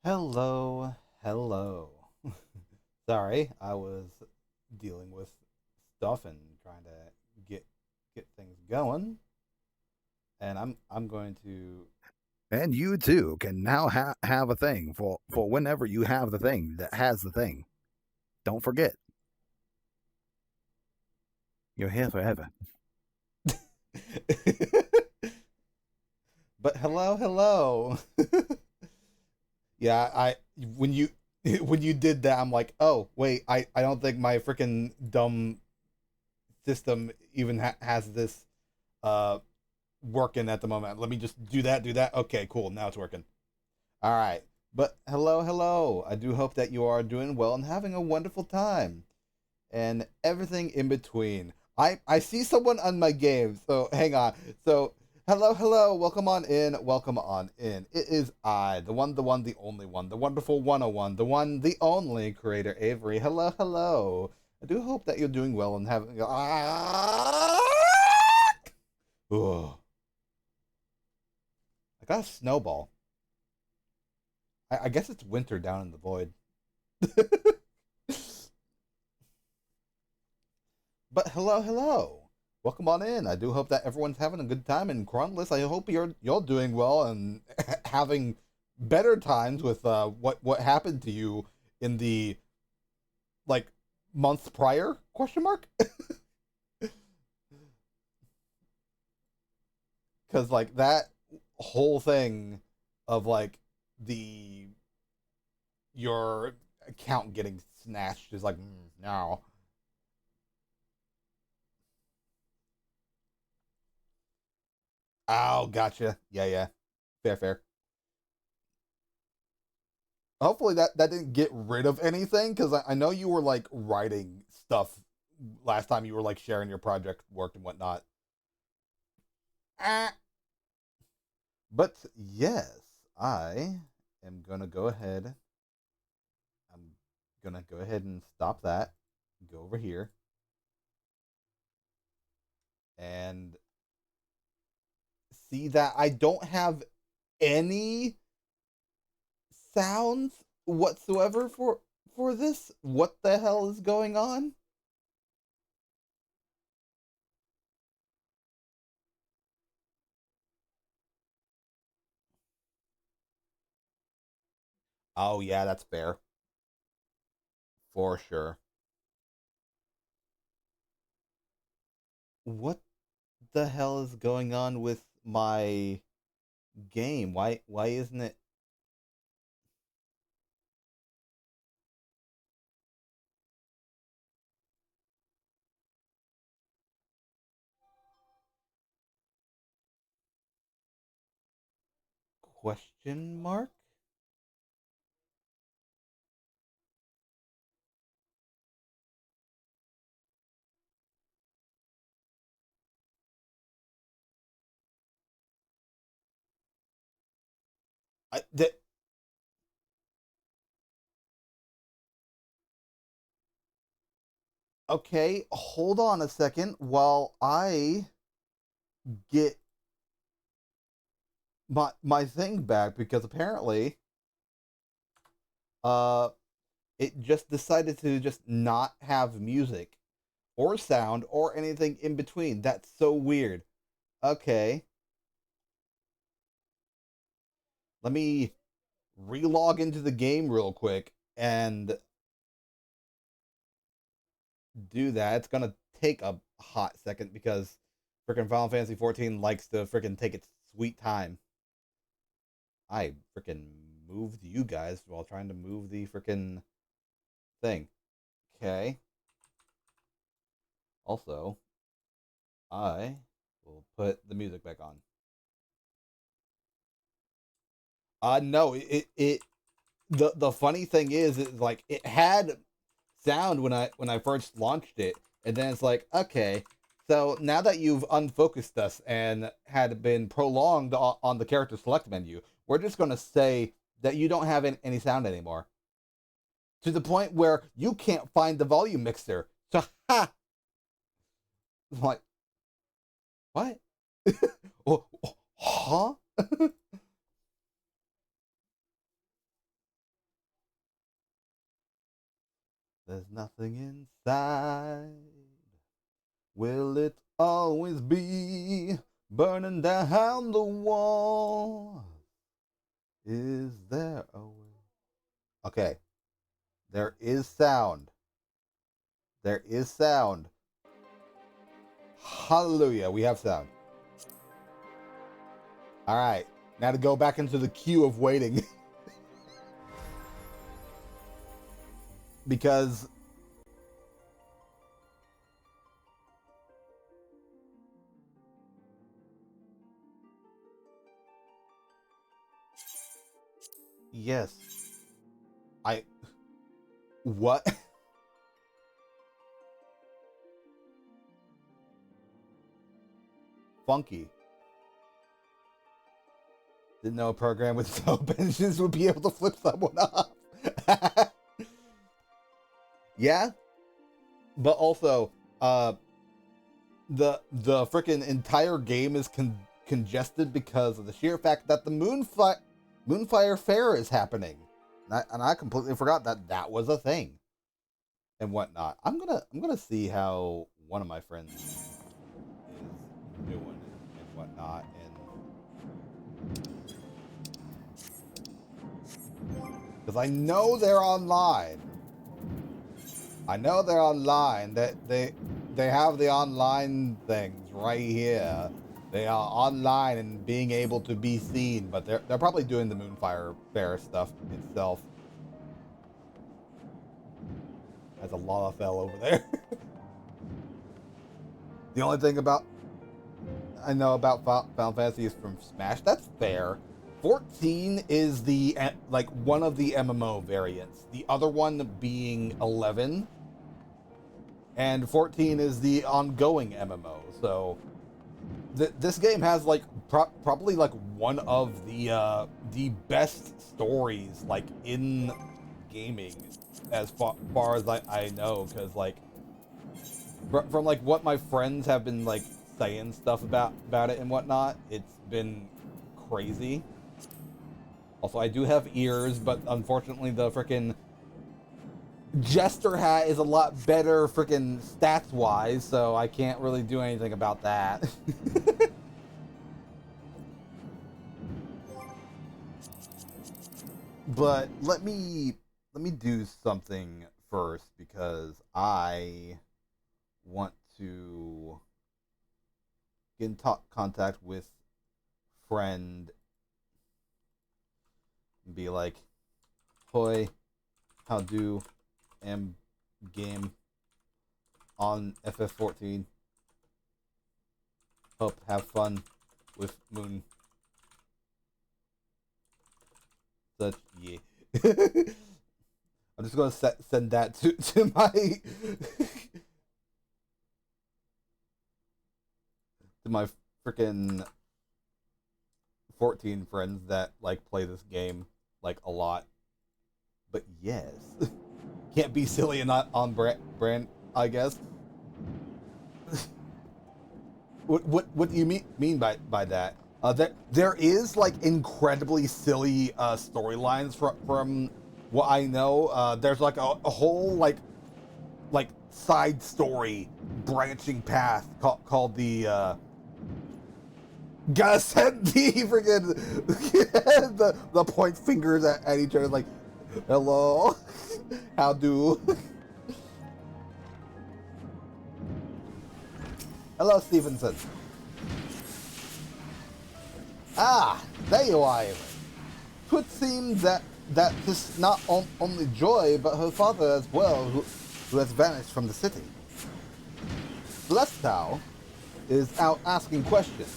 Hello, hello. Sorry, I was dealing with stuff and trying to get get things going, and I'm going to. And you too can now have a thing for whenever you have the thing that has the thing. Don't forget, you're here forever. But hello, hello. Yeah, I when you when you did that, I'm like, oh wait, I don't think my freaking dumb system even has this uh working at the moment. Let me just do that, do that. Okay, cool. Now it's working. All right. But hello, hello. I do hope that you are doing well and having a wonderful time and everything in between. I see someone on my game, so hang on. So hello, hello. Welcome on in. Welcome on in. It is I, the one, the only one, the wonderful 101, the one, the only creator Avery. Hello, hello. I do hope that you're doing well and having. Ugh. I got a snowball. I guess it's winter down in the void. But hello, hello. Welcome on in. I do hope that everyone's having a good time in Cronless. I hope you're doing well and having better times with what happened to you in the like months prior? Question mark? Because like that whole thing of like the your account getting snatched is like no. Oh, gotcha. Yeah, yeah. Fair, fair. Hopefully that didn't get rid of anything because I know you were like writing stuff last time you were like sharing your project work and whatnot. Ah. But yes, I am gonna go ahead. I'm gonna go ahead and stop that. Go over here and see that I don't have any sounds whatsoever for this. What the hell is going on? Oh yeah, that's fair for sure. What the hell is going on with my game? Why isn't it question mark? That okay, hold on a second while I get my thing back because apparently uh it just decided to just not have music or sound or anything in between. That's so weird. Okay, let me relog into the game real quick and do that. It's gonna take a hot second because freaking Final Fantasy 14 likes to freaking take its sweet time. I freaking moved you guys while trying to move the freaking thing. Okay. Also, I will put the music back on. No, it the funny thing is like it had sound when I first launched it, and then it's like, okay, so now that you've unfocused us and had been prolonged on the character select menu, we're just gonna say that you don't have any sound anymore. To the point where you can't find the volume mixer. So ha, I'm like what? Oh, huh? There's nothing inside. Will it always be burning down the wall? Is there a way? Okay. There is sound. There is sound. Hallelujah. We have sound. All right. Now to go back into the queue of waiting. Because yes. What? Funky. Didn't know a program with soap engines would be able to flip someone off. Yeah, but also, the freaking entire game is congested because of the sheer fact that the Moonfire Fair is happening, and I completely forgot that was a thing, and whatnot. I'm gonna see how one of my friends is doing and whatnot, and because I know they're online. I know they're online. That they have the online things right here. They are online and being able to be seen, but they're probably doing the Moonfire Fair stuff itself. There's a Lalafell over there. The only thing I know about Final Fantasy is from Smash. That's fair. 14 is the like one of the MMO variants. The other one being 11, and 14 is the ongoing MMO. So this game has like probably like one of the best stories like in gaming, as far as I know, because like from like what my friends have been like saying stuff about it and whatnot, it's been crazy. Also, I do have ears, but unfortunately the frickin' Jester hat is a lot better frickin' stats-wise, so I can't really do anything about that. But let me do something first, because I want to get in contact with friend and be like, "Hoi, how do game on FF14? Hope have fun with Moon." Such yeah. I'm just gonna send that to my to my freaking 14 friends that like play this game like a lot. But yes, can't be silly and not on brand, I guess. What do you mean by that? There is like incredibly silly storylines from what I know. There's like a whole like side story branching path called the gotta send the freaking the point fingers at each other like, hello, how do? Hello, Stevenson. Ah, there you are. Twould seem that this not only Joy, but her father as well, who has vanished from the city. Celestau is out asking questions,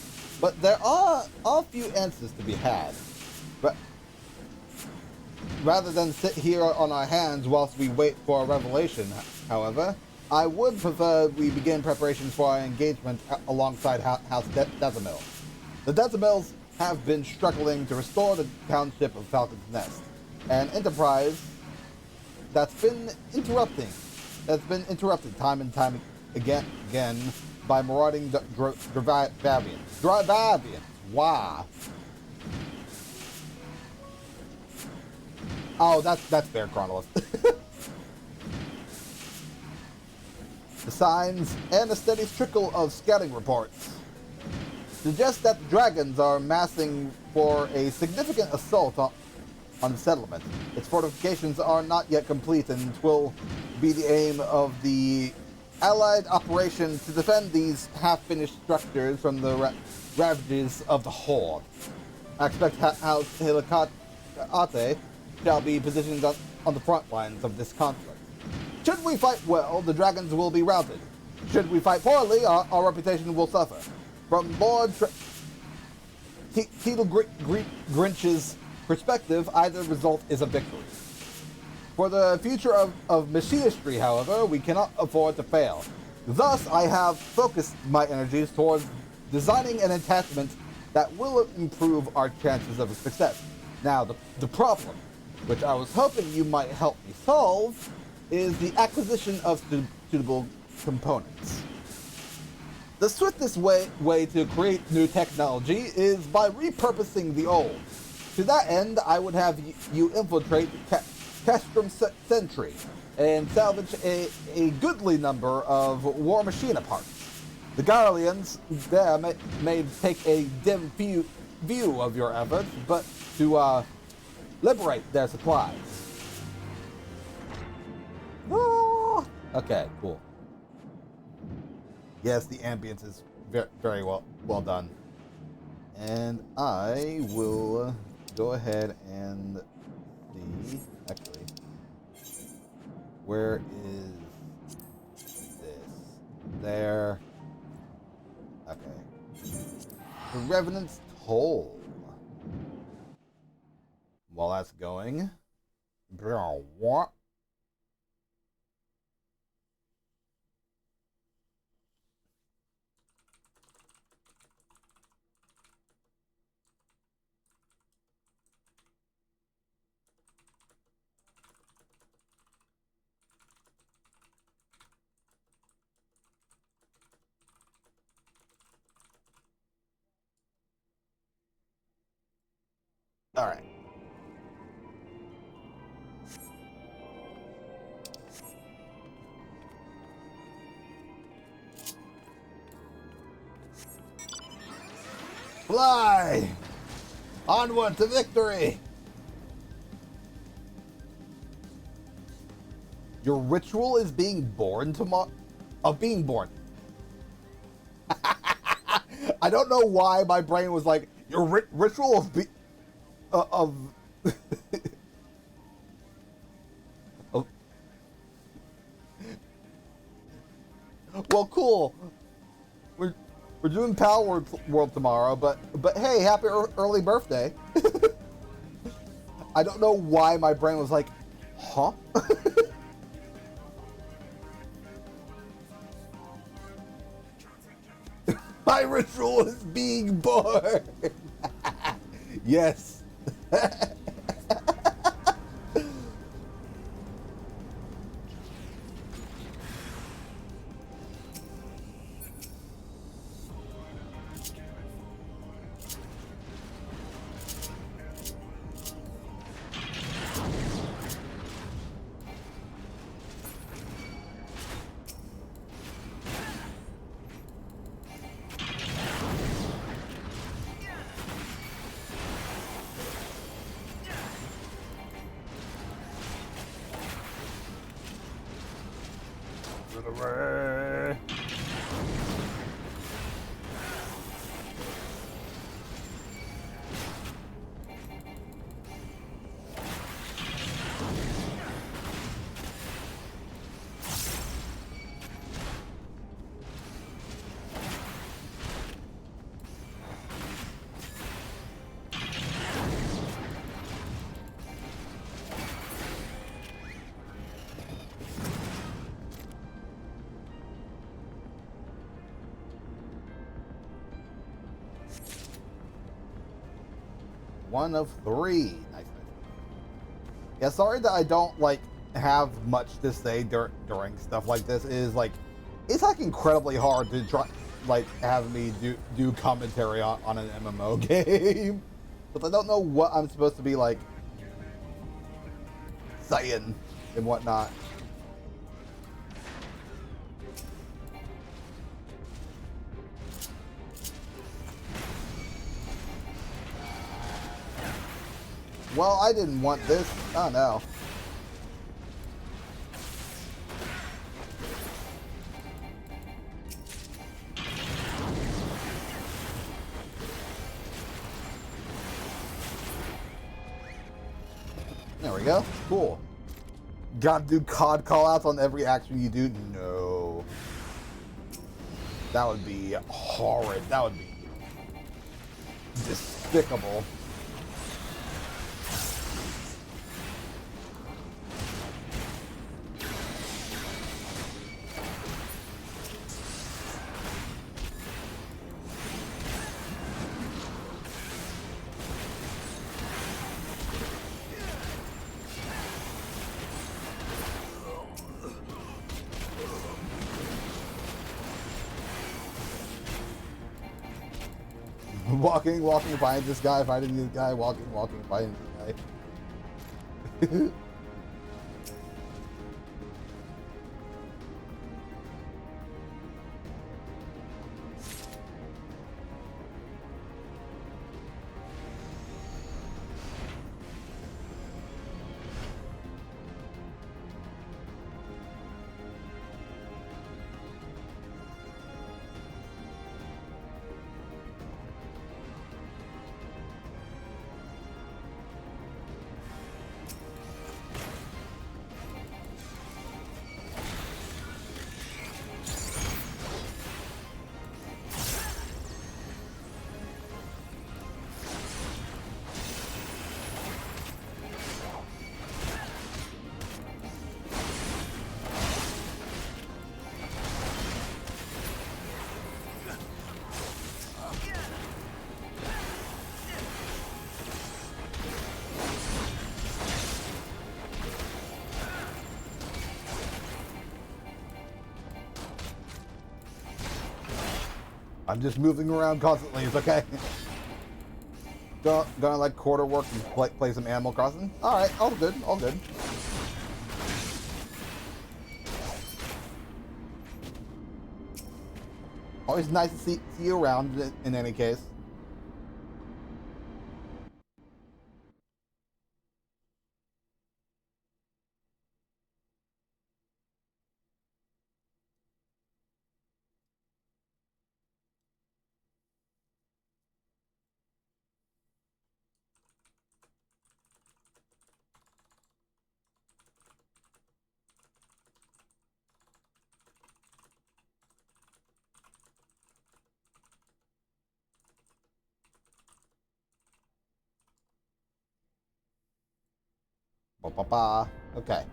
but there are a few answers to be had. But rather than sit here on our hands whilst we wait for a revelation, however, I would prefer we begin preparations for our engagement alongside House Desamil. The Desamils have been struggling to restore the township of Falcon's Nest, an enterprise that's been interrupted time and time again by marauding Dravavians. Wow. Oh, that's fair, Chronolist. The signs and a steady trickle of scouting reports suggest that the dragons are massing for a significant assault on the settlement. Its fortifications are not yet complete and will be the aim of the Allied operation to defend these half-finished structures from the ravages of the Horde. I expect House Helicate shall be positioned on the front lines of this conflict. Should we fight well, the dragons will be routed. Should we fight poorly, our reputation will suffer. From Lord Teetle Grinch's perspective, either result is a victory. For the future of Machinery, however, we cannot afford to fail. Thus, I have focused my energies towards designing an attachment that will improve our chances of success. Now, the problem, which I was hoping you might help me solve, is the acquisition of suitable components. The swiftest way to create new technology is by repurposing the old. To that end, I would have you infiltrate Castrum Sentry and salvage a goodly number of War Machina parts. The Garleans there may take a dim view of your efforts, but to liberate their supplies. Oh, okay, cool. Yes, the ambience is very well done. And I will go ahead and see. Actually, where is this? There. Okay. The Revenant's Toll. While that's going. What? All right. Fly! Onward to victory! Your ritual is being born tomorrow? Of being born. I don't know why my brain was like, your ritual of well, cool. We're doing Power World tomorrow, but hey, happy early birthday. I don't know why my brain was like, huh? My ritual is being born. Yes. One of 3. Nice. Yeah, sorry that I don't like have much to say during stuff like this. It's like incredibly hard to try have me do commentary on an MMO game, but I don't know what I'm supposed to be like saying and whatnot. Well, I didn't want this. Oh no. There we go. Cool. Gotta do COD callouts on every action you do? No. That would be horrid. That would be despicable. Walking, fighting this guy, fighting this guy, walking, fighting this guy. I'm just moving around constantly, it's okay. Gonna like quarter work and play some Animal Crossing? Alright, all good, all good. Always nice to see you around in any case. Ba-ba-ba. Okay.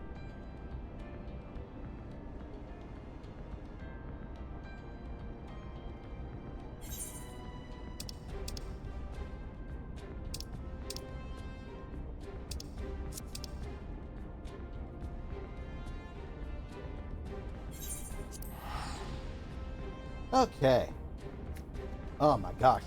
Okay. Oh my gosh.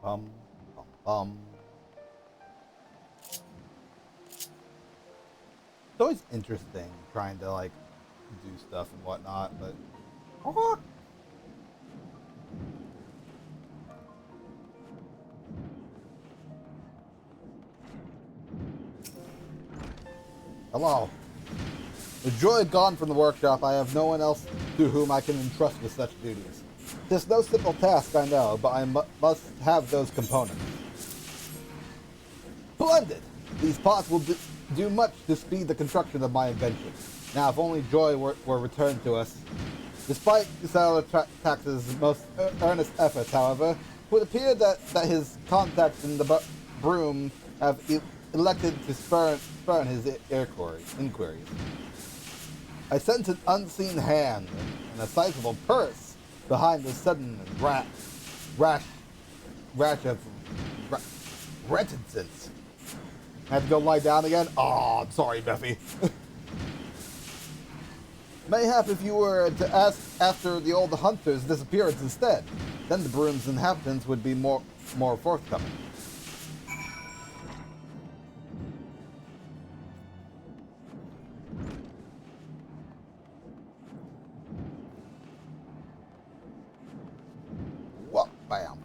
Bum, bum, bum. It's always interesting trying to like do stuff and whatnot, but hello. With Joy gone from the workshop, I have no one else to whom I can entrust with such duties. It's no simple task, I know, but I must have those components. Splendid! These pots will do much to speed the construction of my invention. Now, if only Joy were returned to us. Despite Salatrax's most earnest efforts, however, it would appear that his contacts in the broom have elected to spurn his inquiries. I sense an unseen hand and a sizable purse behind the sudden rash of reticence. I have to go lie down again? Oh, I'm sorry, Buffy. Mayhap if you were to ask after the old hunter's disappearance instead, then the broom's inhabitants would be more forthcoming. Bam.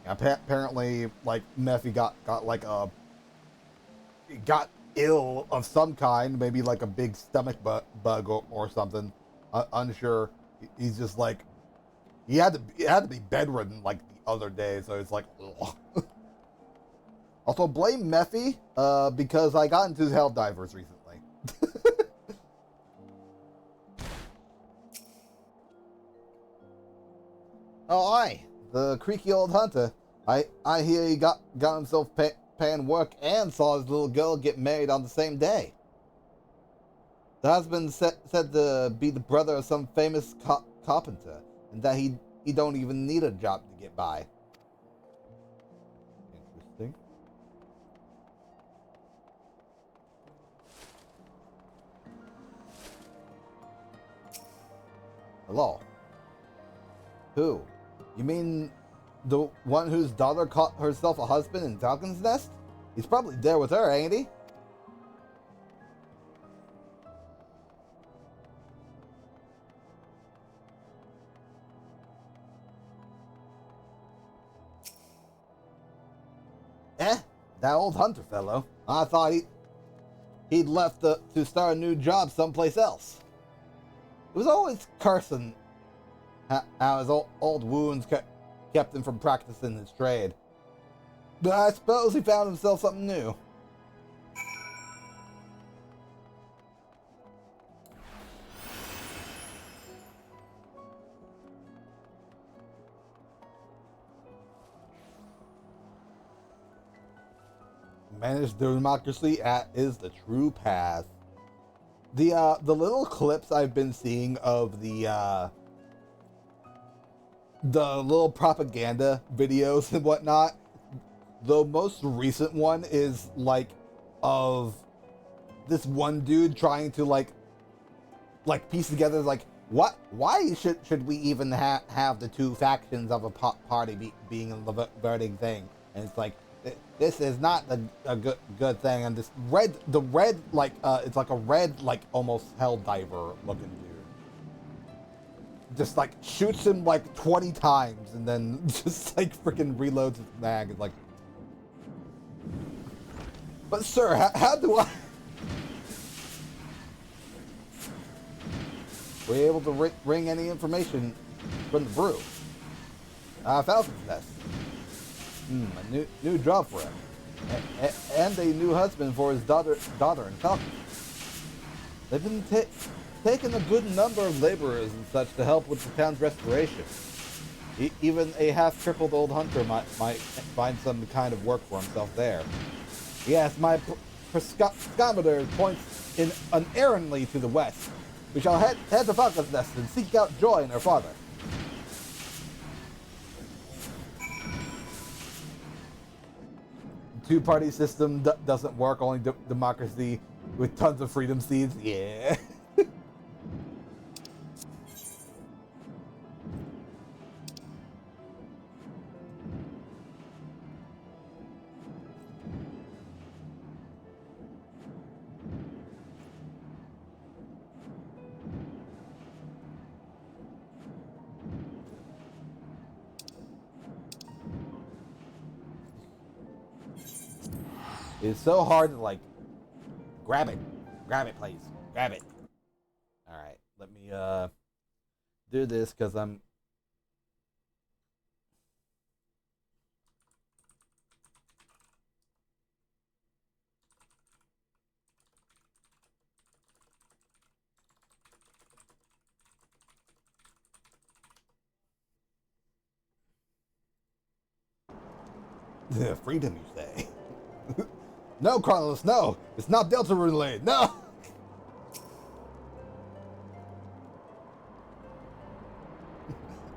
Apparently, like, Mephi got like got ill of some kind, maybe like a big stomach bug or something. Unsure. He's just like, he had to be bedridden like the other day, so it's like, ugh. Also, blame Mephi, because I got into Helldivers recently. Oh, aye, the creaky old hunter. I hear he got himself paying work and saw his little girl get married on the same day. The husband said to be the brother of some famous carpenter, and that he don't even need a job to get by. Interesting. Hello. Who? You mean the one whose daughter caught herself a husband in Falcon's Nest? He's probably there with her, ain't he? That old hunter fellow. I thought he'd left to start a new job someplace else. It was always cursing how his old wounds kept him from practicing his trade. But I suppose he found himself something new. Manage democracy is the true path. The little clips I've been seeing of the little propaganda videos and whatnot, the most recent one is like of this one dude trying to like piece together like why should we even have the two factions of a party being a voting thing, and it's like this is not a good thing, and this red like it's like a red like almost Helldiver looking dude just like shoots him like 20 times and then just like freaking reloads his mag. It's like, but sir, how do I? Were you able to wring any information from the brew? Falcon's Nest. A new job for him, and a new husband for his daughter in Falcon. They've been taking a good number of laborers and such to help with the town's restoration. Even a half-crippled old hunter might find some kind of work for himself there. Yes, my prescometer points in unerringly to the west. We shall head to Falcon's Nest and seek out Joy and her father. Two-party system doesn't work, only democracy with tons of freedom seeds. Yeah. It's so hard to like grab it, please, grab it. All right, let me do this because I'm. Freedom, you say? No, Carlos, no! It's not Delta Relay, no!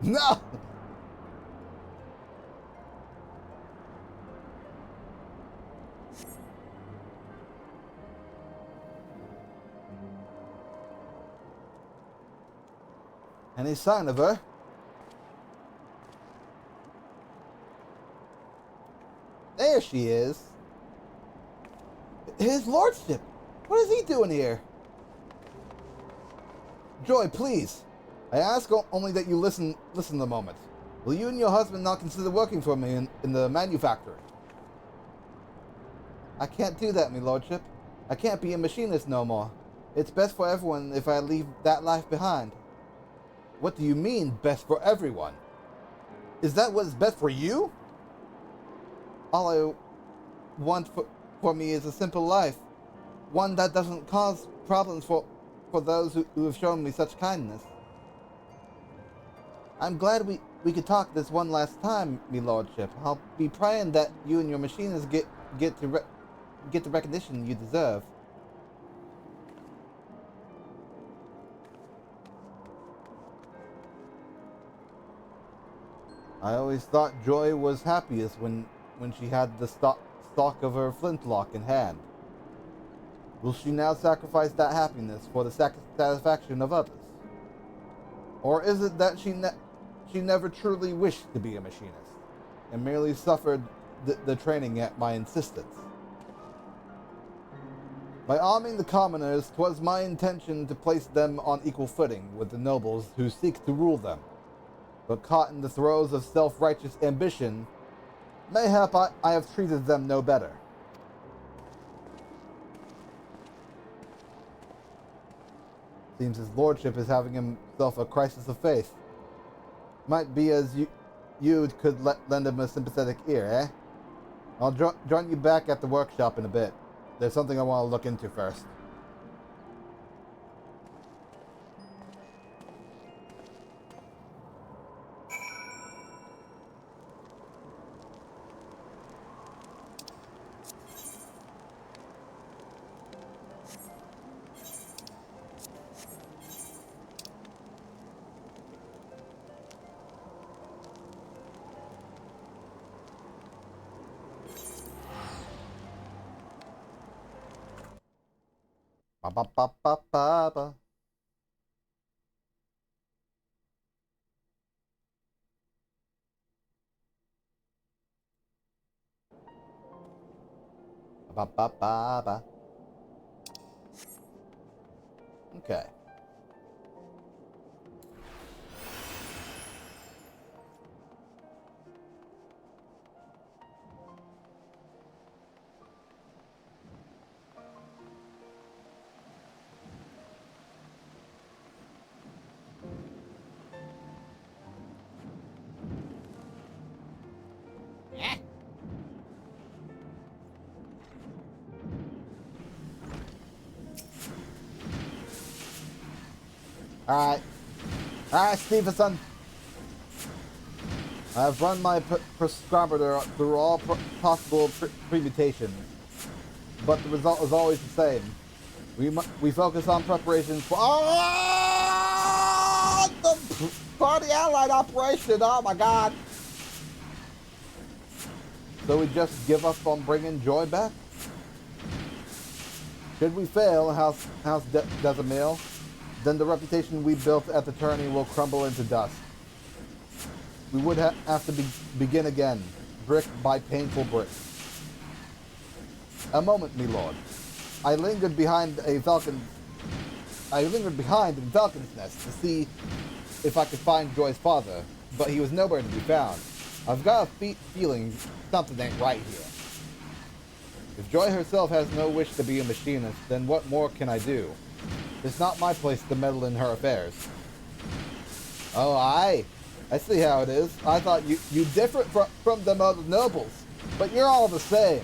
No! Any sign of her? There she is. His lordship. What is he doing here? Joy, please! I ask only that you listen a moment. Will you and your husband not consider working for me in the manufactory? I can't do that, me lordship. I can't be a machinist no more. It's best for everyone if I leave that life behind. What do you mean, best for everyone? Is that what's best for you? All I want for me is a simple life. One that doesn't cause problems for those who have shown me such kindness. I'm glad we could talk this one last time, me lordship. I'll be praying that you and your machinists get the recognition you deserve. I always thought Joy was happiest when she had the stock of her flintlock in hand. Will she now sacrifice that happiness for the satisfaction of others? Or is it that she never truly wished to be a machinist, and merely suffered the training at my insistence? By arming the commoners, 'twas my intention to place them on equal footing with the nobles who seek to rule them. But caught in the throes of self-righteous ambition, mayhap I have treated them no better. Seems his lordship is having himself a crisis of faith. Might be as you could lend him a sympathetic ear, eh? I'll join you back at the workshop in a bit. There's something I want to look into first. Ba ba ba ba ba ba. Ba ba ba ba. Okay. Alright, Stevenson. I've run my prescriber through all possible permutations, but the result is always the same. We focus on preparations for the Party Allied operation. Oh my God! So we just give up on bringing Joy back? Should we fail, House Desamil, then the reputation we built at the tourney will crumble into dust. We would have to begin again, brick by painful brick. A moment, me lord. I lingered behind in Falcon's nest to see if I could find Joy's father, but he was nowhere to be found. I've got a feeling something ain't right here. If Joy herself has no wish to be a machinist, then what more can I do? It's not my place to meddle in her affairs. Oh, I see how it is. I thought you different from them other nobles, but you're all the same.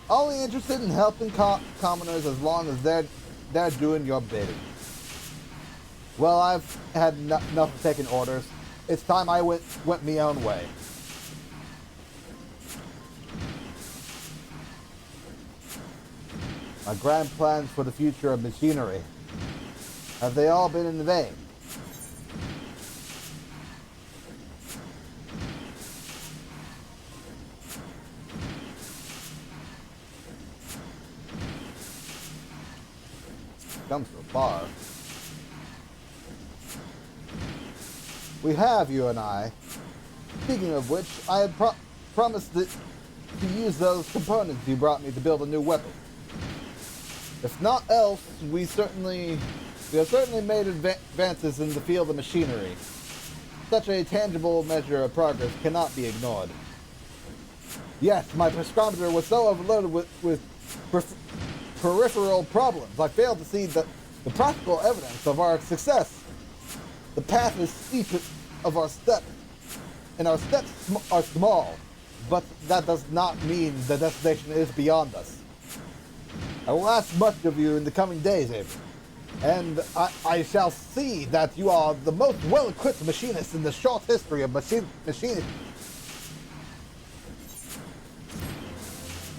Only interested in helping commoners as long as they're doing your bidding. Well, I've had enough of taking orders. It's time I went me own way. My grand plans for the future of machinery. Have they all been in vain? Come so far. We have, you and I. Speaking of which, I had promised to use those components you brought me to build a new weapon. If not else, we certainly We have certainly made advances in the field of machinery. Such a tangible measure of progress cannot be ignored. Yes, my prescriptor was so overloaded with peripheral problems, I failed to see the practical evidence of our success. The path is steep of our steps, and our steps are small, but that does not mean the destination is beyond us. I will ask much of you in the coming days, Avery, and I shall see that you are the most well-equipped machinist in the short history of machining.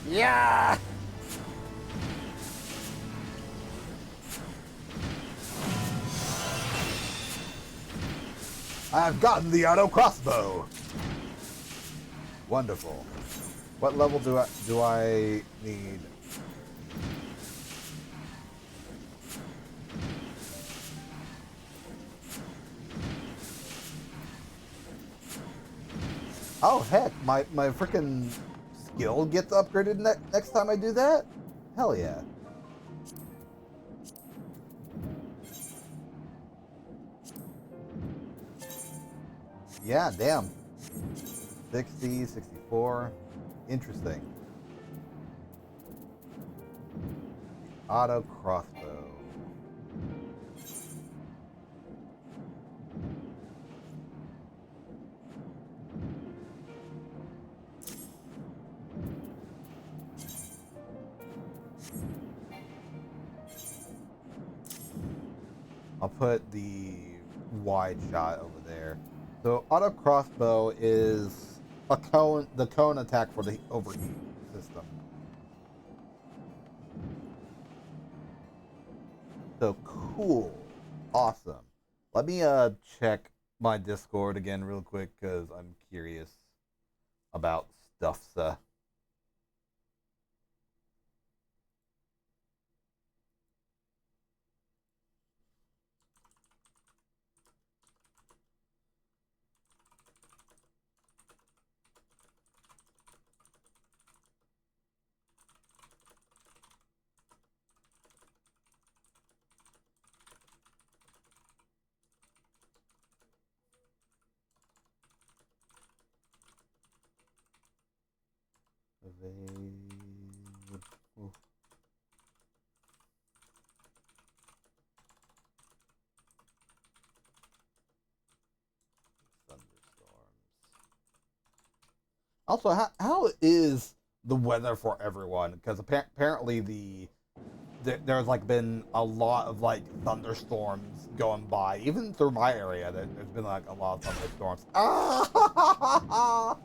Yeah! I've gotten the auto crossbow. Wonderful. What level do I need? Oh heck, my freaking skill gets upgraded next time I do that? Hell yeah. Yeah, damn. 60, 64. Interesting. Auto crossbow. I'll put the wide shot over there. So auto crossbow is the cone attack for the overheat system. So cool, awesome. Let me check my Discord again real quick because I'm curious about stuff. Also, how is the weather for everyone? Because apparently there's like been a lot of like thunderstorms going by, even through my area. There's been like a lot of thunderstorms. Ah!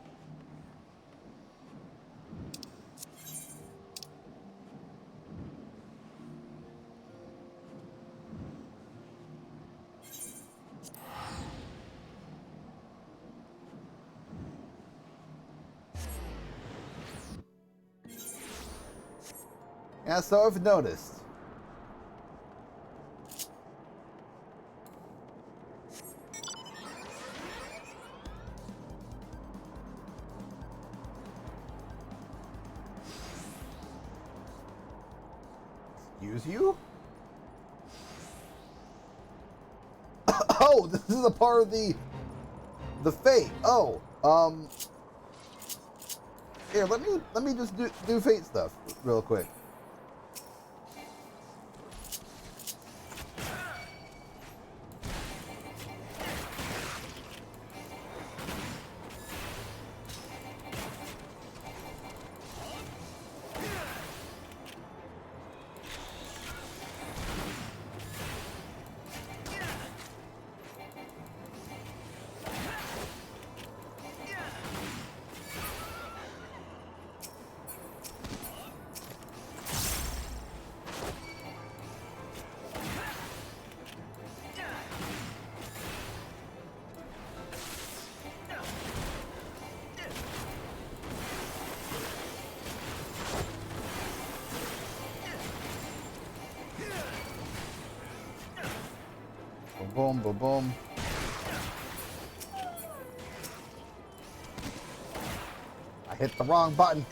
Yeah, so I've noticed. Excuse you? Oh, this is a part of the fate. Oh, here, let me just do fate stuff real quick. Boom, boom, boom. I hit the wrong button.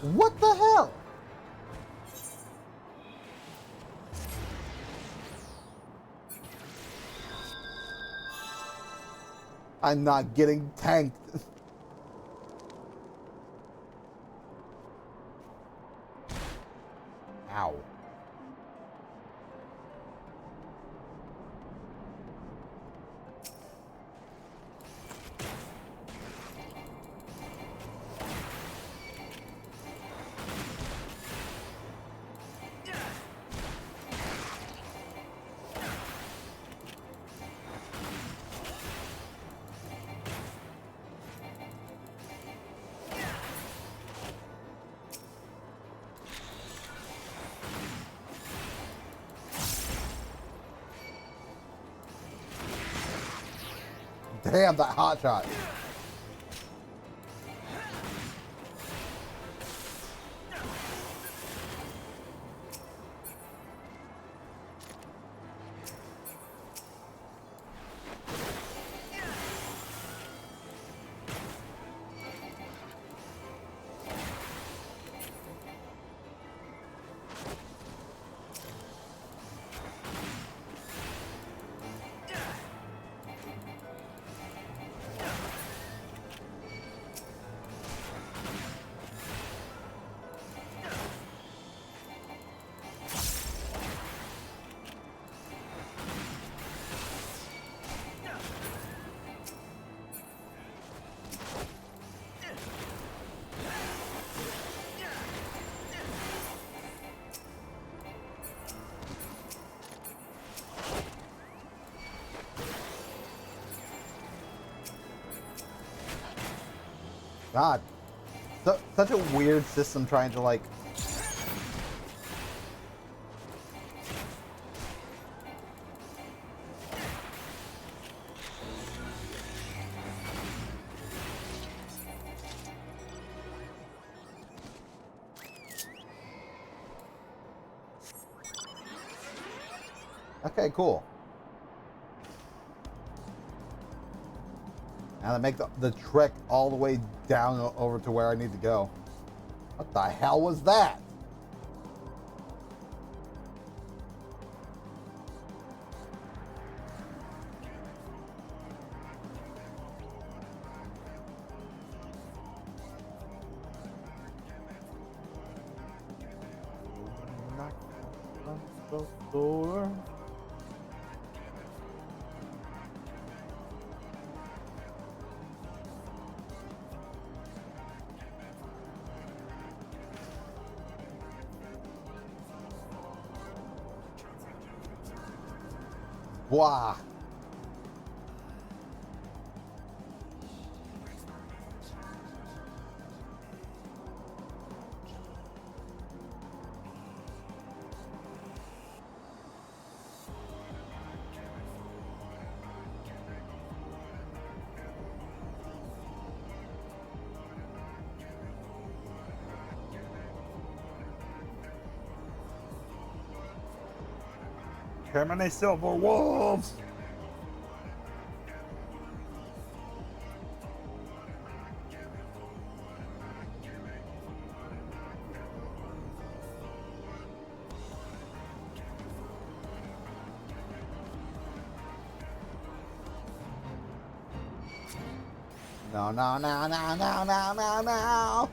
What the hell? I'm not getting tanked. Ow. Damn, that hot shot. God, such a weird system trying to like. Okay, cool. And I make the trek all the way down over to where I need to go. What the hell was that? Knock on the door. Wow. How many silver wolves? No, no, no, no, no, no, no, no.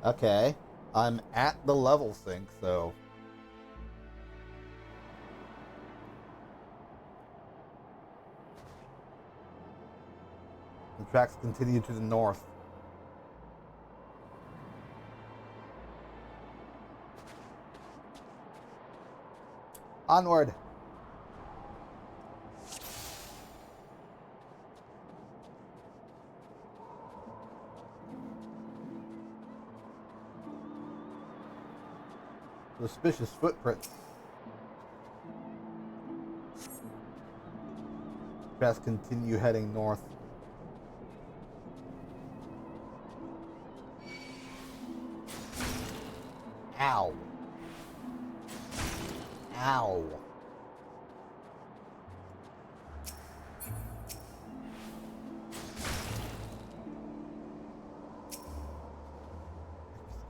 Okay, I'm at the level sync, so the tracks continue to the north. Onward. Suspicious footprints. Tracks continue heading north.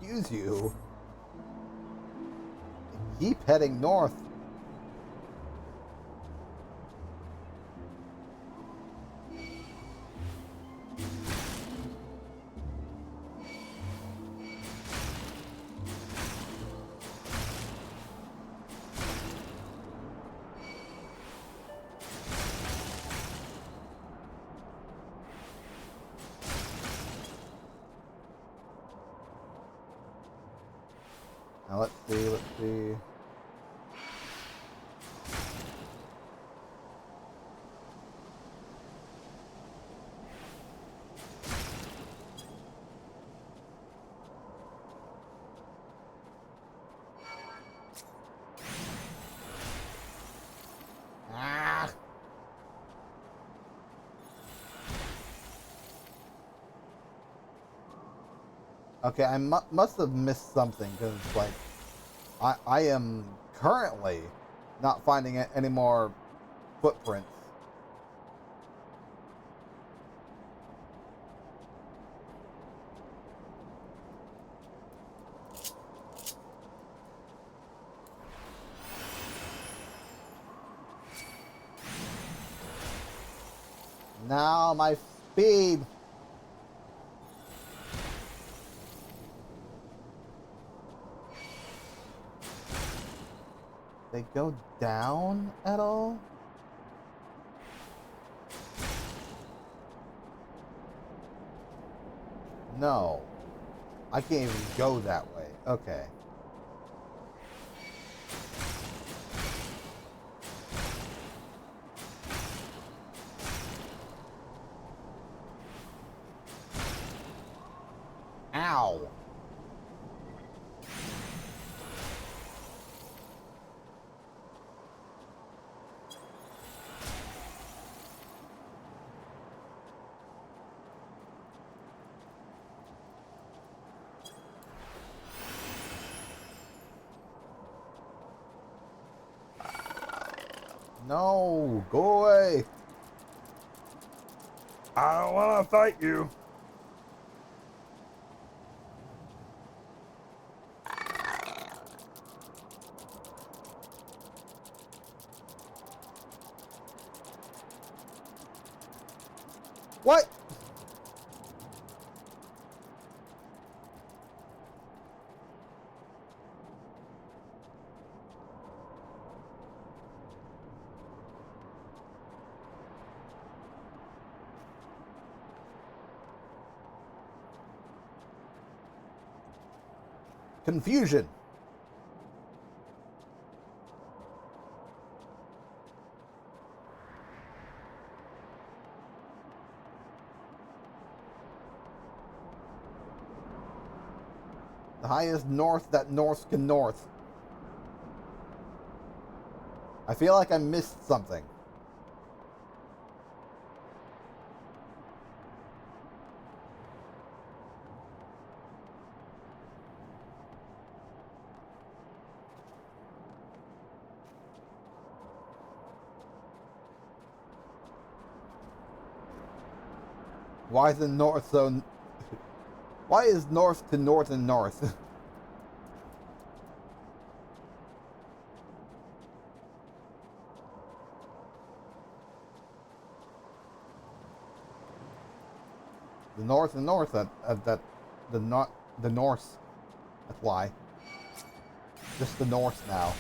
confuse you. Keep heading north. Now let's see. Ah! Okay, I must have missed something, because, like, I am currently not finding any more footprints. Now my speed. They go down at all? No. I can't even go that way. Okay. Ow. No, go away. I don't want to fight you. What? Confusion. The highest north that north can north. I feel like I missed something. Why is the north so... Why is north to north and north? The north and north, the Norse. That's why. Just the Norse now.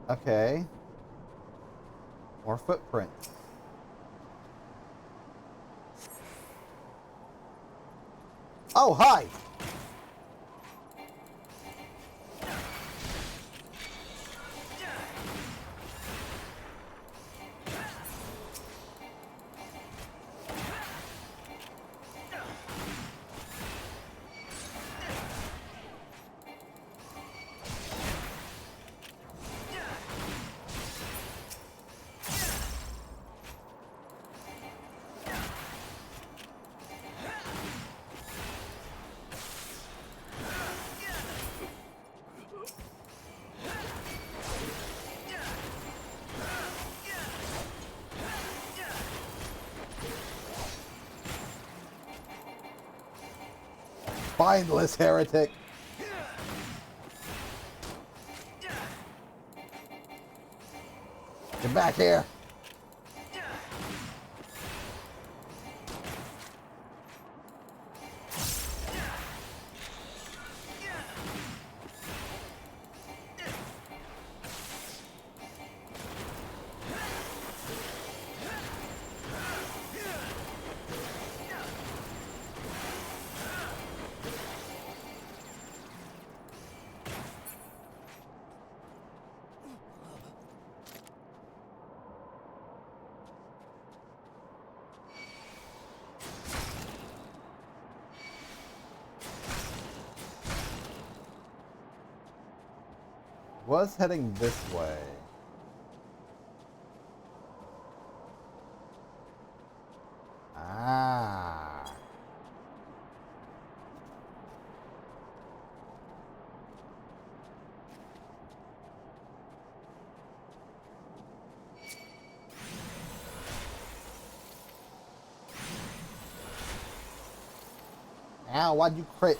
Okay. More footprints. Oh, hi! Spineless heretic. Get back here. Was heading this way. Ah. Ow, why'd you crit?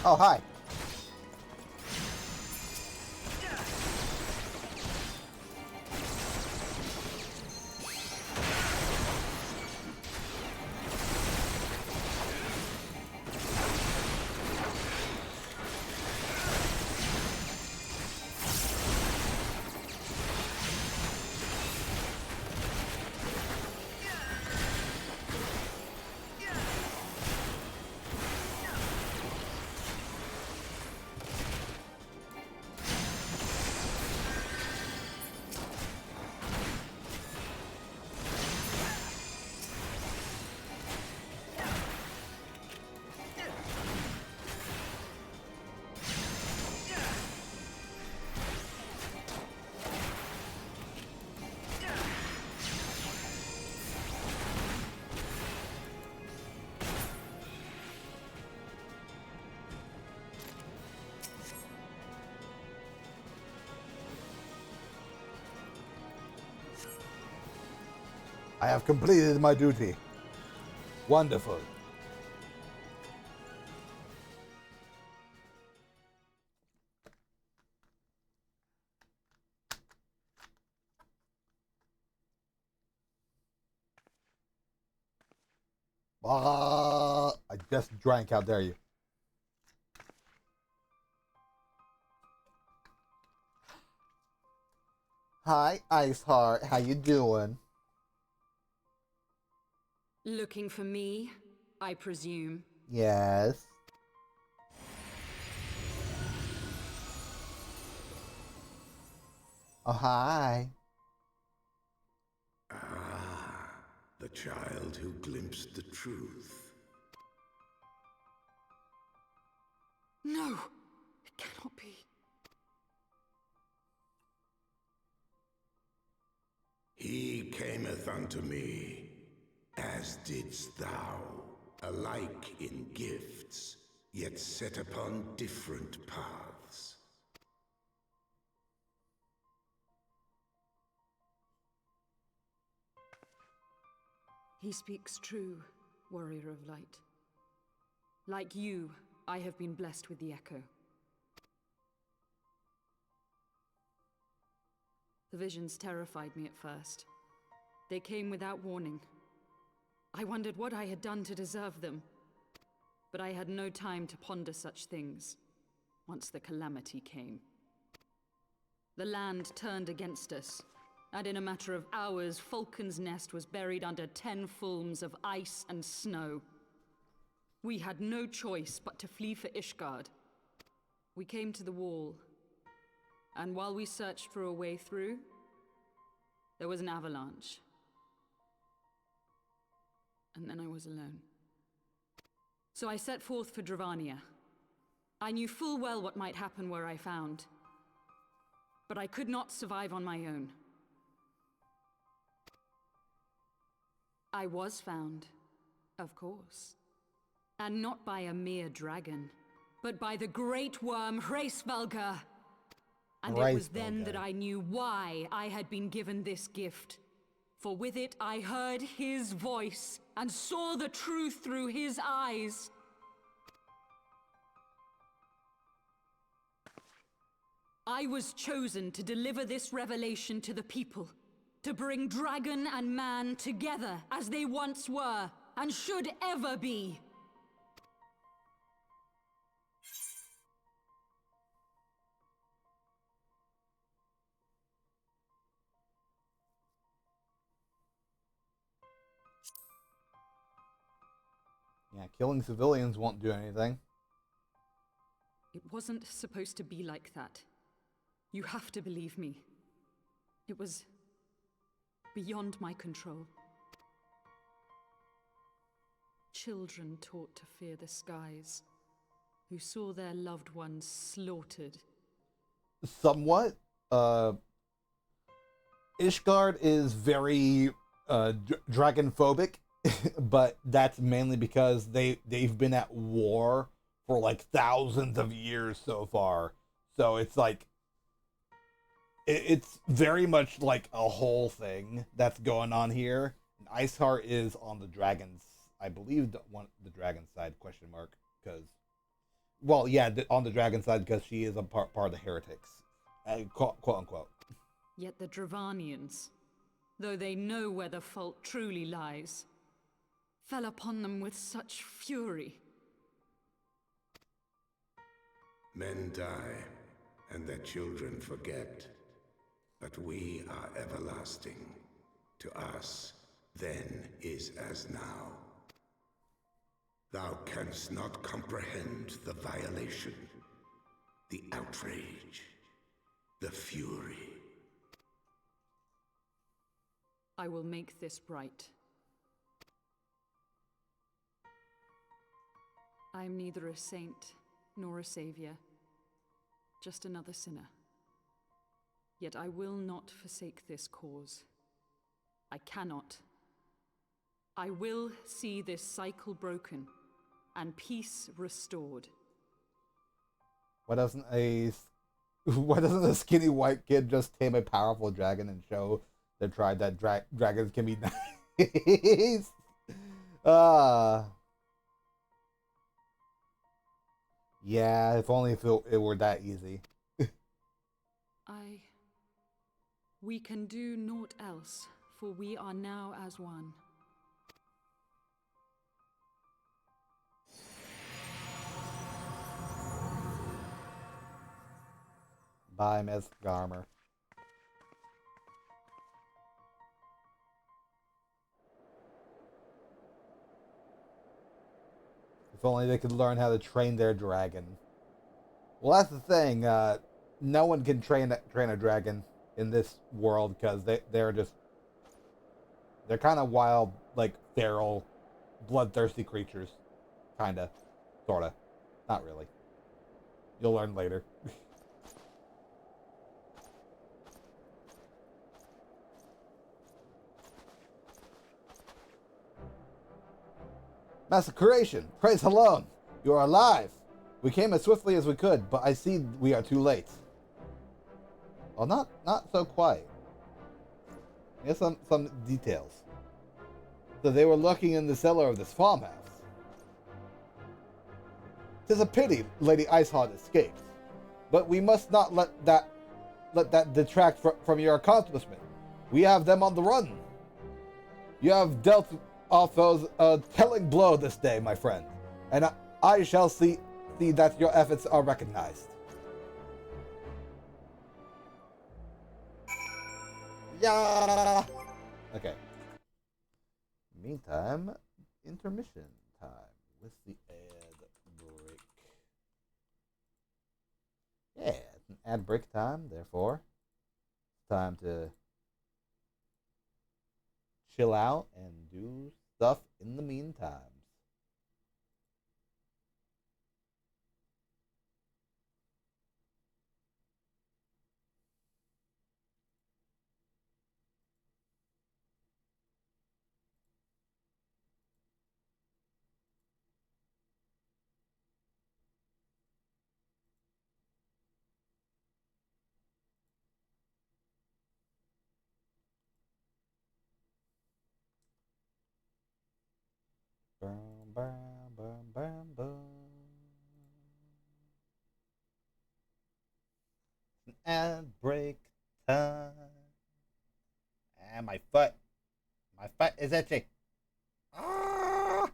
Oh, hi. I have completed my duty. Wonderful. I just drank. How dare you? Hi, Iceheart. How you doing? Looking for me, I presume. Yes. Oh, hi. Ah, the child who glimpsed the truth. No, it cannot be. He cameth unto me, as didst thou, alike in gifts, yet set upon different paths. He speaks true, warrior of light. Like you, I have been blessed with the echo. The visions terrified me at first. They came without warning. I wondered what I had done to deserve them. But I had no time to ponder such things, once the calamity came. The land turned against us, and in a matter of hours, Falcon's Nest was buried under 10 fulms of ice and snow. We had no choice but to flee for Ishgard. We came to the wall, and while we searched for a way through, there was an avalanche. And then I was alone. So I set forth for Dravania. I knew full well what might happen where I found. but I could not survive on my own. I was found, of course. And not by a mere dragon, but by the great worm Hraesvelgr. And it was then that I knew why I had been given this gift. For with it I heard his voice and saw the truth through his eyes. I was chosen to deliver this revelation to the people, to bring dragon and man together as they once were and should ever be. Yeah, killing civilians won't do anything. It wasn't supposed to be like that. You have to believe me. It was beyond my control. Children taught to fear the skies, who saw their loved ones slaughtered. Somewhat. Ishgard is very dragon-phobic, but that's mainly because they've been at war for like thousands of years so far. So it's like it's very much like a whole thing that's going on here. And Iceheart is on the dragons, I believe, the dragon side, question mark, because, well, yeah, on the dragon side, because she is a part of the heretics, quote unquote. Yet the Dravanians, though they know where the fault truly lies, fell upon them with such fury. Men die, and their children forget. But we are everlasting. To us, then is as now. Thou canst not comprehend the violation, the outrage, the fury. I will make this right. I am neither a saint nor a savior, just another sinner. Yet I will not forsake this cause. I cannot. I will see this cycle broken and peace restored. Why doesn't a skinny white kid just tame a powerful dragon and show the tribe that dragons can be nice? Yeah, if only if it were that easy. We can do naught else, for we are now as one. Bye, Ms. Garmer. If only they could learn how to train their dragon. Well, that's the thing. No one can train a dragon in this world because they're kind of wild, like feral, bloodthirsty creatures. Kinda, sorta, not really. You'll learn later. Massacration! Praise Halon! You are alive! We came as swiftly as we could, but I see we are too late. Well, not so quite. Here's some details. So they were lurking in the cellar of this farmhouse. 'Tis a pity Lady Iceheart escaped, but we must not let that detract from your accomplishment. We have them on the run. You have dealt off those telling blow this day, my friend, and I shall see that your efforts are recognized. Yeah. Okay. Meantime, intermission time with the ad break. Yeah, it's an ad break time, therefore, it's time to chill out and do stuff in the meantime. Bum, bum, bum, bum, bum. And break time. And my foot is itchy. Ah!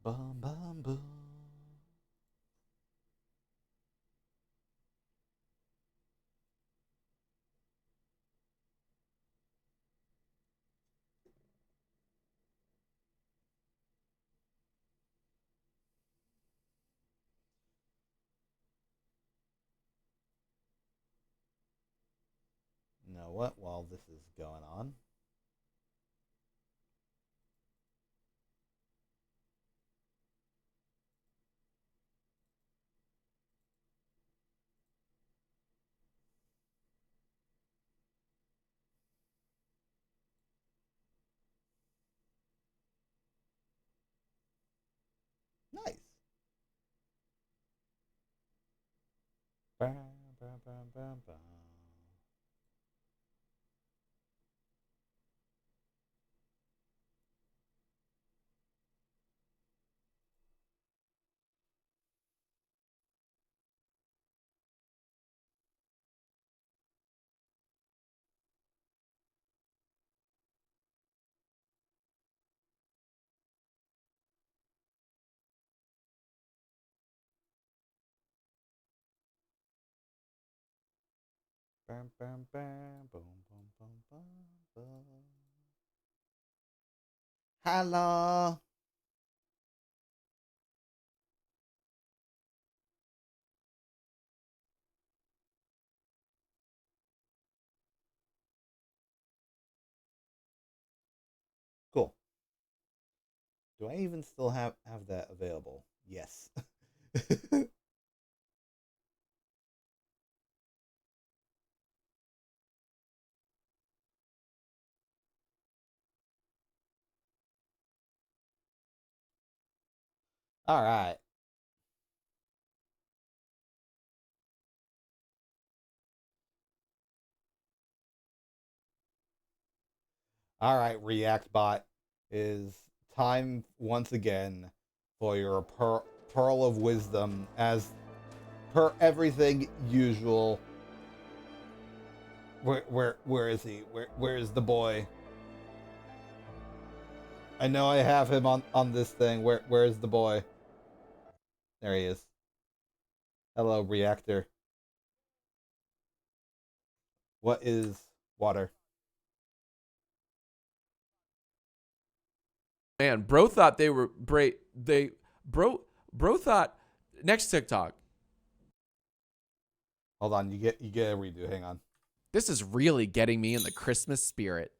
Bum, bum, bum. You know what? While this is going on, nice. Bum, bum, bum, bum, bum. Bam, bam, bam, boom, boom, boom, boom, boom. Hello. Cool. Do I even still have that available? Yes. All right. All right, ReactBot. Is time once again for your pearl of wisdom, as per everything usual. Where is he? Where is the boy? I know I have him on this thing. Where is the boy? There he is. Hello, reactor. What is water? Man, bro thought they were bro thought next TikTok. Hold on, you get a redo. Hang on. This is really getting me in the Christmas spirit.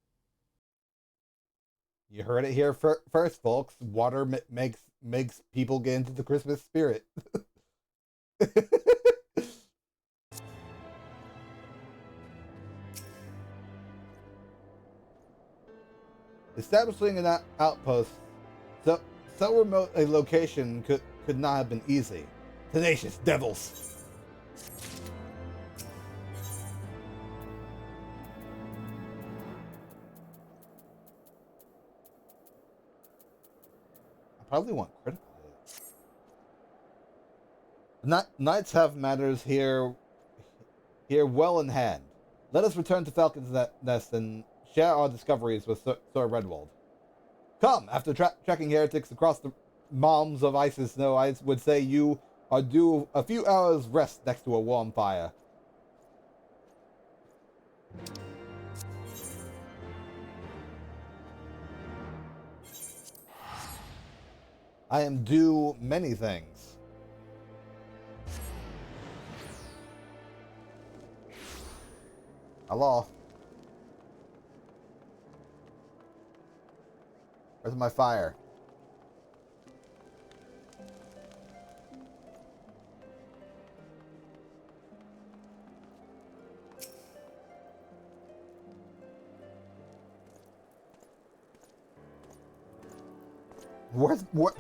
You heard it here first, folks. Water makes people get into the Christmas spirit. Establishing an outpost so remote a location could not have been easy. Tenacious devils. I probably want critical hit. Knights have matters here well in hand. Let us return to Falcon's Nest and share our discoveries with Sir Redwald. Come, after tracking heretics across the realms of Isis, no, I would say you are due a few hours rest next to a warm fire. I am due many things. Hello? Where's my fire?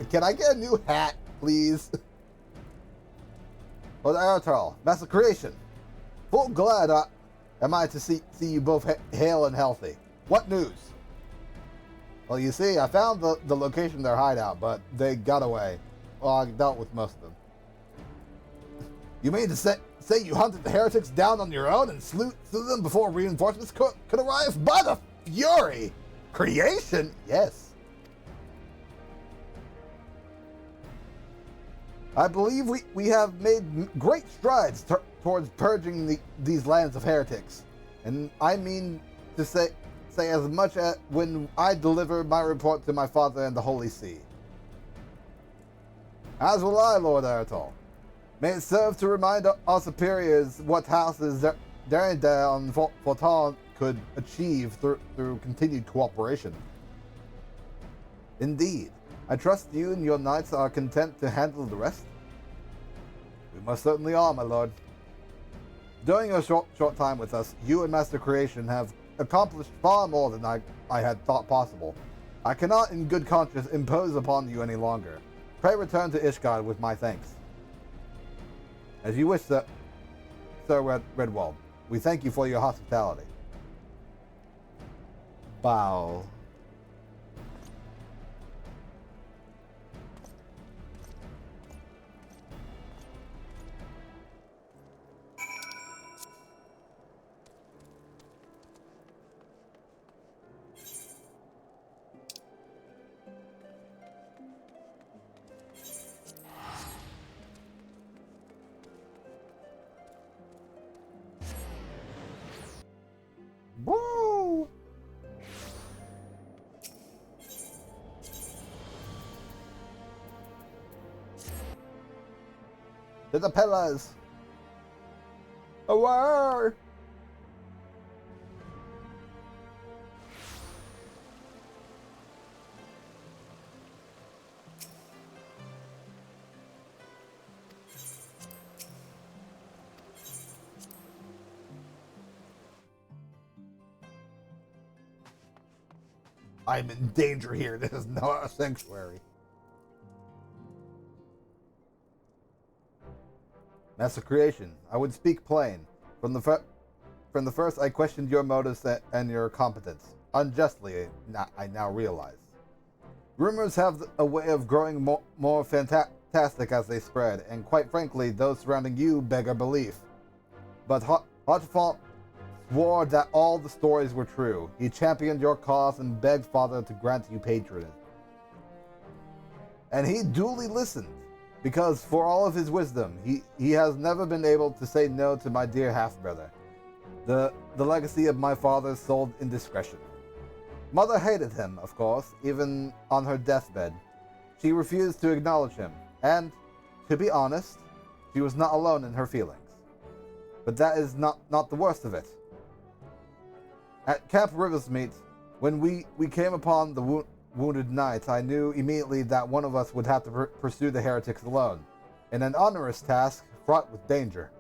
Can I get a new hat, please? Oh, the Aerotal. Massacration. Full glad am I to see you both hale and healthy? What news? Well, you see, I found the location of their hideout, but they got away. Well, I dealt with most of them. You mean to say you hunted the heretics down on your own and slew them before reinforcements could arrive? By the Fury! Creation? Yes. I believe we have made great strides towards purging these lands of heretics. And I mean to say as much as when I deliver my report to my father and the Holy See. As will I, Lord Eritol. May it serve to remind our superiors what houses Darindale and Fortan could achieve through continued cooperation. Indeed. I trust you and your knights are content to handle the rest? We most certainly are, my lord. During your short time with us, you and Master Creation have accomplished far more than I had thought possible. I cannot in good conscience impose upon you any longer. Pray return to Ishgard with my thanks. As you wish, Sir Redwald. We thank you for your hospitality. Bow. Woo! To the pillars! Away! I'm in danger here. This is not a sanctuary. Master Creation, I would speak plain. From the first, I questioned your motives and your competence. Unjustly, I now realize. Rumors have a way of growing more fantastic as they spread, and quite frankly, those surrounding you beg our belief. But Hotfont swore that all the stories were true. He championed your cause and begged Father to grant you patronage. And he duly listened, because for all of his wisdom, he has never been able to say no to my dear half-brother. The legacy of my father's sold indiscretion. Mother hated him, of course, even on her deathbed. She refused to acknowledge him, and, to be honest, she was not alone in her feelings. But that is not the worst of it. At Camp Riversmeet, when we came upon the wounded knights, I knew immediately that one of us would have to pursue the heretics alone, in an onerous task fraught with danger.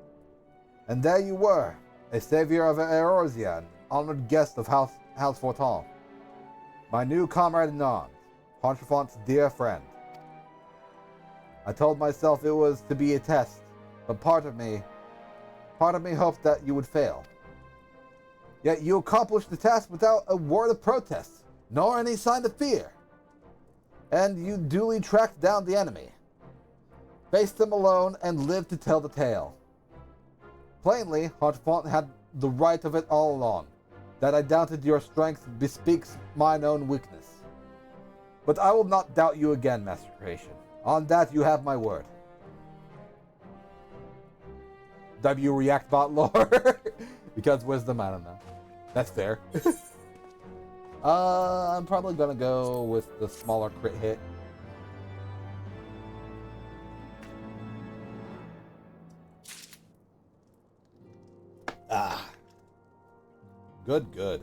And there you were, a savior of Eorzea, an honored guest of House Fortan. My new comrade in arms, Pontrefont's dear friend. I told myself it was to be a test, but part of me hoped that you would fail. Yet you accomplished the task without a word of protest, nor any sign of fear. And you duly tracked down the enemy, faced them alone, and lived to tell the tale. Plainly, Pontefont had the right of it all along. That I doubted your strength bespeaks mine own weakness. But I will not doubt you again, Master Creation. On that you have my word. W react bot lore? Because wisdom, I don't know. That's fair. I'm probably gonna go with the smaller crit hit. Ah. Good.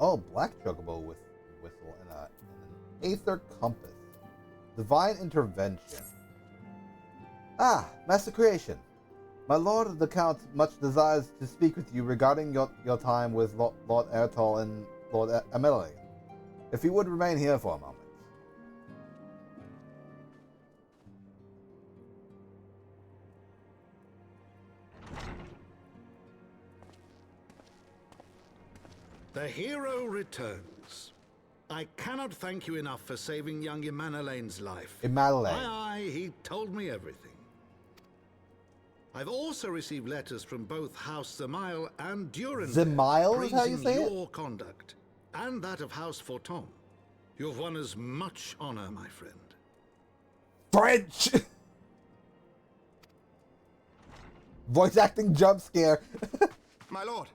Oh, black chocobo with whistle and an aether compass. Divine intervention. Ah, Master Creation. My lord the Count much desires to speak with you regarding your time with Lord Eritol and Lord Emily. If you would remain here for a moment. The hero returns. I cannot thank you enough for saving young Imanalane's life. Imanalane. Aye, he told me everything. I've also received letters from both House Zemail and Durand Zemail is how you praising say it? your conduct and that of House Forton. You've won us much honor, my friend. French! Voice acting jump scare. My lord.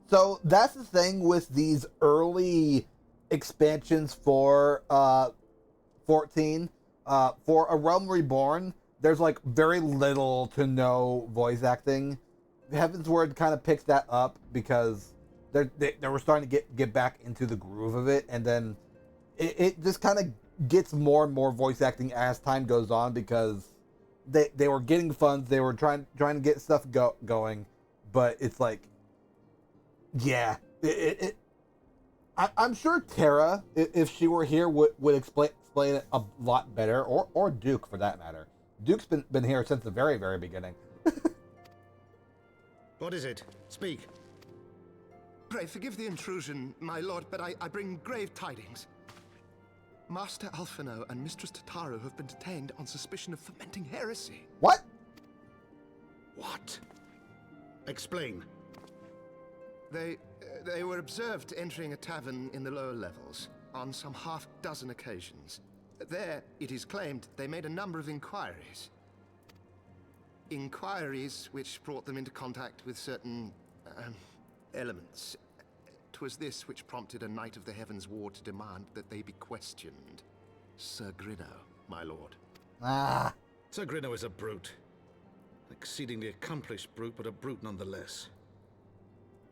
So that's the thing with these early expansions for 14. For A Realm Reborn, there's like very little to no voice acting. Heavensward kind of picks that up because they were starting to get back into the groove of it, and then it just kind of gets more and more voice acting as time goes on because they were getting funds, they were trying to get stuff going, but it's like, yeah, I'm sure Tara, if she were here, would explain it a lot better, or Duke for that matter. Duke's been here since the very, very beginning. What is it? Speak. Pray forgive the intrusion, my lord, but I bring grave tidings. Master Alphino and Mistress Tataru have been detained on suspicion of fomenting heresy. What? What? Explain. They were observed entering a tavern in the lower levels on some half-dozen occasions. There, it is claimed, they made a number of inquiries. Inquiries which brought them into contact with certain elements. 'Twas this which prompted a Knight of the Heavens Ward to demand that they be questioned. Sir Grinno, my lord. Ah. Sir Grinno is a brute. An exceedingly accomplished brute, but a brute nonetheless.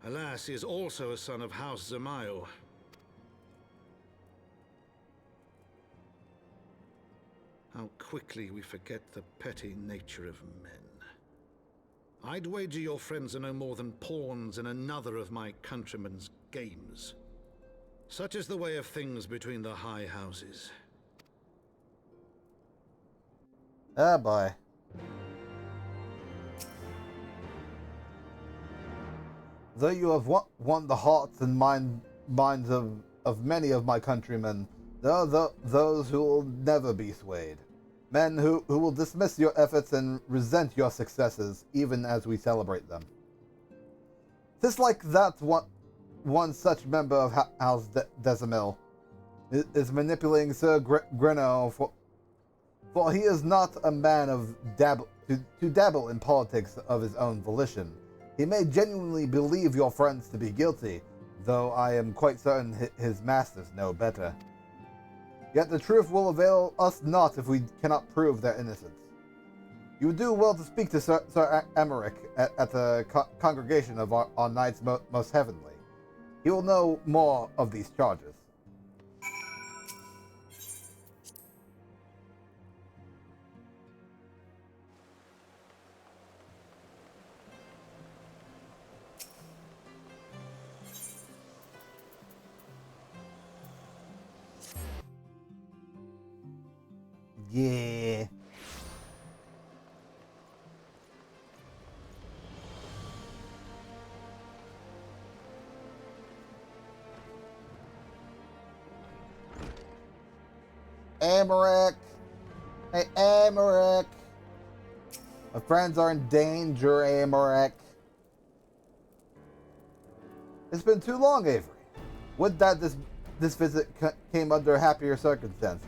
Alas, he is also a son of House Zemail. How quickly we forget the petty nature of men. I'd wager your friends are no more than pawns in another of my countrymen's games. Such is the way of things between the high houses. Oh boy. Though you have won the hearts and minds of many of my countrymen, there are those who will never be swayed. Men who will dismiss your efforts and resent your successes, even as we celebrate them. 'Tis like that one such member of House Desimil is manipulating Sir Grinno, for he is not a man to dabble in politics of his own volition. He may genuinely believe your friends to be guilty, though I am quite certain his masters know better. Yet the truth will avail us not if we cannot prove their innocence. You would do well to speak to Sir Emmerich at the congregation of our Knights Most Heavenly. He will know more of these charges. Yeah. Emmerich. Hey, Emmerich. My friends are in danger, Emmerich. It's been too long, Avery. Would that this visit came under happier circumstances.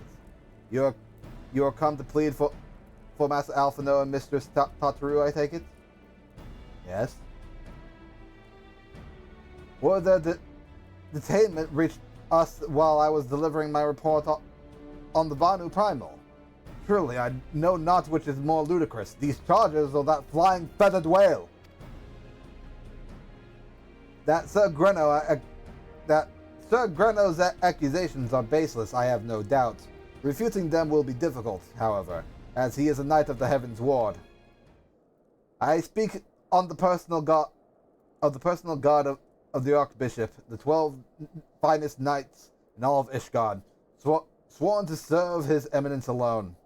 You are come to plead for Master Alphino and Mistress Tataru, I take it? Yes. Well, the detainment reached us while I was delivering my report on the Vanu Primal. Truly, I know not which is more ludicrous, these charges or that flying feathered whale. That Sir Grinno's accusations are baseless, I have no doubt. Refuting them will be difficult, however, as he is a Knight of the Heavens Ward. I speak on the personal guard of the Archbishop, the 12 finest knights in all of Ishgard, sworn to serve his eminence alone.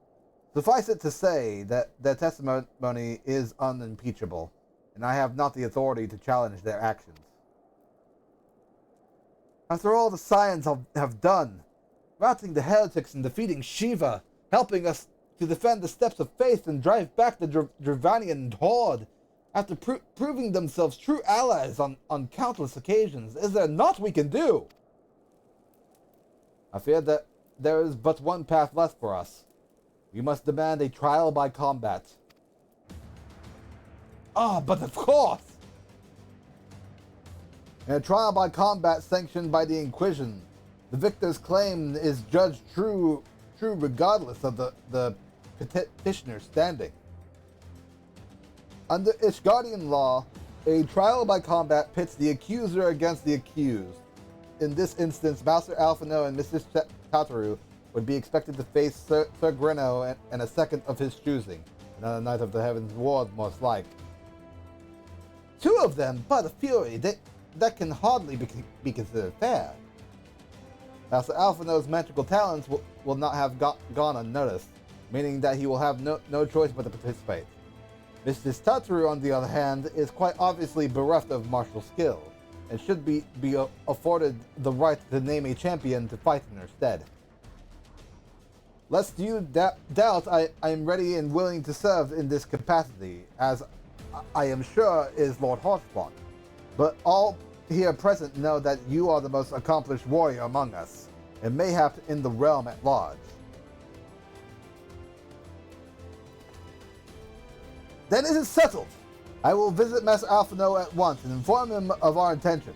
Suffice it to say that their testimony is unimpeachable, and I have not the authority to challenge their actions. After all the Scions have done, routing the heretics and defeating Shiva, helping us to defend the steps of faith and drive back the Dravanian horde, after proving themselves true allies on countless occasions, is there naught we can do? I fear that there is but one path left for us. We must demand a trial by combat. Ah, but of course! In a trial by combat sanctioned by the Inquisition, the victor's claim is judged true regardless of the petitioner's standing. Under Ishgardian law, a trial by combat pits the accuser against the accused. In this instance, Master Alphinaud and Mrs. Tataru would be expected to face Sir Grinno and a second of his choosing, another Knight of the Heavens Ward most like. Two of them, but a fury, that can hardly be considered fair. Master Alphinaud's magical talents will not have gone unnoticed, meaning that he will have no choice but to participate. Mrs. Tataru, on the other hand, is quite obviously bereft of martial skill, and should be afforded the right to name a champion to fight in her stead. Lest you doubt, I am ready and willing to serve in this capacity, as I am sure is Lord Hotspot. But all here present know that you are the most accomplished warrior among us, and mayhap in the realm at large. Then it is settled. I will visit Master Alphinaud at once and inform him of our intentions.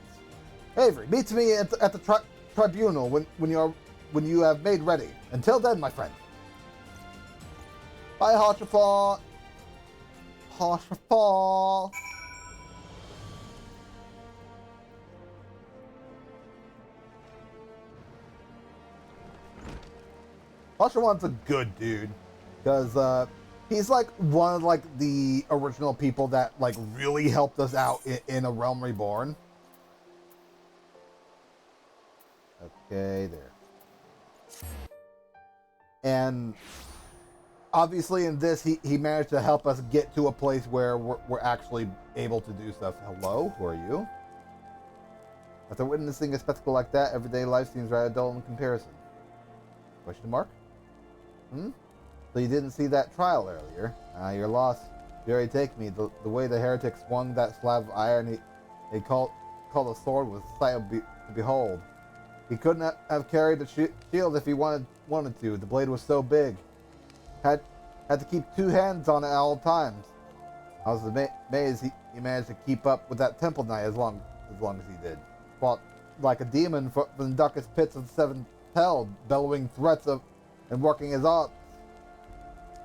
Avery, meet me at the tribunal when you have made ready. Until then, my friend. Bye, Haurchefort. Haurchefort. Haurchefort's a good dude, because he's like one of like the original people that like really helped us out in A Realm Reborn. Okay, there. And obviously in this, he managed to help us get to a place where we're actually able to do stuff. Hello, who are you? After witnessing a spectacle like that, everyday life seems rather dull in comparison. Question mark? So you didn't see that trial earlier? You're lost. You already take me. The way the heretic swung that slab of iron he called a sword was a sight to behold. He couldn't have carried the shield if he wanted to. The blade was so big. Had to keep two hands on it at all times. I was amazed he managed to keep up with that temple knight as long as he did. Fought like a demon from the darkest pits of the seventh hell, bellowing threats and working his arts.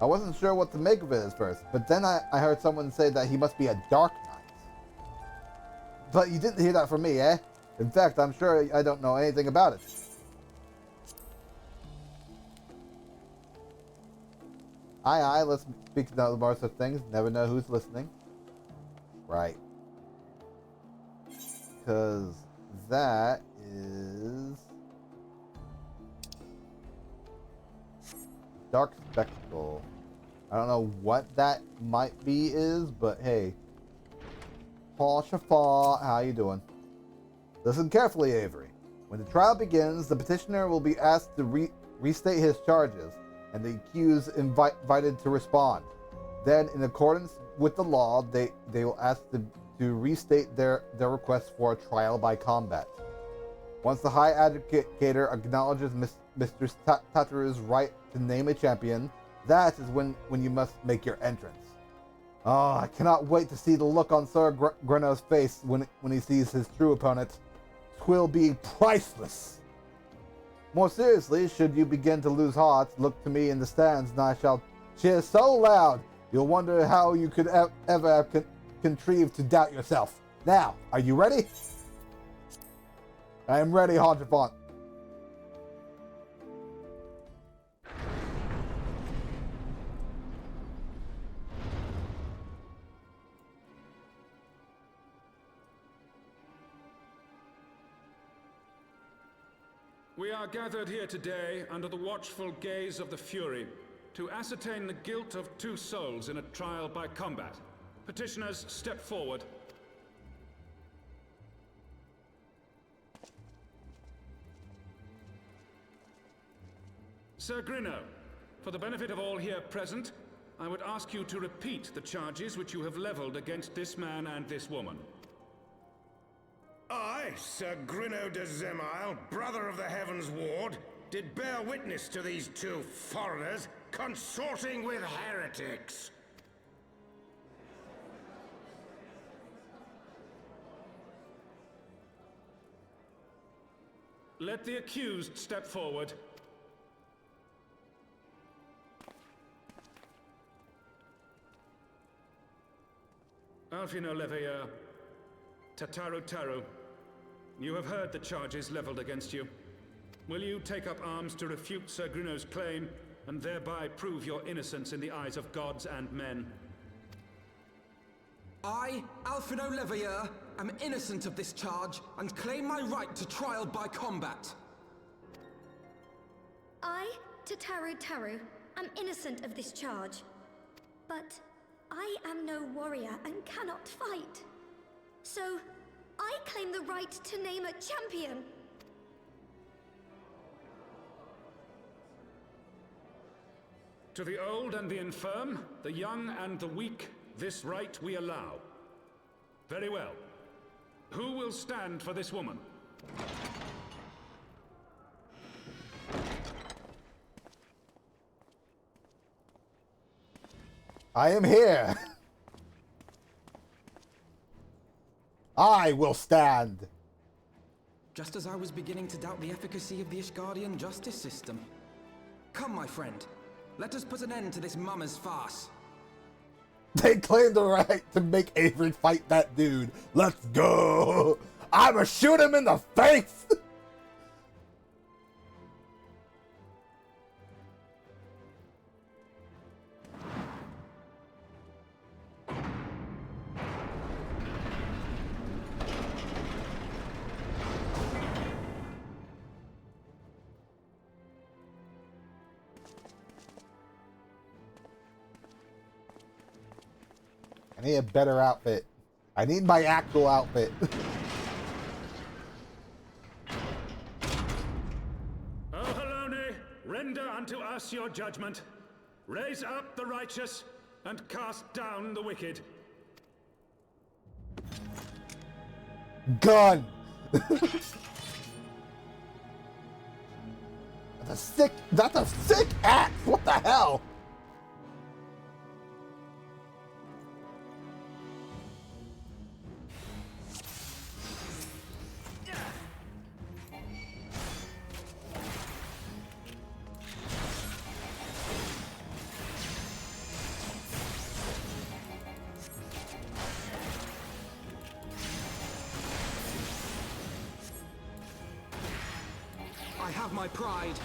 I wasn't sure what to make of it at first, but then I heard someone say that he must be a dark knight. But you didn't hear that from me, eh? In fact, I'm sure I don't know anything about it. Aye, let's speak to more such things. Never know who's listening. Right. Because that is... Dark Spectacle. I don't know what that might be but hey. Haurchefort, how you doing? Listen carefully, Avery. When the trial begins, the petitioner will be asked to restate his charges, and the accused invited to respond. Then, in accordance with the law, they will ask to restate their request for a trial by combat. Once the High Adjudicator acknowledges Mr. Tataru's right to name a champion, that is when you must make your entrance. Oh, I cannot wait to see the look on Sir Grinno's face when he sees his true opponent. 'Twill be priceless. More seriously, should you begin to lose heart, look to me in the stands and I shall cheer so loud you'll wonder how you could ever have contrived to doubt yourself. Now, are you ready? I am ready, Haurchefort. We are gathered here today under the watchful gaze of the Fury to ascertain the guilt of two souls in a trial by combat. Petitioners, step forward. Sir Grinno, for the benefit of all here present, I would ask you to repeat the charges which you have leveled against this man and this woman. I, Sir Grinno de Zemile, brother of the Heavens Ward, did bear witness to these two foreigners consorting with heretics. Let the accused step forward. Alfino Leveilleur, Tataru Taru, you have heard the charges leveled against you. Will you take up arms to refute Sir Grinno's claim, and thereby prove your innocence in the eyes of gods and men? I, Alfino Leveilleur, am innocent of this charge, and claim my right to trial by combat. I, Tataru Taru, am innocent of this charge. But I am no warrior and cannot fight. So, I claim the right to name a champion. To the old and the infirm, the young and the weak, this right we allow. Very well. Who will stand for this woman? I am here. I will stand. Just as I was beginning to doubt the efficacy of the Ishgardian justice system. Come, my friend. Let us put an end to this mummer's farce. They claim the right to make Avery fight that dude. Let's go. I'ma shoot him in the face. I need a better outfit. I need my actual outfit. O Halone, render unto us your judgment. Raise up the righteous and cast down the wicked. Gun. That's a sick axe. What the hell? I have my pride.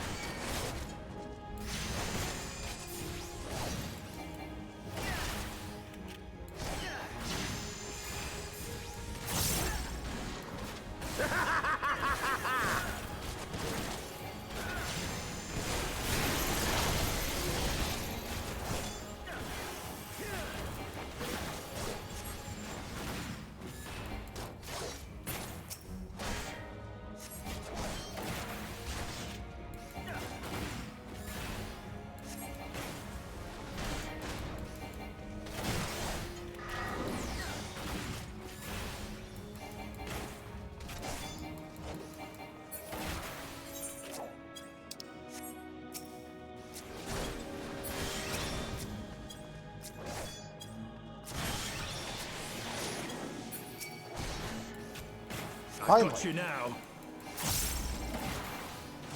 I've got you now.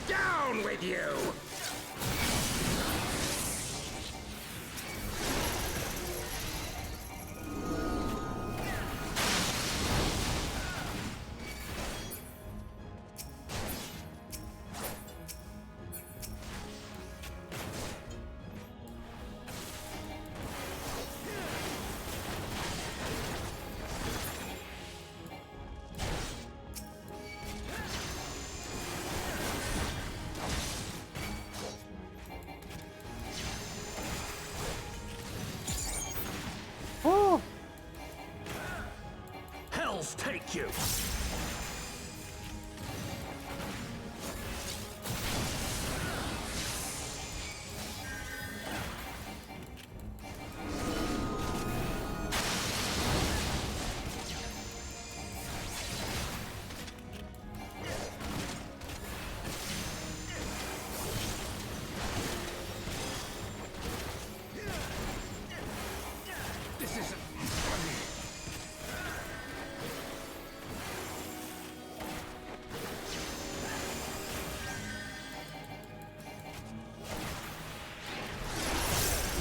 Down with you! Hells take you!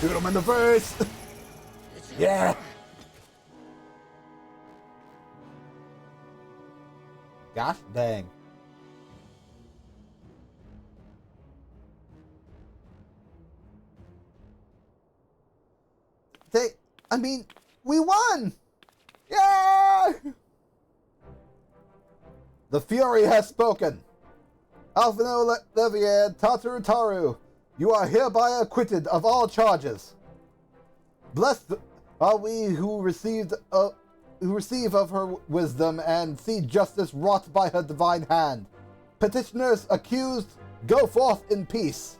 Shoot him in the face! Yeah! Gosh dang. I mean, we won! Yeah! The Fury has spoken. Alphino Levier Tataru, you are hereby acquitted of all charges. Blessed are we who receive of her wisdom and see justice wrought by her divine hand. Petitioners accused, go forth in peace.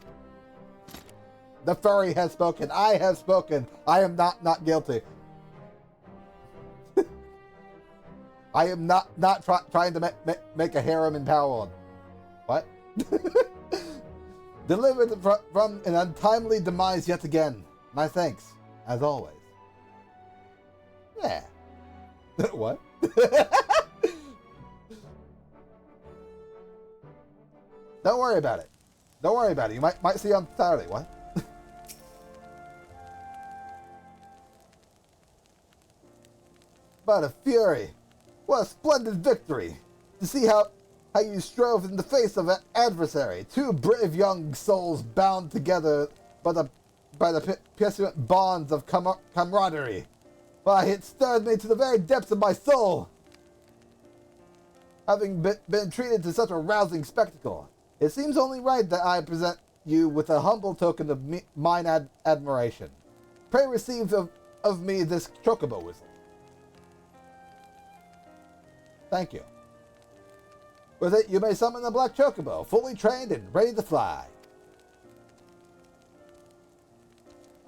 The Fury has spoken. I have spoken. I am not guilty. I am not trying to make a harem in Powerworld. What? Delivered from an untimely demise yet again. My thanks, as always. Yeah. What? Don't worry about it. Don't worry about it. You might see on Saturday. What? But a Fury. What a splendid victory. To see how you strove in the face of an adversary. Two brave young souls bound together by the passionate bonds of camaraderie. Why, it stirred me to the very depths of my soul. Having been treated to such a rousing spectacle, it seems only right that I present you with a humble token of mine admiration. Pray receive of me this chocobo whistle. Thank you. With it, you may summon the Black Chocobo, fully trained and ready to fly.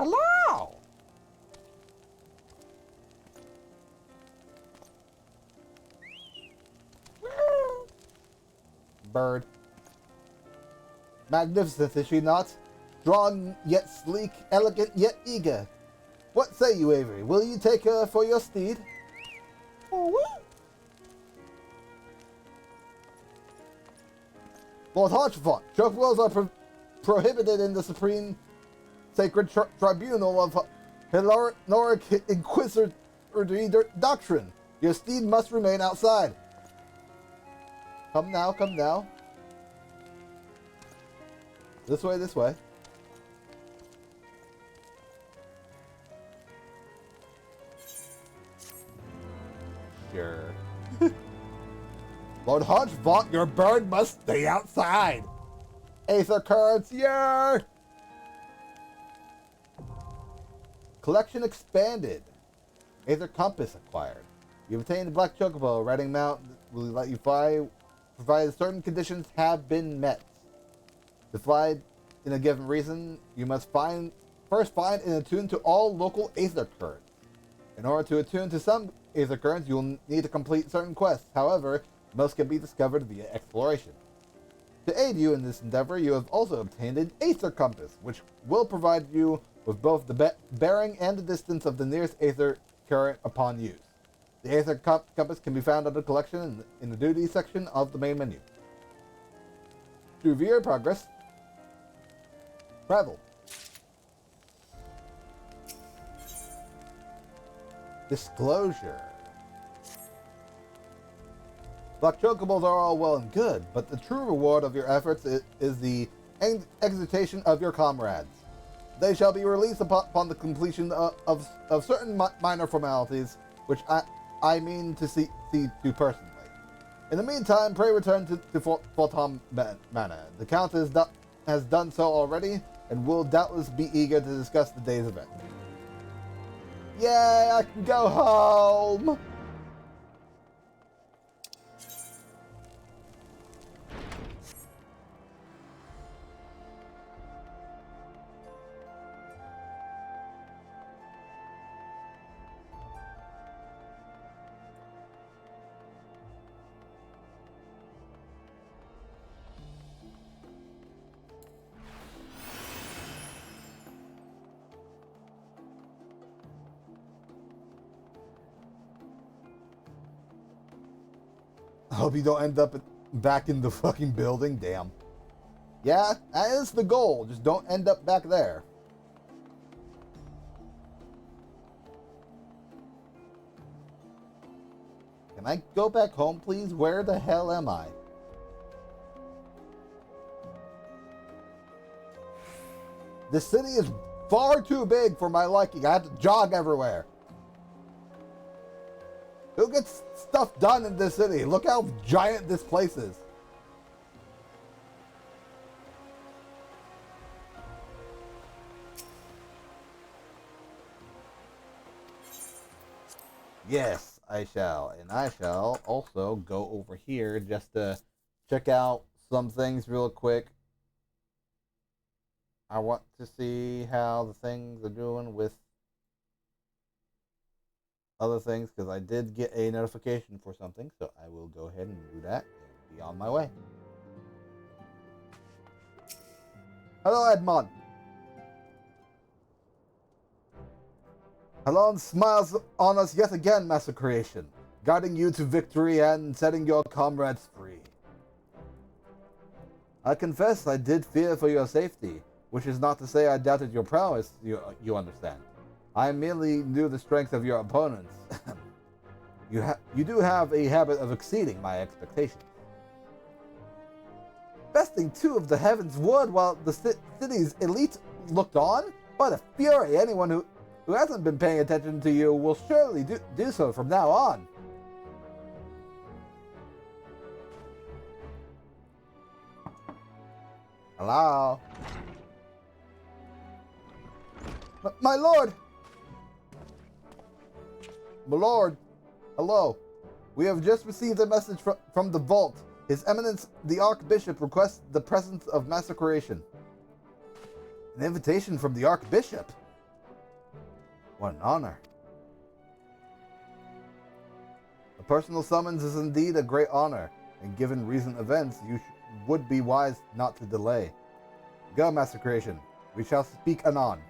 Hello! Bird. Magnificent, is she not? Strong yet sleek, elegant yet eager. What say you, Avery? Will you take her for your steed? Lord Harchefort, chocobos are prohibited in the Supreme Sacred Tribunal of Hilaric Inquisitor Doctrine. Your steed must remain outside. Come now, come now. This way, this way. Sure. Lord Hodgevaught, your bird must stay outside. Aether Currents, yeah! Collection expanded. Aether Compass acquired. You've obtained a Black Chocobo. Riding Mount will let you fly, provided certain conditions have been met. To fly in a given region, you must first find and attune to all local Aether Currents. In order to attune to some Aether Currents, you will need to complete certain quests. However, most can be discovered via exploration. To aid you in this endeavor, you have also obtained an Aether Compass, which will provide you with both the bearing and the distance of the nearest Aether Current upon use. The Aether Compass can be found under Collection in the Duties section of the main menu. To review your progress, travel. Disclosure. Black Chocobos are all well and good, but the true reward of your efforts is the exhortation of your comrades. They shall be released upon the completion of certain minor formalities, which I mean to see to personally. In the meantime, pray return to Fulton Manor. The Count has done so already, and will doubtless be eager to discuss the day's event. Yay, I can go home! I hope you don't end up back in the fucking building. Damn. Yeah, that is the goal. Just don't end up back there. I go back home, please? Where the hell am I? This city is far too big for my liking. I have to jog everywhere. Who gets stuff done in this city? Look how giant this place is. Yes, I shall. And I shall also go over here just to check out some things real quick. I want to see how the things are doing with other things, because I did get a notification for something, so I will go ahead and do that and be on my way. Hello, Edmond. Helon smiles on us yet again, Master Creation, guiding you to victory and setting your comrades free. I confess I did fear for your safety, which is not to say I doubted your prowess, you understand. I merely knew the strength of your opponents. You do have a habit of exceeding my expectations. Besting 2 of the Heaven's Ward while the city's elite looked on? What a fury! Anyone who hasn't been paying attention to you will surely do so from now on. Hello? My lord! My lord! Hello. We have just received a message from the vault. His Eminence, the Archbishop, requests the presence of Master Creation. An invitation from the Archbishop? What an honor. A personal summons is indeed a great honor, and given recent events, you would be wise not to delay. Go, Master Creation. We shall speak anon.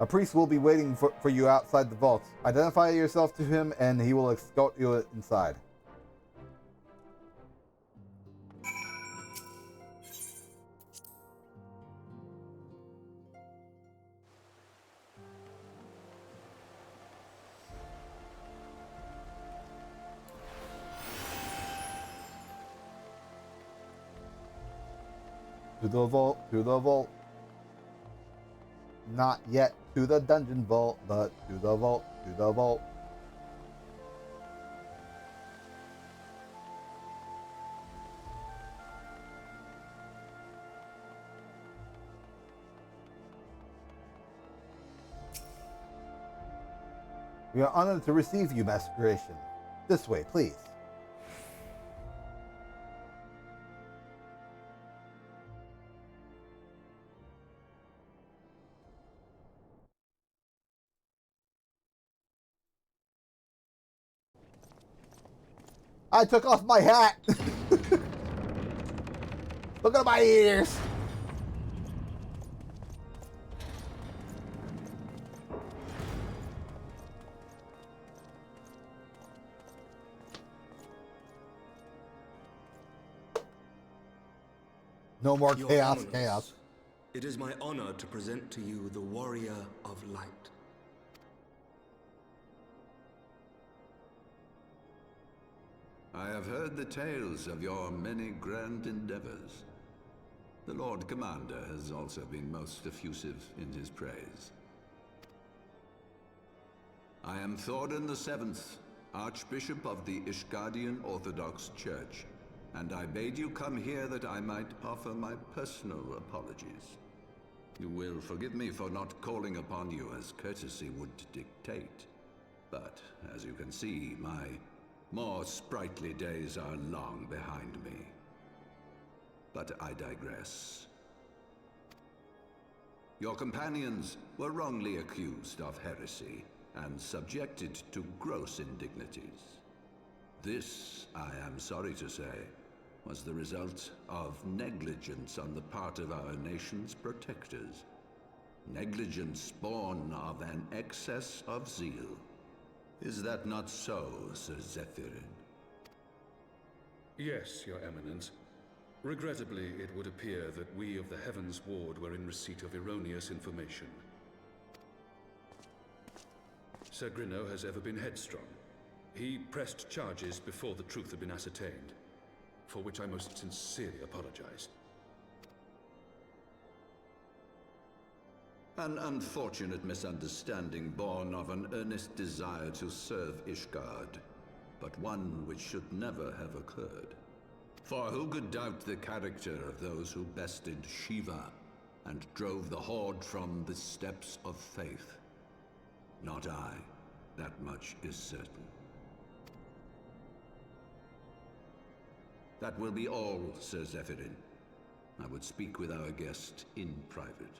A priest will be waiting for you outside the vault. Identify yourself to him, and he will escort you inside. To the vault, to the vault. Not yet to the dungeon vault, but to the vault, to the vault. We are honored to receive you, Master Creation. This way, please. I took off my hat. Look at my ears. No more Your chaos, Eminence, chaos. It is my honor to present to you the Warrior of Light. I have heard the tales of your many grand endeavors. The Lord Commander has also been most effusive in his praise. I am Thorin VII, Archbishop of the Ishgardian Orthodox Church, and I bade you come here that I might offer my personal apologies. You will forgive me for not calling upon you as courtesy would dictate, but as you can see, my more sprightly days are long behind me. But I digress. Your companions were wrongly accused of heresy and subjected to gross indignities. This, I am sorry to say, was the result of negligence on the part of our nation's protectors. Negligence born of an excess of zeal. Is that not so, Sir Zephyrin? Yes, Your Eminence. Regrettably, it would appear that we of the Heavens Ward were in receipt of erroneous information. Sir Grinno has ever been headstrong. He pressed charges before the truth had been ascertained, for which I most sincerely apologize. An unfortunate misunderstanding born of an earnest desire to serve Ishgard, but one which should never have occurred. For who could doubt the character of those who bested Shiva and drove the Horde from the steps of faith? Not I. That much is certain. That will be all, Sir Zephyrin. I would speak with our guest in private.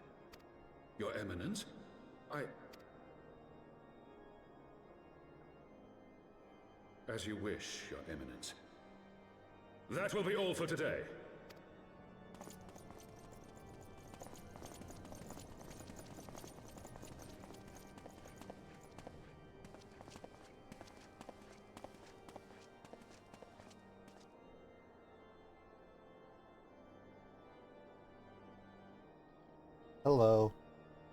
Your Eminence? As you wish, Your Eminence. That will be all for today. Hello.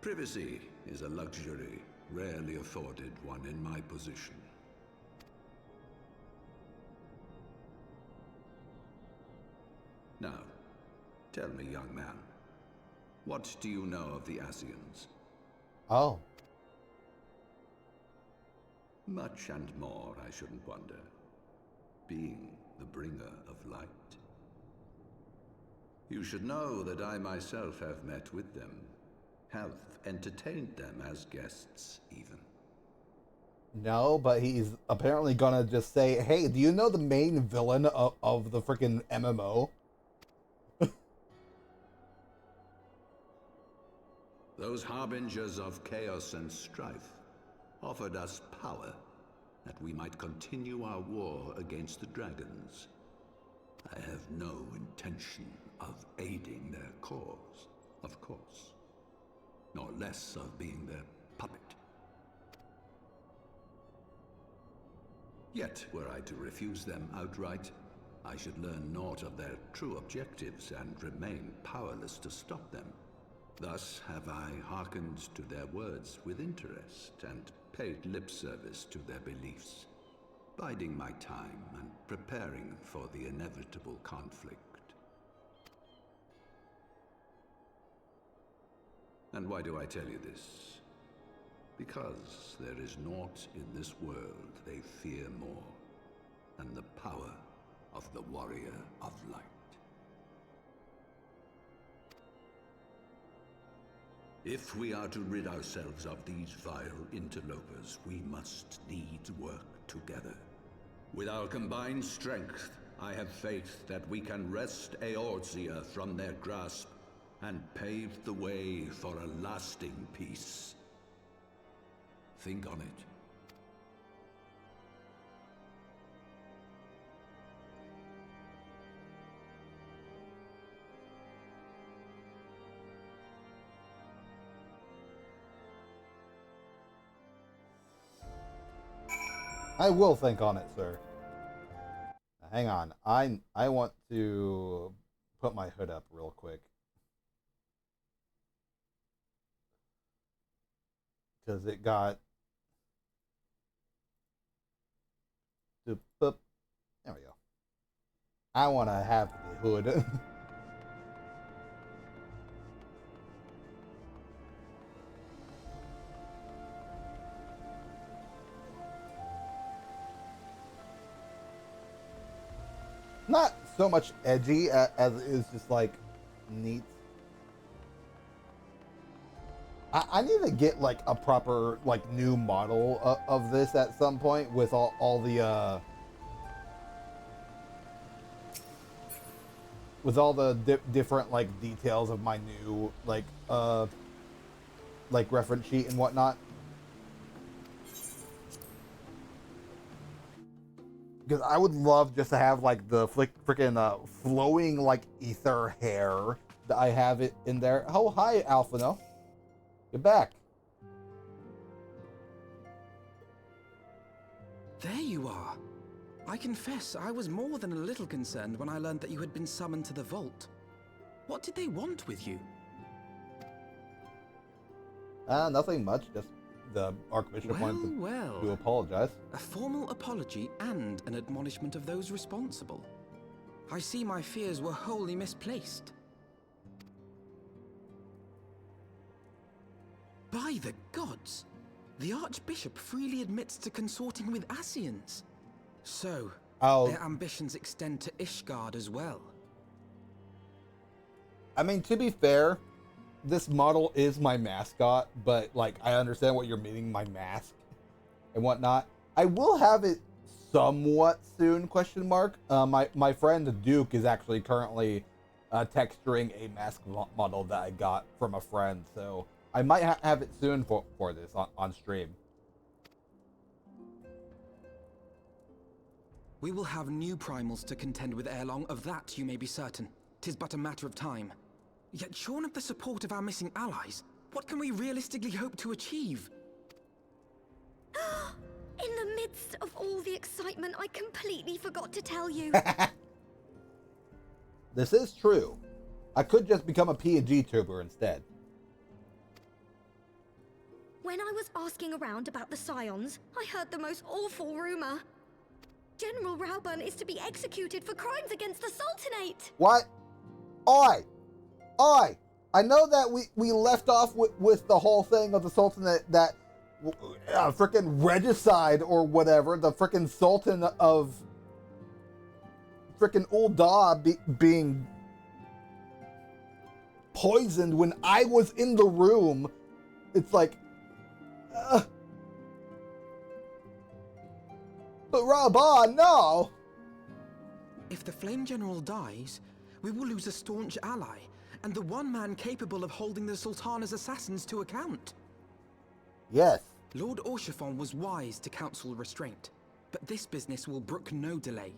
Privacy is a luxury rarely afforded one in my position. Now, tell me, young man, what do you know of the Ascians? Oh. Much and more, I shouldn't wonder. Being the bringer of light. You should know that I myself have met with them, have entertained them as guests, even. No, but he's apparently gonna just say, hey, do you know the main villain of the freaking MMO? Those harbingers of chaos and strife offered us power that we might continue our war against the dragons. I have no intention of aiding their cause, of course, nor less of being their puppet. Yet, were I to refuse them outright, I should learn naught of their true objectives and remain powerless to stop them. Thus have I hearkened to their words with interest and paid lip service to their beliefs, biding my time and preparing for the inevitable conflict. And why do I tell you this? Because there is naught in this world they fear more than the power of the Warrior of Light. If we are to rid ourselves of these vile interlopers, we must needs work together. With our combined strength, I have faith that we can wrest Eorzea from their grasp and pave the way for a lasting peace. Think on it. I will think on it, sir. Now, hang on. I want to put my hood up real quick. Because it got... There we go. I want to have the hood. Not so much edgy as it is just like neat. I need to get like a proper like new model of this at some point with all the with all the different like details of my new like reference sheet and whatnot. Because I would love just to have like the freaking flowing like ether hair that I have it in there. Oh, hi, Alphino. You're back. There you are. I confess, I was more than a little concerned when I learned that you had been summoned to the vault. What did they want with you? Nothing much. Just the Archbishop wanted to Well. apologize. A formal apology and an admonishment of those responsible. I see my fears were wholly misplaced. By the gods! The Archbishop freely admits to consorting with Ascians. So, their ambitions extend to Ishgard as well. I mean, to be fair, this model is my mascot, but like I understand what you're meaning, my mask and whatnot. I will have it somewhat soon, question mark. My friend Duke is actually currently texturing a mask model that I got from a friend, so I might have it soon for this on stream. We will have new primals to contend with ere long, of that you may be certain. 'Tis but a matter of time. Yet shorn of the support of our missing allies, what can we realistically hope to achieve? In the midst of all the excitement, I completely forgot to tell you. This is true. I could just become a P&G tuber instead. When I was asking around about the Scions, I heard the most awful rumor. General Rauban is to be executed for crimes against the Sultanate. What? I know that we left off with the whole thing of the Sultanate, that frickin' regicide or whatever, the frickin' Sultan of frickin' Ul'dah being poisoned when I was in the room. It's like, but Rauban, no! If the Flame General dies, we will lose a staunch ally, and the one man capable of holding the Sultana's assassins to account. Yes. Lord Orshafon was wise to counsel restraint, but this business will brook no delay.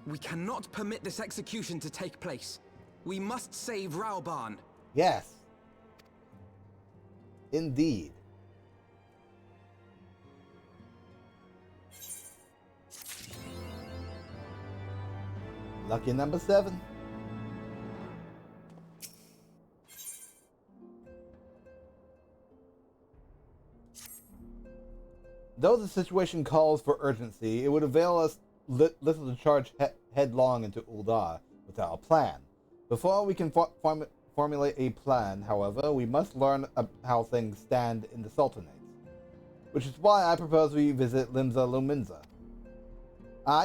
We cannot permit this execution to take place. We must save Rauban. Yes. Indeed. Lucky number 7. Though the situation calls for urgency, it would avail us little to charge headlong into Ul'dah without a plan. Before we can formulate a plan, however, we must learn how things stand in the Sultanate, which is why I propose we visit Limsa Lominsa.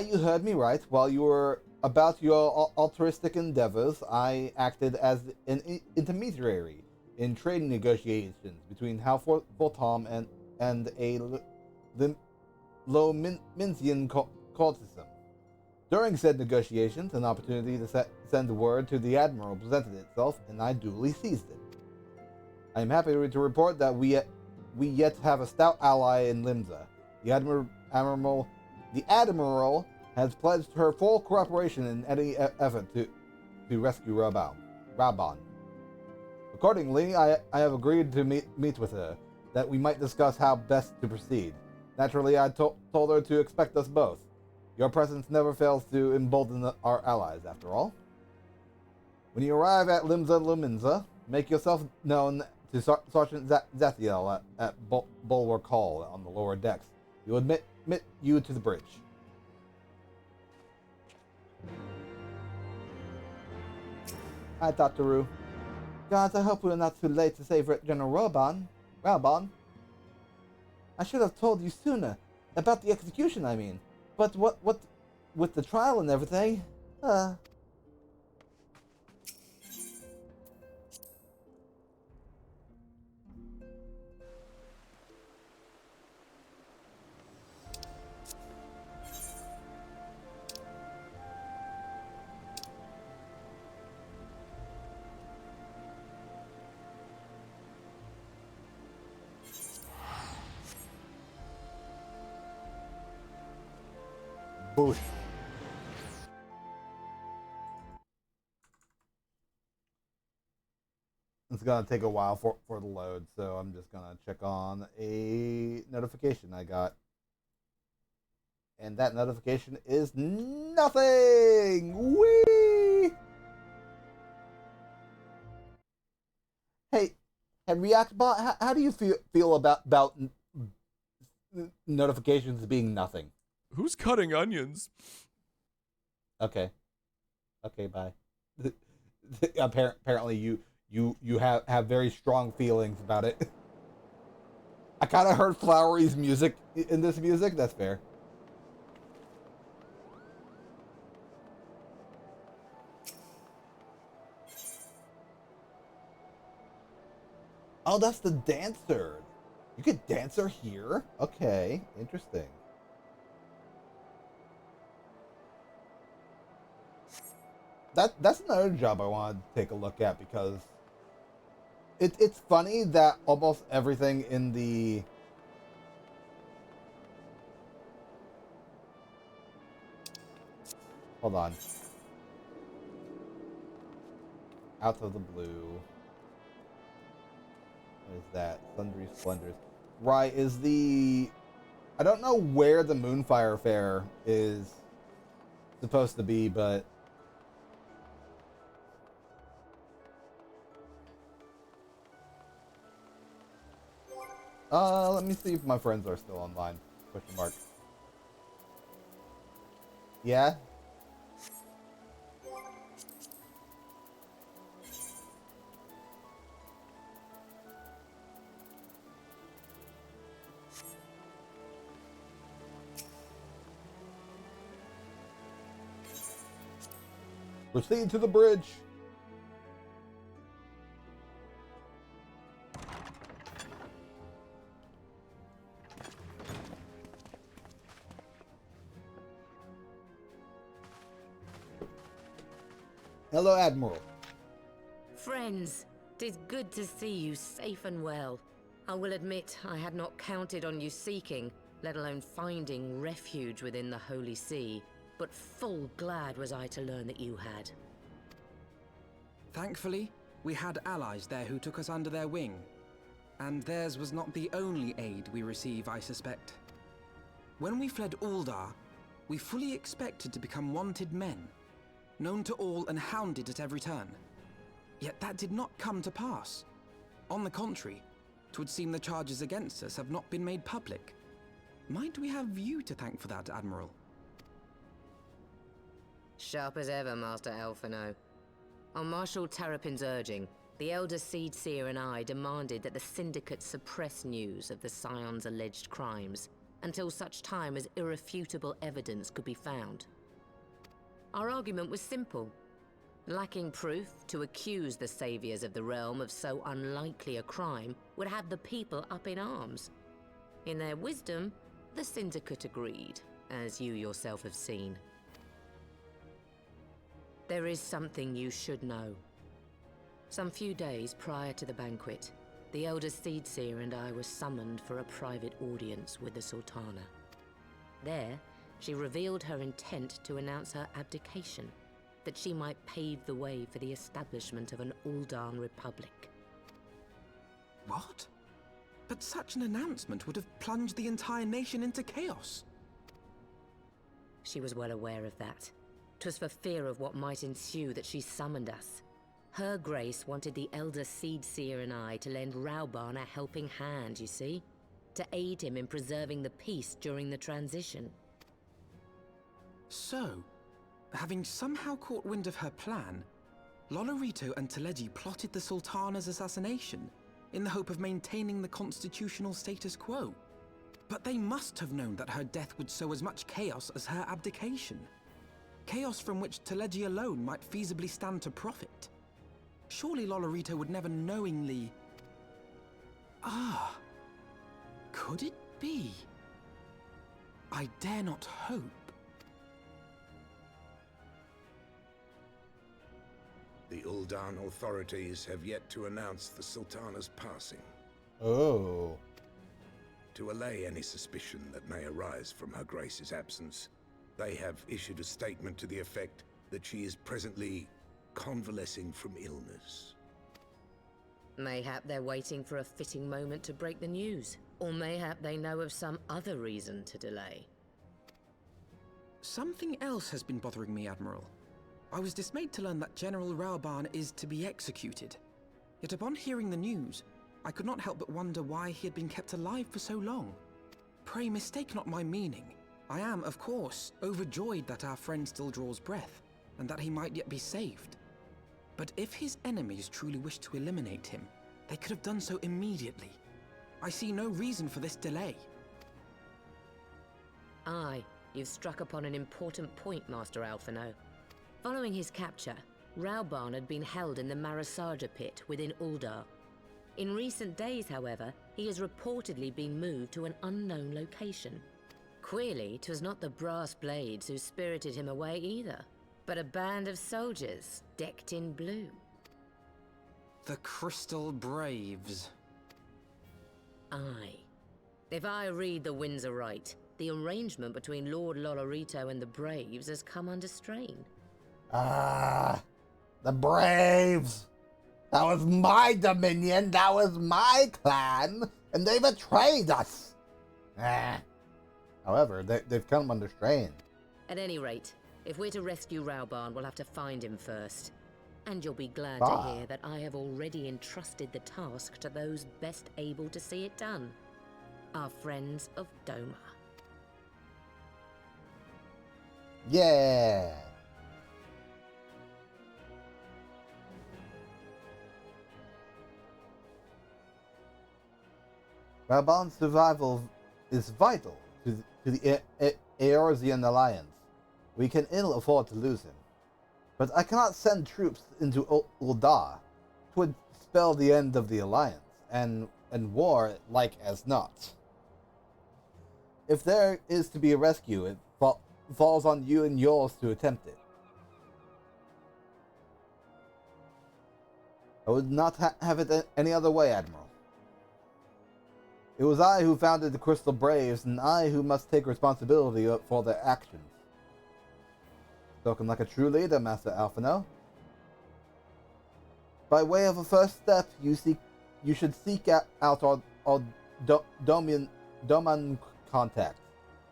You heard me right. While you were about your altruistic endeavors, I acted as an intermediary in trading negotiations between Halford Voltam and a Lominsian courtesan. During said negotiations, an opportunity to send word to the Admiral presented itself, and I duly seized it. I am happy to report that we yet have a stout ally in Limsa. The Admiral has pledged her full cooperation in any effort to rescue Rauban. Accordingly, I have agreed to meet with her, that we might discuss how best to proceed. Naturally, I told her to expect us both. Your presence never fails to embolden our allies, after all. When you arrive at Limsa Lominsa, make yourself known to Sergeant Zathiel at Bulwark Hall on the lower decks. He will admit you to the bridge. Hi, Dr. Rue. Guys, I hope we're not too late to save General Rauban. I should have told you sooner. About the execution, I mean. But what with the trial and everything, Boosh. It's gonna take a while for the load, so I'm just gonna check on a notification I got. And that notification is nothing! Whee! Hey, And Reactbot, how do you feel about notifications being nothing? Who's cutting onions? Okay, bye. Apparently, you have very strong feelings about it. I kind of heard Flowery's music in this music. That's fair. Oh, that's the dancer. You could dancer here? Okay, interesting. That's another job I wanted to take a look at because it's funny that almost everything in the hold on. Out of the blue. What is that? Sundry Splendors. Right, is the... I don't know where the Moonfire Fair is supposed to be, but... let me see if my friends are still online. Question mark. Yeah? Proceed to the bridge. Hello, Admiral. Friends, 'tis good to see you safe and well. I will admit I had not counted on you seeking, let alone finding refuge within the Holy See, but full glad was I to learn that you had. Thankfully, we had allies there who took us under their wing. And theirs was not the only aid we receive, I suspect. When we fled Uldar, we fully expected to become wanted men, known to all and hounded at every turn. Yet that did not come to pass. On the contrary, 'twould seem the charges against us have not been made public. Might we have you to thank for that, Admiral? Sharp as ever, Master Alphinaud. On Marshal Terrapin's urging, the Elder Seedseer and I demanded that the Syndicate suppress news of the Scion's alleged crimes until such time as irrefutable evidence could be found. Our argument was simple. Lacking proof, to accuse the saviors of the realm of so unlikely a crime would have the people up in arms. In their wisdom, the Syndicate agreed, as you yourself have seen. There is something you should know. Some few days prior to the banquet, the Elder Seedseer and I were summoned for a private audience with the Sultana. There, she revealed her intent to announce her abdication, that she might pave the way for the establishment of an Uldan Republic. What? But such an announcement would have plunged the entire nation into chaos. She was well aware of that. 'Twas for fear of what might ensue that she summoned us. Her Grace wanted the Elder Seedseer and I to lend Rauban a helping hand, you see? To aid him in preserving the peace during the transition. So, having somehow caught wind of her plan, Lolorito and Teleji plotted the Sultana's assassination in the hope of maintaining the constitutional status quo. But they must have known that her death would sow as much chaos as her abdication. Chaos from which Teleji alone might feasibly stand to profit. Surely Lolorito would never knowingly... Ah, could it be? I dare not hope. The Uldan authorities have yet to announce the Sultana's passing. Oh. To allay any suspicion that may arise from Her Grace's absence, they have issued a statement to the effect that she is presently convalescing from illness. Mayhap they're waiting for a fitting moment to break the news. Or mayhap they know of some other reason to delay. Something else has been bothering me, Admiral. I was dismayed to learn that General Rauban is to be executed. Yet upon hearing the news, I could not help but wonder why he had been kept alive for so long. Pray mistake not my meaning. I am, of course, overjoyed that our friend still draws breath, and that he might yet be saved. But if his enemies truly wished to eliminate him, they could have done so immediately. I see no reason for this delay. Aye, you've struck upon an important point, Master Alphinaud. Following his capture, Raoban had been held in the Marasaja pit within Uldar. In recent days, however, he has reportedly been moved to an unknown location. Queerly, 'twas not the Brass Blades who spirited him away either, but a band of soldiers decked in blue. The Crystal Braves. Aye. If I read the winds aright, the arrangement between Lord Lolorito and the Braves has come under strain. Ah, the Braves! That was my dominion, that was my clan, and they betrayed us! However, they've come under strain. At any rate, if we're to rescue Raoban, we'll have to find him first. And you'll be glad to hear that I have already entrusted the task to those best able to see it done. Our friends of Doma. Yeah! Raoban's survival is vital to the Eorzean Alliance. We can ill afford to lose him. But I cannot send troops into Uldar. 'Twould spell the end of the Alliance, and war like as not. If there is to be a rescue, it falls on you and yours to attempt it. I would not have it any other way, Admiral. It was I who founded the Crystal Braves, and I who must take responsibility for their actions. Spoken like a true leader, Master Alphinaud. By way of a first step, you should seek out our Doman contact.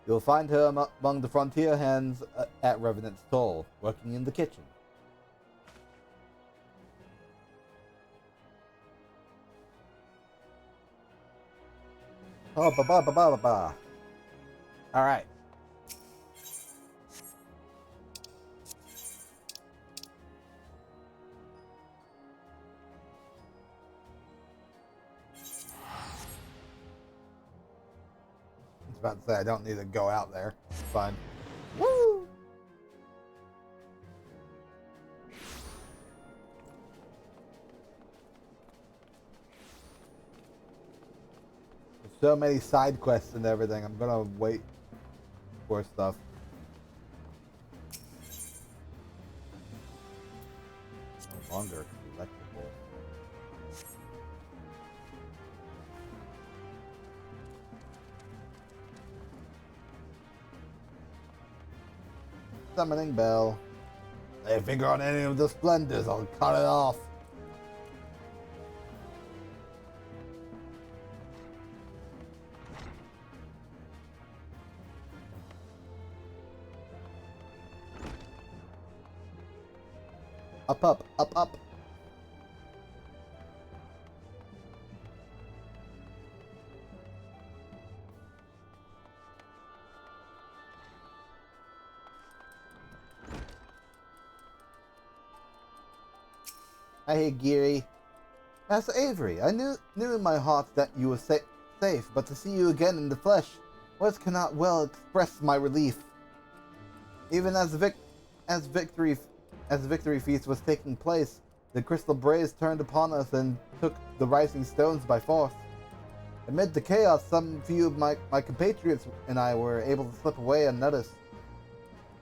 You'll find her among the frontier hands at Revenant's Toll, working in the kitchen. Oh, ba. All right. I was about to say I don't need to go out there. It's fine. Woo! So many side quests and everything. I'm gonna wait for stuff. No longer electrical. Summoning bell. Lay a finger on any of the splendors, I'll cut it off. Up. Hey, Geary. Master Avery, I knew in my heart that you were safe, but to see you again in the flesh, words cannot well express my relief. Even as victory feast was taking place, the Crystal Braves turned upon us and took the Rising Stones by force. Amid the chaos, some few of my compatriots and I were able to slip away unnoticed.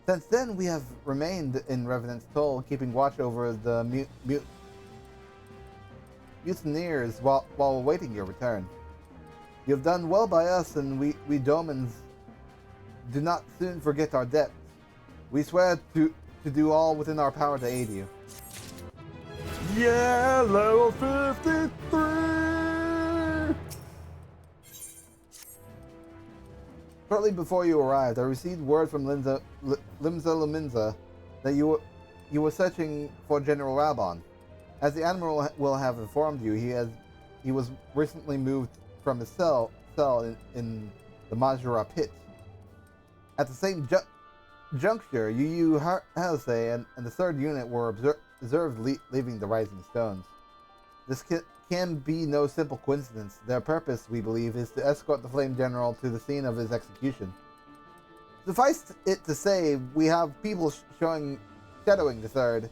Since then, we have remained in Revenant's Toll, keeping watch over the mutineers while awaiting your return. You have done well by us, and we Domans do not soon forget our debts. We swear to do all within our power to aid you. Yeah, level 53! Shortly before you arrived, I received word from Limsa Lominsa that you were searching for General Raoban. As the Admiral will have informed you, he has he was recently moved from his cell in the Majora pit. At the same juncture, Yu Yu Hakusei and the third unit were observed leaving the Rising Stones. This can be no simple coincidence. Their purpose, we believe, is to escort the Flame General to the scene of his execution. Suffice it to say, we have people shadowing the third.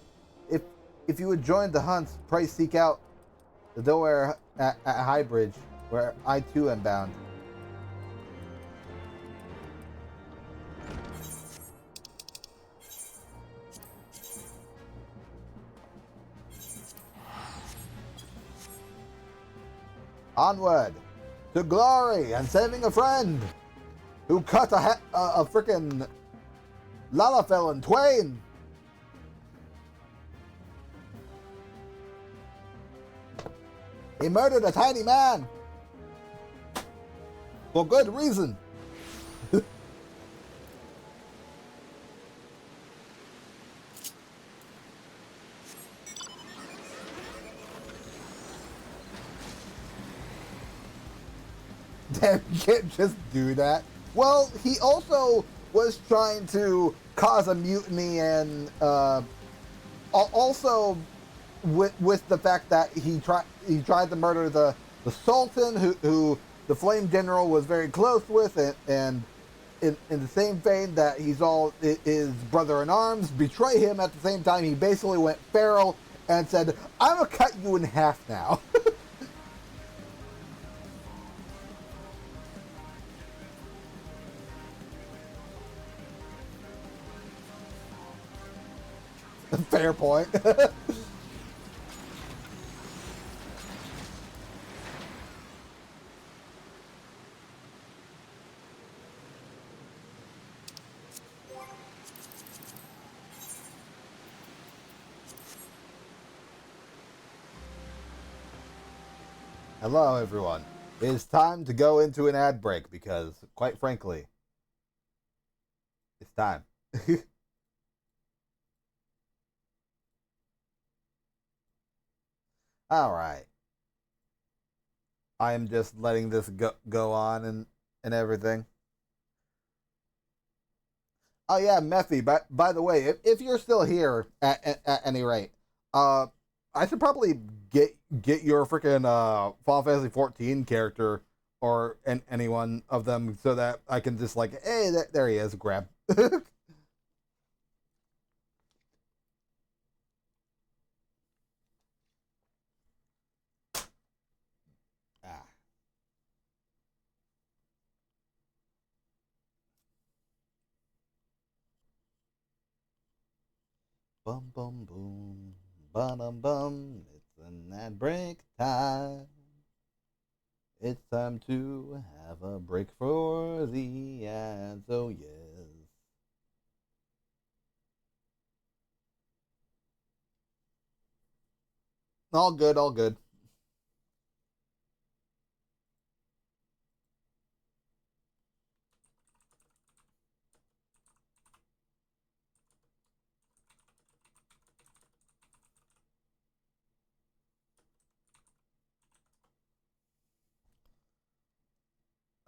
If you would join the hunt, pray seek out the door at Highbridge, where I too am bound. Onward to glory and saving a friend who cut a frickin' Lalafell in twain. He murdered a tiny man for good reason. Damn, you can't just do that. Well, he also was trying to cause a mutiny, and also with the fact that he tried to murder the Sultan, who the Flame General was very close with, and in the same vein that he's all his brother in arms, betray him at the same time. He basically went feral and said, "I'm gonna cut you in half now." Fair point. Hello, everyone. It's time to go into an ad break because, quite frankly, it's time. All right. I am just letting this go on and everything. Oh yeah, Mephi. By the way, if you're still here at any rate, I should probably get your freaking Final Fantasy 14 character or any one of them so that I can just like, hey, there he is, grab. Ah. Bum bum boom, bum bum. It's an ad break time. It's time to have a break for the ads. Oh yes. All good, all good.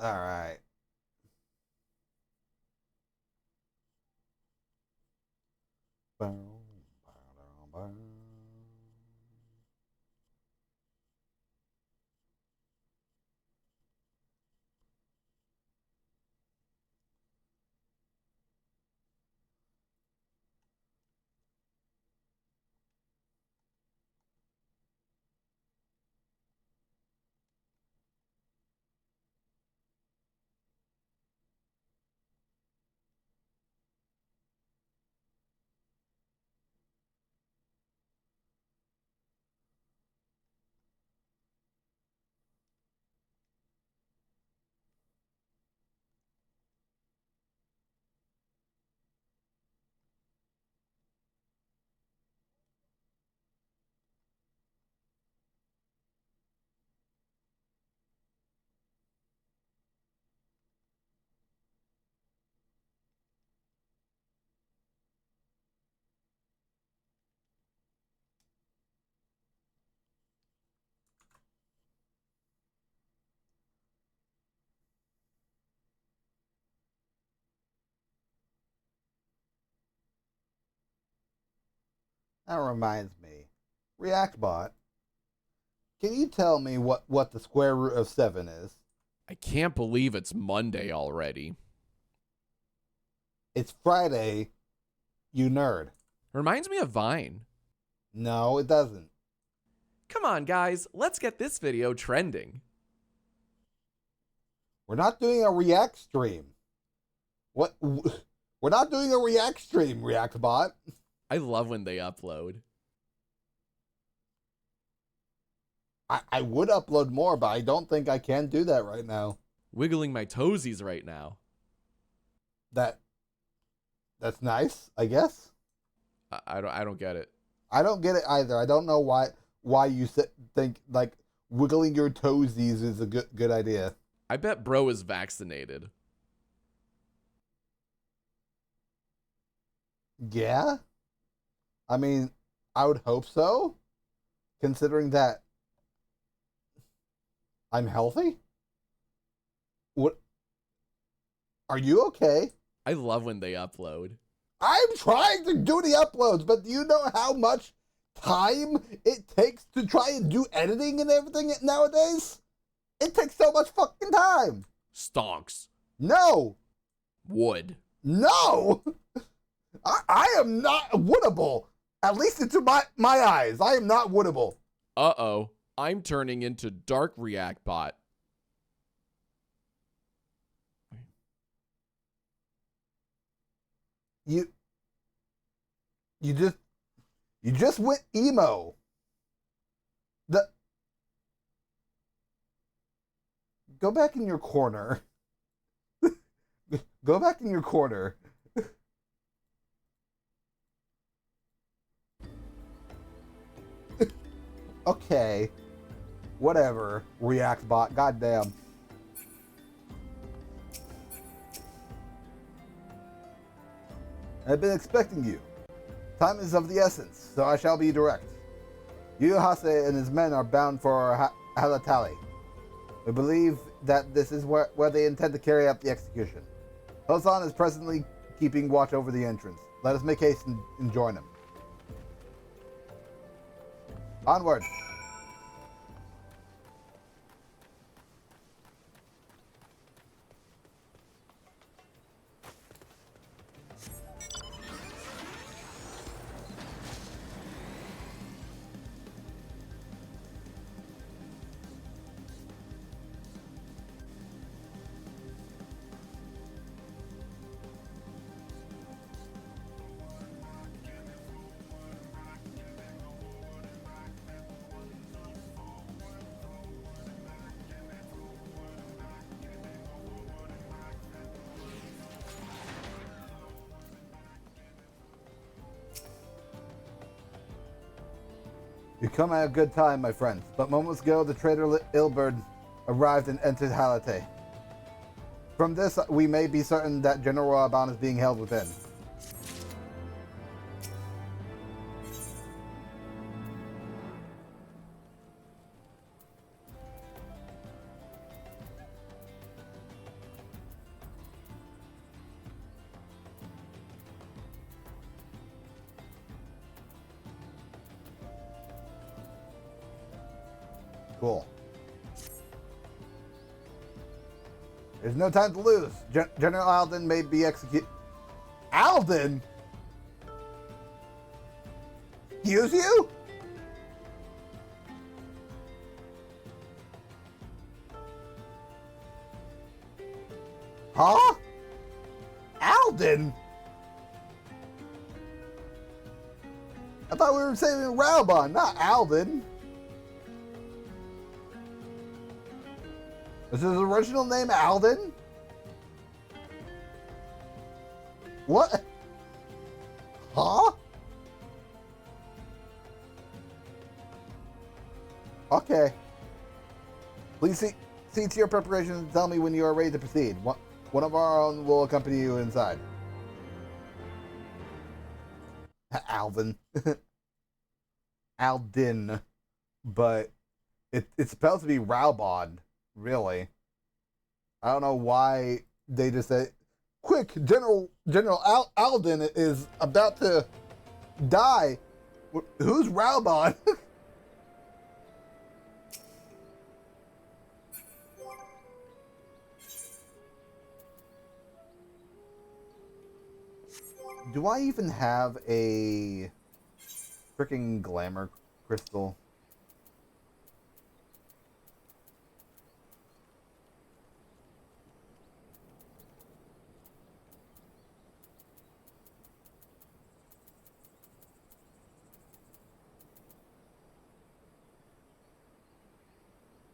All right. That reminds me. ReactBot, can you tell me what the square root of 7 is? I can't believe it's Monday already. It's Friday, you nerd. Reminds me of Vine. No, it doesn't. Come on, guys. Let's get this video trending. We're not doing a React stream. What? We're not doing a React stream, ReactBot. I love when they upload. I would upload more, but I don't think I can do that right now. Wiggling my toesies right now. That's nice, I guess. I don't get it. I don't get it either. I don't know why you think like wiggling your toesies is a good idea. I bet bro is vaccinated. Yeah? I mean, I would hope so, considering that I'm healthy. What? Are you okay? I love when they upload. I'm trying to do the uploads, but do you know how much time it takes to try and do editing and everything nowadays? It takes so much fucking time. Stonks. No. Wood. No. I am not woodable. At least it's in my eyes. I am not woodable. Uh-oh. I'm turning into Dark ReactBot. You just went emo. Go back in your corner. Go back in your corner. Okay. Whatever, ReactBot. Goddamn. I've been expecting you. Time is of the essence, so I shall be direct. Yuhase and his men are bound for Halatali. We believe that this is where they intend to carry out the execution. Hosan is presently keeping watch over the entrance. Let us make haste and join him. Onward! You come at a good time, my friends, but moments ago the traitor Ilberd arrived and entered Halate. From this, we may be certain that General Raban is being held within. Cool. There's no time to lose. General Alden may be executed. Alden? Excuse you? Huh? Alden? I thought we were saving Raban, not Alden. Was his original name Alden? What? Huh? Okay. Please see to your preparations and tell me when you are ready to proceed. One of our own will accompany you inside. Alvin. Aldin. But it's supposed to be Raubon. Really? I don't know why they just said, quick, General Alden is about to die. Who's Raubon? Do I even have a freaking glamour crystal?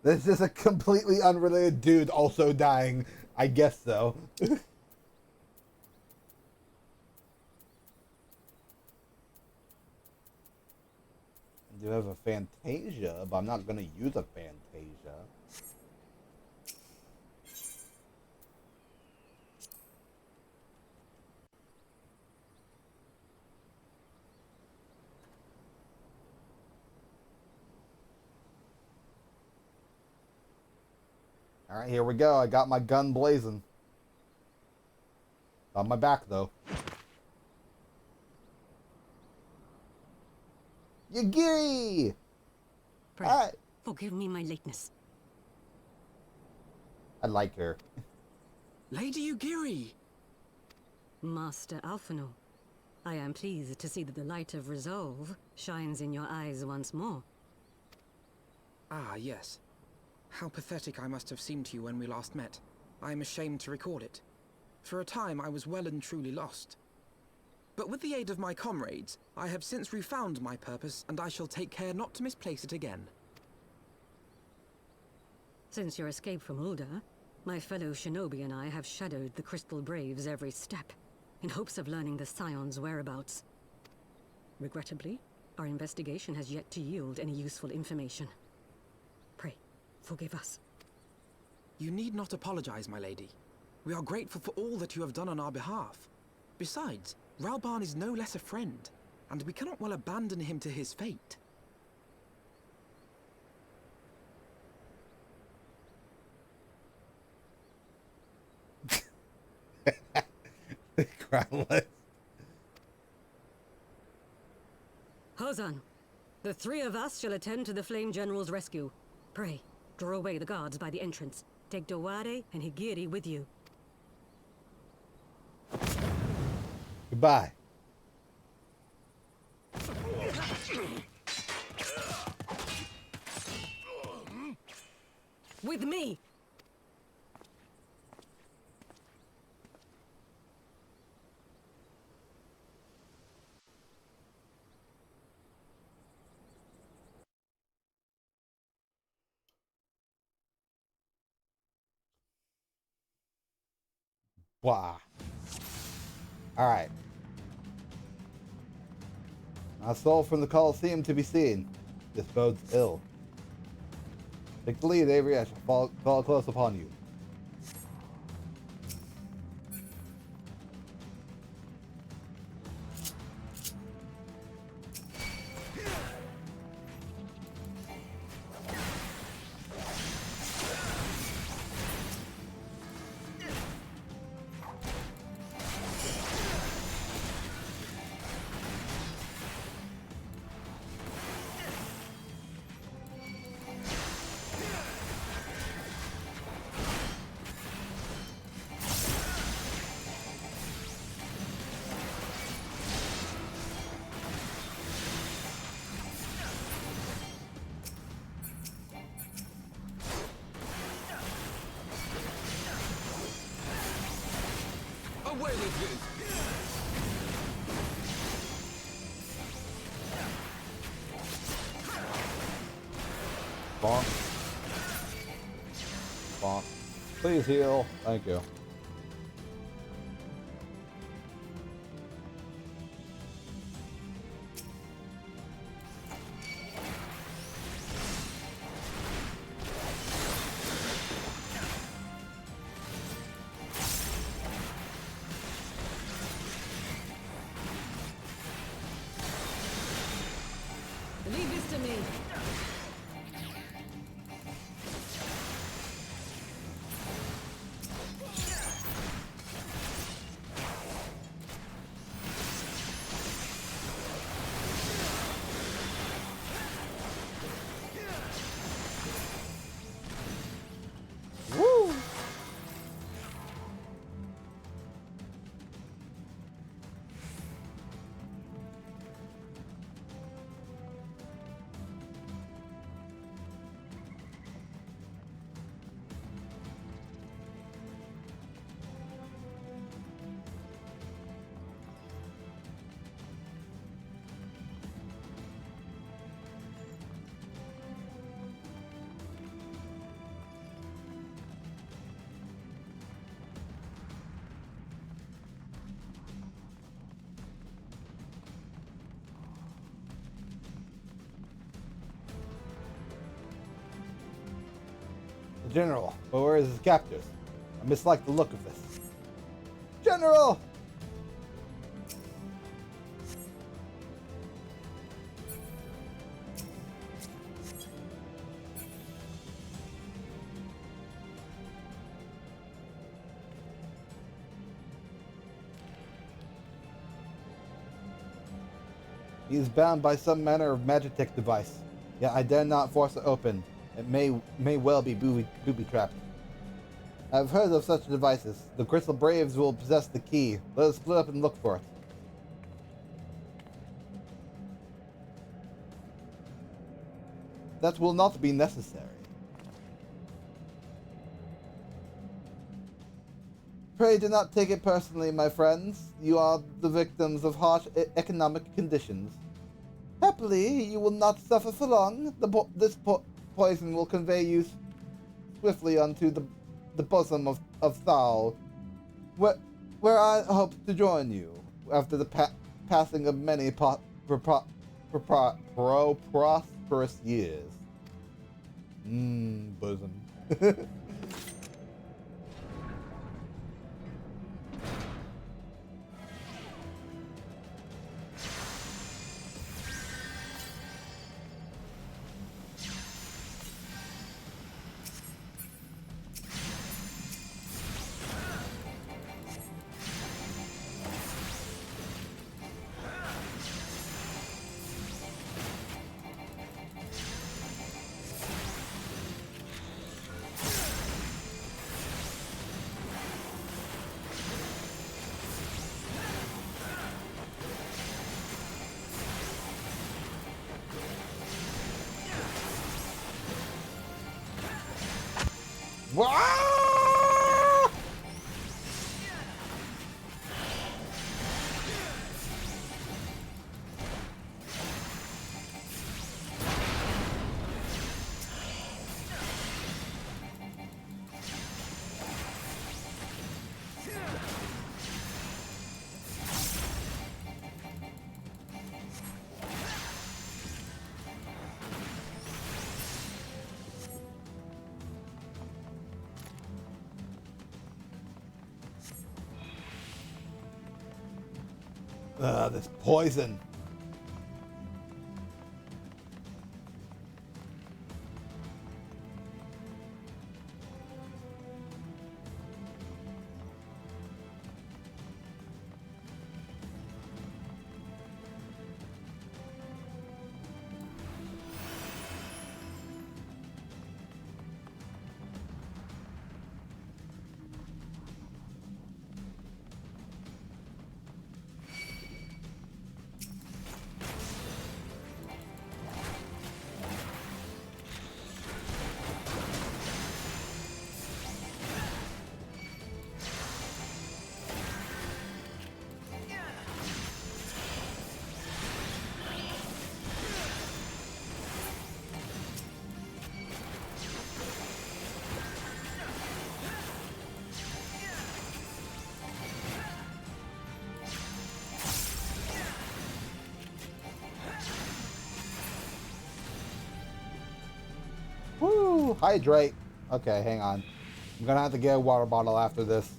This is a completely unrelated dude also dying. I guess so. I do have a Fantasia, but I'm not going to use a Fantasia. Alright, here we go. I got my gun blazing. On my back, though. Yagiri! Pray, forgive me my lateness. I like her. Lady Yugiri! Master Alphinaud, I am pleased to see that the light of resolve shines in your eyes once more. Ah, yes. How pathetic I must have seemed to you when we last met. I am ashamed to record it. For a time I was well and truly lost. But with the aid of my comrades, I have since refound my purpose, and I shall take care not to misplace it again. Since your escape from Ul'dah, my fellow shinobi and I have shadowed the Crystal Braves every step, in hopes of learning the Scion's whereabouts. Regrettably, our investigation has yet to yield any useful information. Pray, forgive us. You need not apologize, my lady. We are grateful for all that you have done on our behalf. Besides, Raubon is no less a friend, and we cannot well abandon him to his fate. Crownless. Hozan, the three of us shall attend to the Flame General's rescue. Pray, draw away the guards by the entrance. Take Dowade and Higiri with you. Goodbye. With me! Wow. Alright. A soul from the Colosseum to be seen. This bodes ill. Take the lead, Avery. I shall follow close upon you. Away with you! Bonk. Bonk. Please heal. Thank you. Leave this to me. General, but where is his captors? I mislike the look of this. General! He is bound by some manner of magitech device, yet I dare not force it open. It may well be booby-trapped. I have heard of such devices. The Crystal Braves will possess the key. Let us split up and look for it. That will not be necessary. Pray do not take it personally, my friends. You are the victims of harsh economic conditions. Happily, you will not suffer for long. This poison will convey you swiftly onto the bosom of Thal, where I hope to join you after the passing of many prosperous years. Bosom. This poison. Woo! Hydrate. Okay, hang on. I'm gonna have to get a water bottle after this.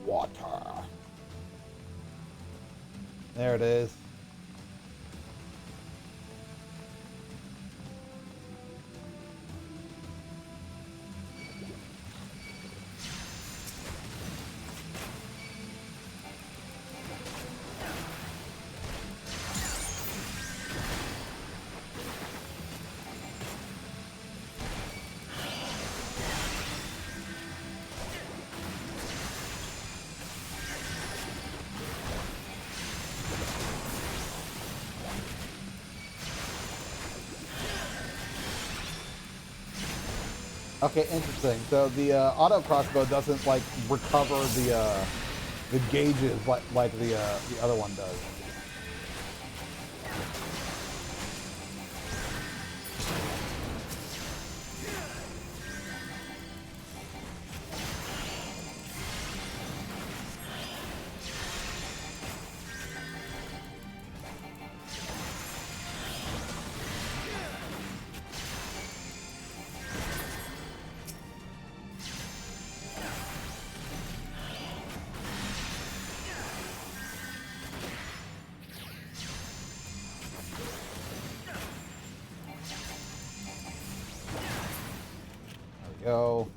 Water. There it is. Okay, interesting. So the auto crossbow doesn't like recover the gauges like the other one does. go.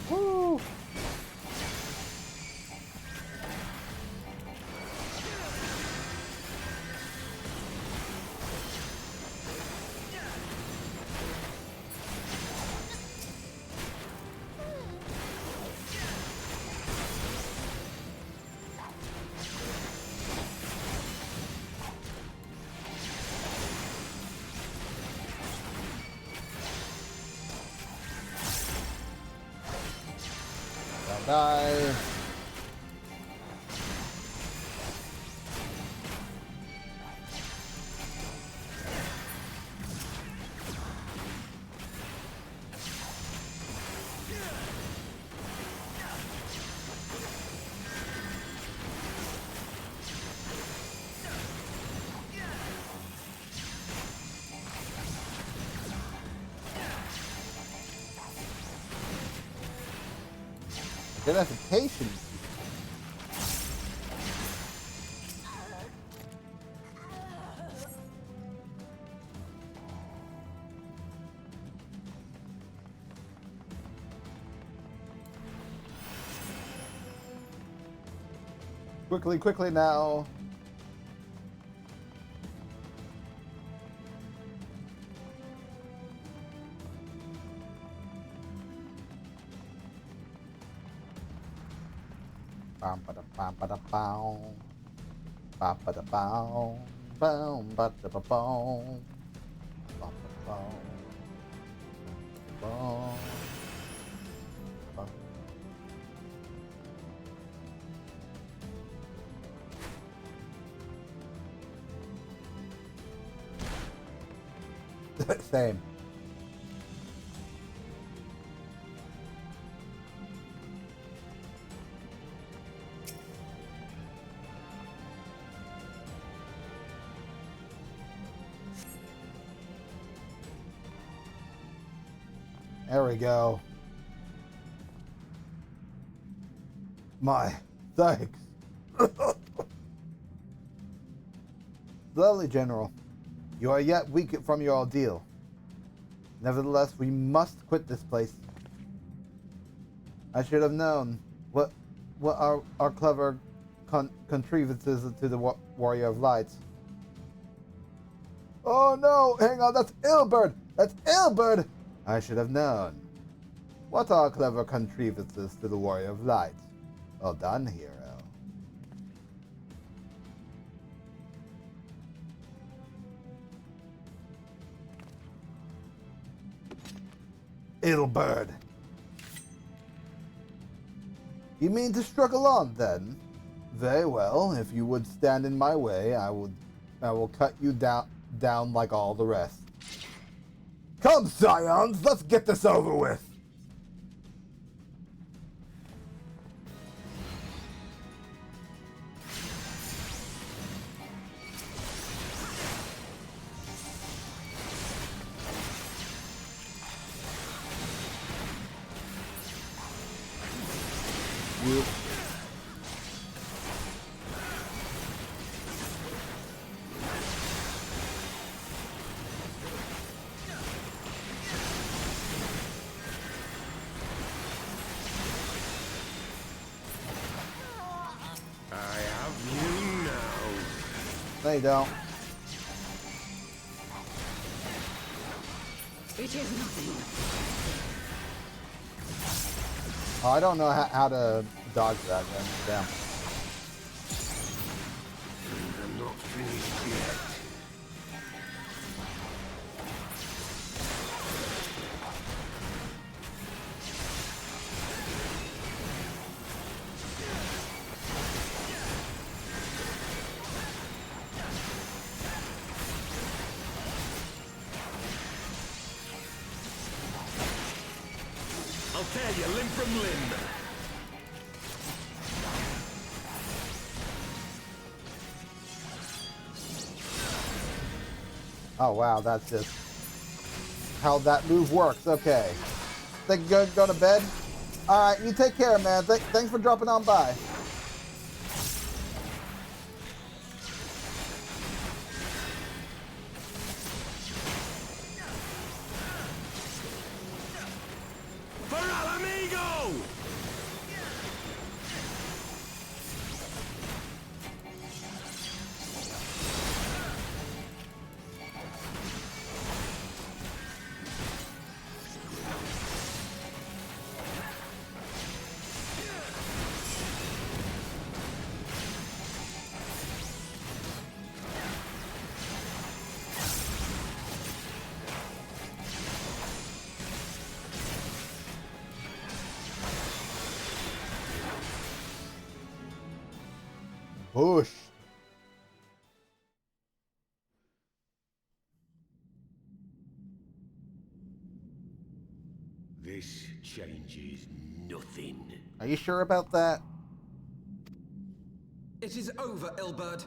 Woo! Die. Identification. Quickly, quickly now. Bam ba da bam ba da bow. Bam ba da bow. Bam ba da ba bow. Bam ba bow. Bow. Same. There we go. My thanks. Lovely, General. You are yet weak from your ordeal. Nevertheless, we must quit this place. I should have known what are our clever contrivances to the Warrior of Light. Oh no! Hang on, that's Ilberd! That's Ilberd! I should have known. What are clever contrivances to the Warrior of Light? Well done, hero. Ilberd. You mean to struggle on, then? Very well. If you would stand in my way, I will cut you down like all the rest. Come, Scions, let's get this over with. You. They don't. It is nothing. Oh, I don't know how to dodge that then. Damn. I'm not finished yet. I'll tear you limb from limb. Oh wow, that's just how that move works. Okay. Think you go to bed? Alright, you take care, man. Thanks for dropping on by. For Alamigo! Push. This changes nothing. Are you sure about that? It is over, Ilberd.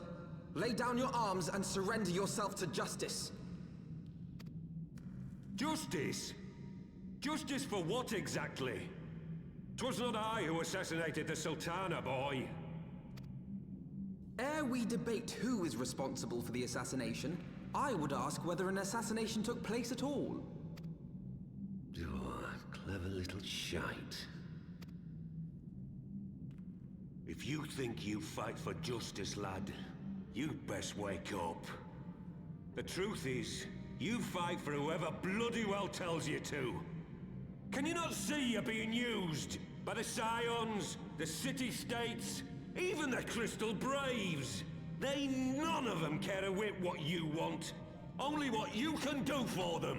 Lay down your arms and surrender yourself to justice. Justice? Justice for what exactly? 'Twas not I who assassinated the Sultana, boy. Ere we debate who is responsible for the assassination, I would ask whether an assassination took place at all. Oh, clever little shite. If you think you fight for justice, lad, you'd best wake up. The truth is, you fight for whoever bloody well tells you to. Can you not see you're being used? By the Scions, the City-States, even the Crystal Braves. They none of them care a whit what you want. Only what you can do for them.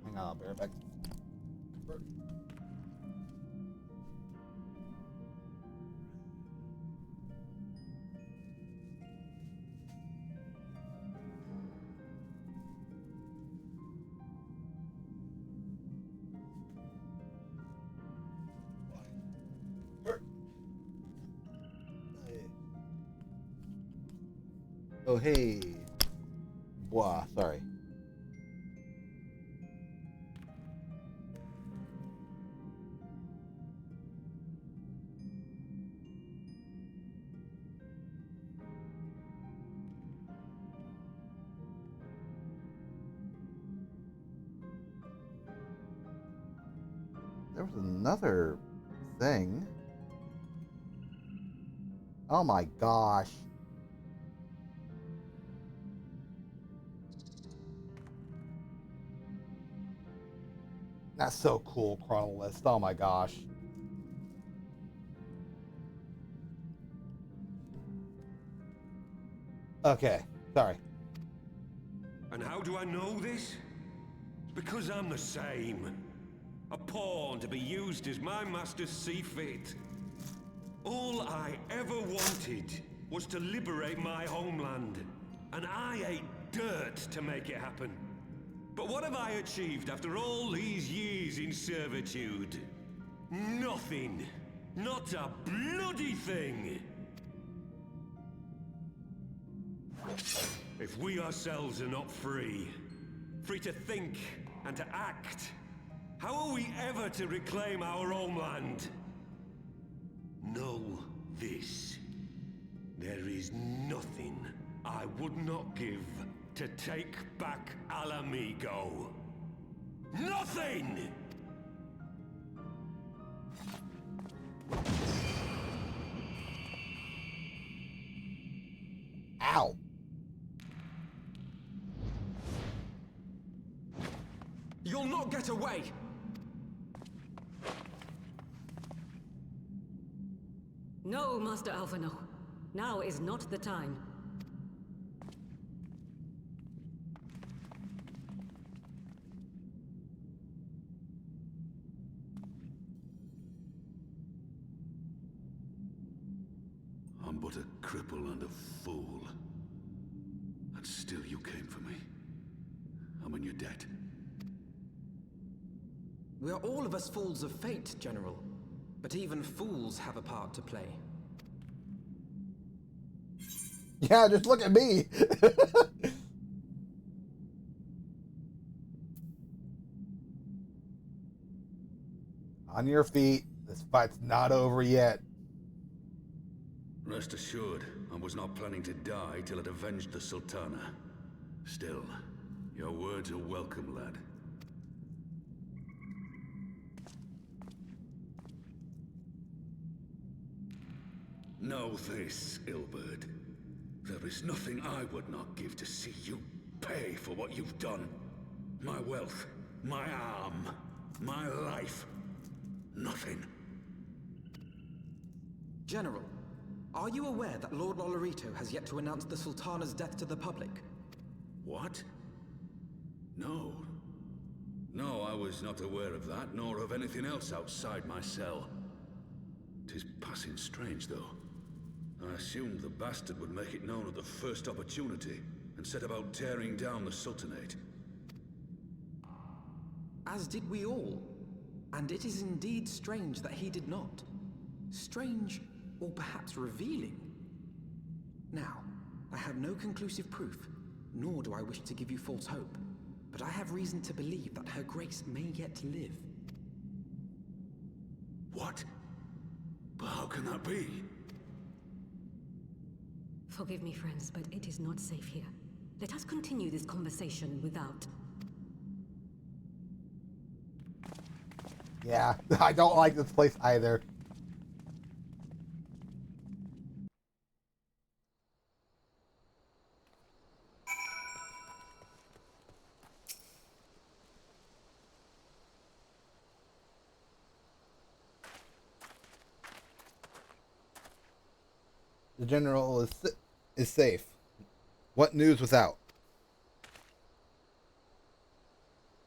Hang on, I'll be right back. Oh, hey. Blah, sorry. There was another thing. Oh my gosh. That's so cool, Chronolist. Oh my gosh. Okay, sorry. And how do I know this? Because I'm the same. A pawn to be used as my masters see fit. All I ever wanted was to liberate my homeland. And I ate dirt to make it happen. But what have I achieved after all these years in servitude? Nothing. Not a bloody thing. If we ourselves are not free, free to think and to act, how are we ever to reclaim our homeland? Know this. There is nothing I would not give to take back Alamigo. Nothing! Ow. You'll not get away! No, Master Alphinaud. Now is not the time. I'm but a cripple and a fool. And still you came for me. I'm in your debt. We are all of us fools of fate, General. But even fools have a part to play. Yeah, just look at me. On your feet. This fight's not over yet. Rest assured, I was not planning to die till it avenged the Sultana. Still, your words are welcome, lad. Know this, Ilberd. There is nothing I would not give to see you pay for what you've done. My wealth, my arm, my life. Nothing. General, are you aware that Lord Lolorito has yet to announce the Sultana's death to the public? What? No. No, I was not aware of that, nor of anything else outside my cell. 'Tis passing strange, though. I assumed the bastard would make it known at the first opportunity, and set about tearing down the Sultanate. As did we all. And it is indeed strange that he did not. Strange, or perhaps revealing. Now, I have no conclusive proof, nor do I wish to give you false hope, but I have reason to believe that Her Grace may yet live. What? But how can that be? Forgive me, friends, but it is not safe here. Let us continue this conversation without. Yeah, I don't like this place either. The general is safe. What news without?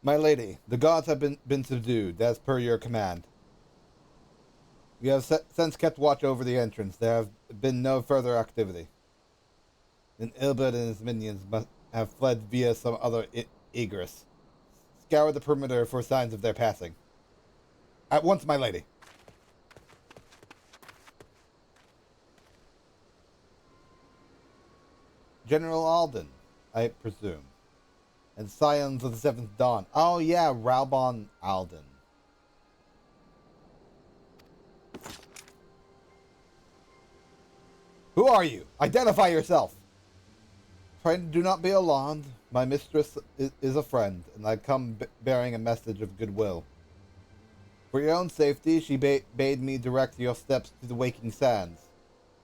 My lady, the gods have been subdued, as per your command. We have since kept watch over the entrance. There have been no further activity. Then Ilberd and his minions must have fled via some other egress. Scour the perimeter for signs of their passing. At once, my lady. General Alden, I presume. And Scions of the Seventh Dawn. Oh yeah, Raubon Alden. Who are you? Identify yourself. Friend, do not be alarmed. My mistress is a friend, and I come bearing a message of goodwill. For your own safety, she bade me direct your steps to the Waking Sands.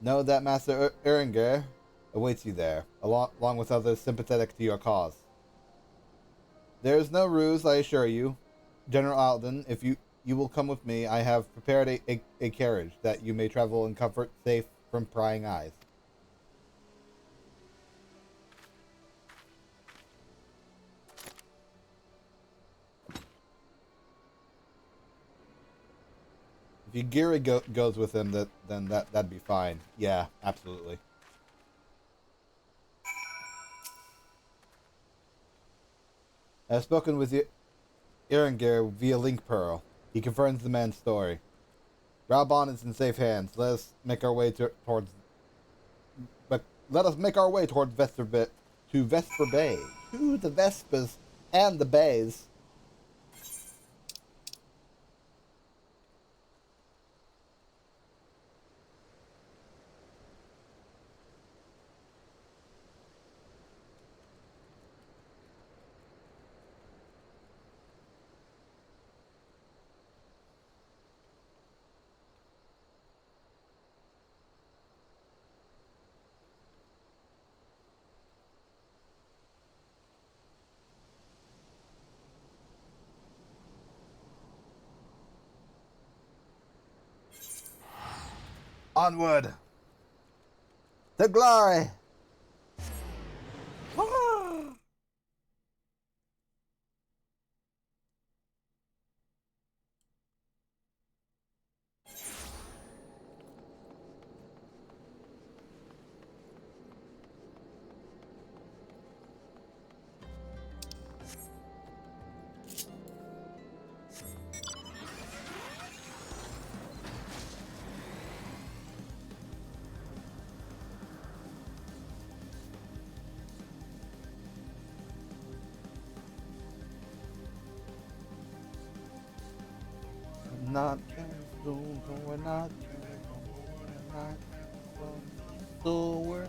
Know that Master Erengir awaits you there, along with others sympathetic to your cause. There is no ruse, I assure you. General Alden, if you will come with me, I have prepared a carriage that you may travel in comfort, safe from prying eyes. If Yugiri goes with him, then that'd be fine. Yeah, absolutely. I have spoken with Erengir via Link Pearl. He confirms the man's story. Raubon is in safe hands. Let us make our way towards Vesper Bay. To Vesper Bay. To the Vespas and the Bays. Onward to glory. not soon, we're not so we're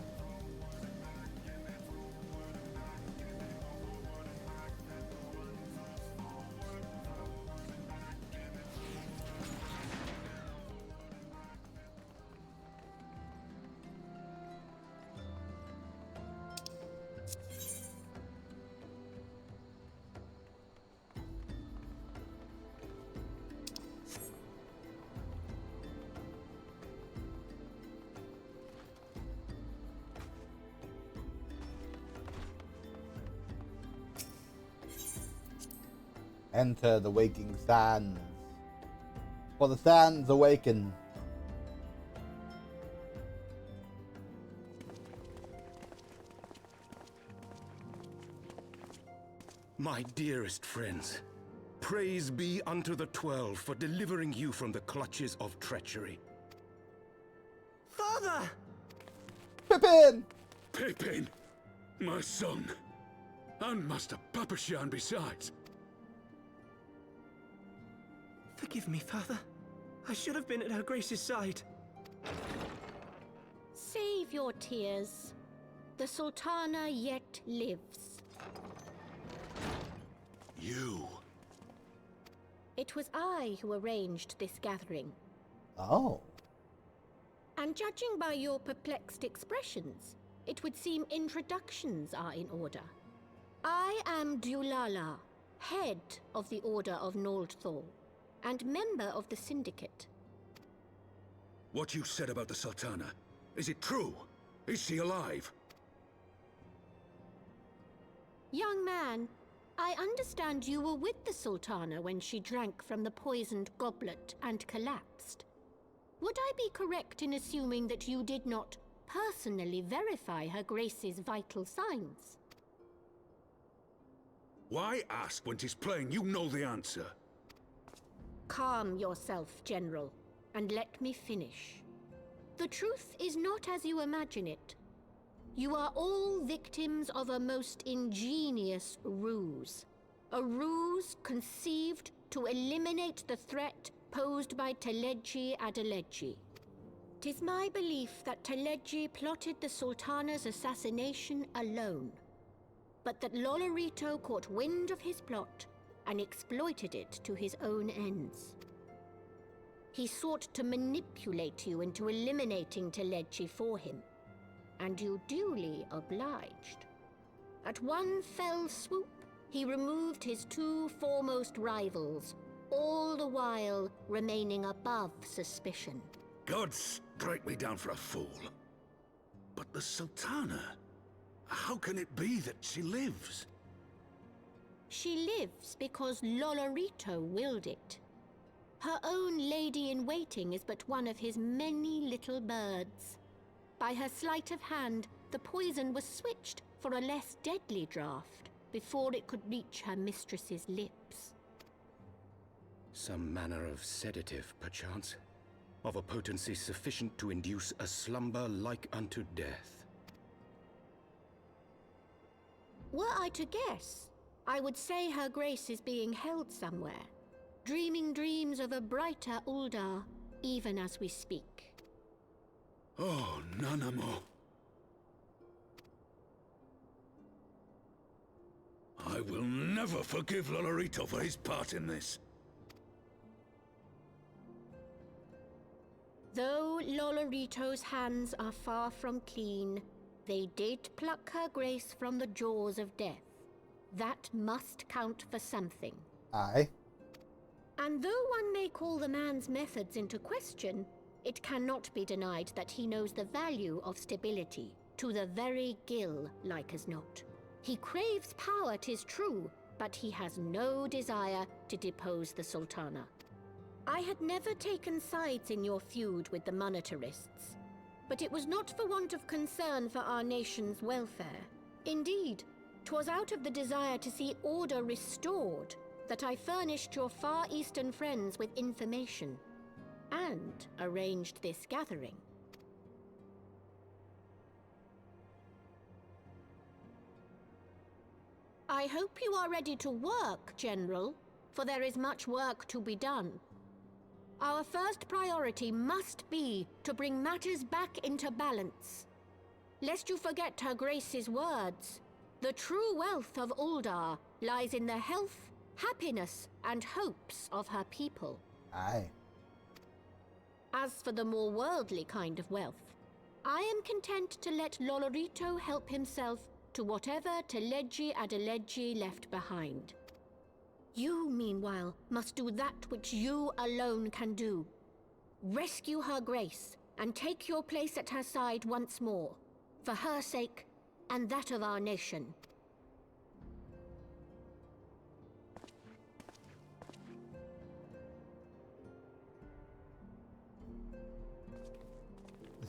enter the waking sands. For the sands awaken. My dearest friends, praise be unto the 12 for delivering you from the clutches of treachery. Father! Pippin! Pippin! My son! And Master Papashan besides! Forgive me, Father. I should have been at Her Grace's side. Save your tears. The Sultana yet lives. You? It was I who arranged this gathering. Oh. And judging by your perplexed expressions, it would seem introductions are in order. I am Dulala, head of the Order of Noldthal, and member of the Syndicate. What you said about the Sultana, is it true? Is she alive? Young man, I understand you were with the Sultana when she drank from the poisoned goblet and collapsed. Would I be correct in assuming that you did not personally verify Her Grace's vital signs? Why ask when 'tis plain you know the answer? Calm yourself, General, and let me finish. The truth is not as you imagine it. You are all victims of a most ingenious ruse. A ruse conceived to eliminate the threat posed by Teleji Adeleji. 'Tis my belief that Teleji plotted the Sultana's assassination alone, but that Lolorito caught wind of his plot and exploited it to his own ends. He sought to manipulate you into eliminating Teleji for him, and you duly obliged. At one fell swoop, he removed his two foremost rivals, all the while remaining above suspicion. God strike me down for a fool. But the Sultana, how can it be that she lives? She lives because Lolorito willed it. Her own lady-in-waiting is but one of his many little birds. By her sleight of hand, the poison was switched for a less deadly draught before it could reach her mistress's lips. Some manner of sedative, perchance? Of a potency sufficient to induce a slumber like unto death. Were I to guess, I would say Her Grace is being held somewhere, dreaming dreams of a brighter Uldar, even as we speak. Oh, Nanamo. I will never forgive Lolorito for his part in this. Though Lolorito's hands are far from clean, they did pluck Her Grace from the jaws of death. That must count for something. Aye. And though one may call the man's methods into question, it cannot be denied that he knows the value of stability, to the very gill, like as not. He craves power, 'tis true, but he has no desire to depose the Sultana. I had never taken sides in your feud with the monetarists, but it was not for want of concern for our nation's welfare. Indeed, 'twas out of the desire to see order restored that I furnished your Far Eastern friends with information and arranged this gathering. I hope you are ready to work, General, for there is much work to be done. Our first priority must be to bring matters back into balance. Lest you forget Her Grace's words, the true wealth of Uldar lies in the health, happiness, and hopes of her people. Aye. As for the more worldly kind of wealth, I am content to let Lolorito help himself to whatever Teleji Adeleji left behind. You, meanwhile, must do that which you alone can do. Rescue Her Grace and take your place at her side once more, for her sake and that of our nation.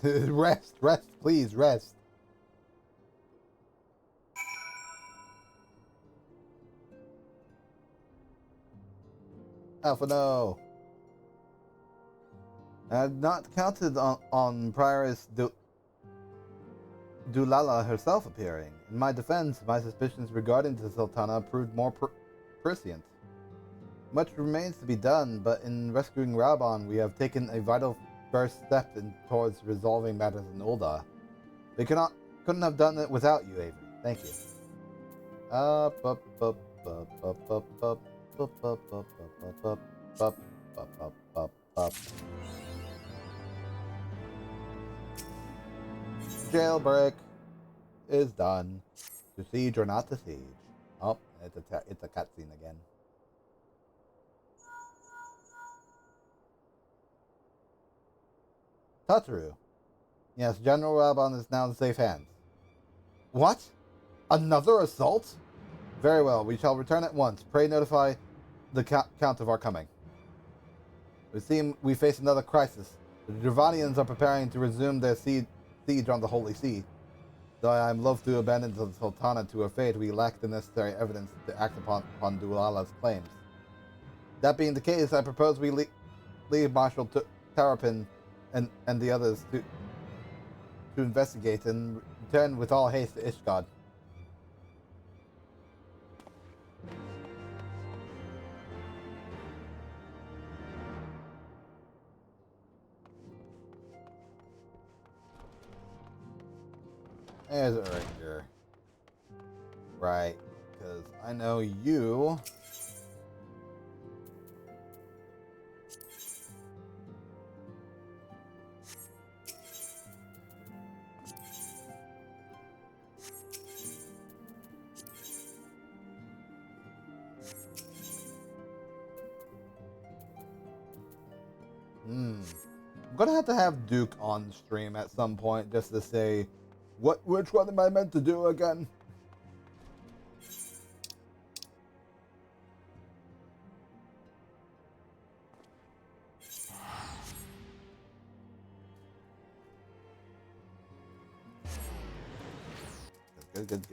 Rest, please, rest. Alpha, no. I had not counted on Prioress Dulala herself appearing. In my defense, my suspicions regarding the Sultana proved more prescient. Much remains to be done, but in rescuing Raubahn, we have taken a vital first step towards resolving matters in Uldar. We couldn't have done it without you, Avery. Thank you. Jailbreak is done. To siege or not to siege. Oh, it's a cutscene again. Tataru. Yes, General Raubahn is now in safe hands. What? Another assault? Very well, we shall return at once. Pray notify the Count of our coming. We face another crisis. The Dravanians are preparing to resume their siege on the Holy See. Though I am loath to abandon the Sultana to her fate, we lack the necessary evidence to act upon Dulala's claims. That being the case, I propose we leave Marshal Terrapin and the others to investigate and return with all haste to Ishgard. There's it right here. Right, because I know you. I'm gonna have to have Duke on stream at some point just to say, which one am I meant to do again? Good.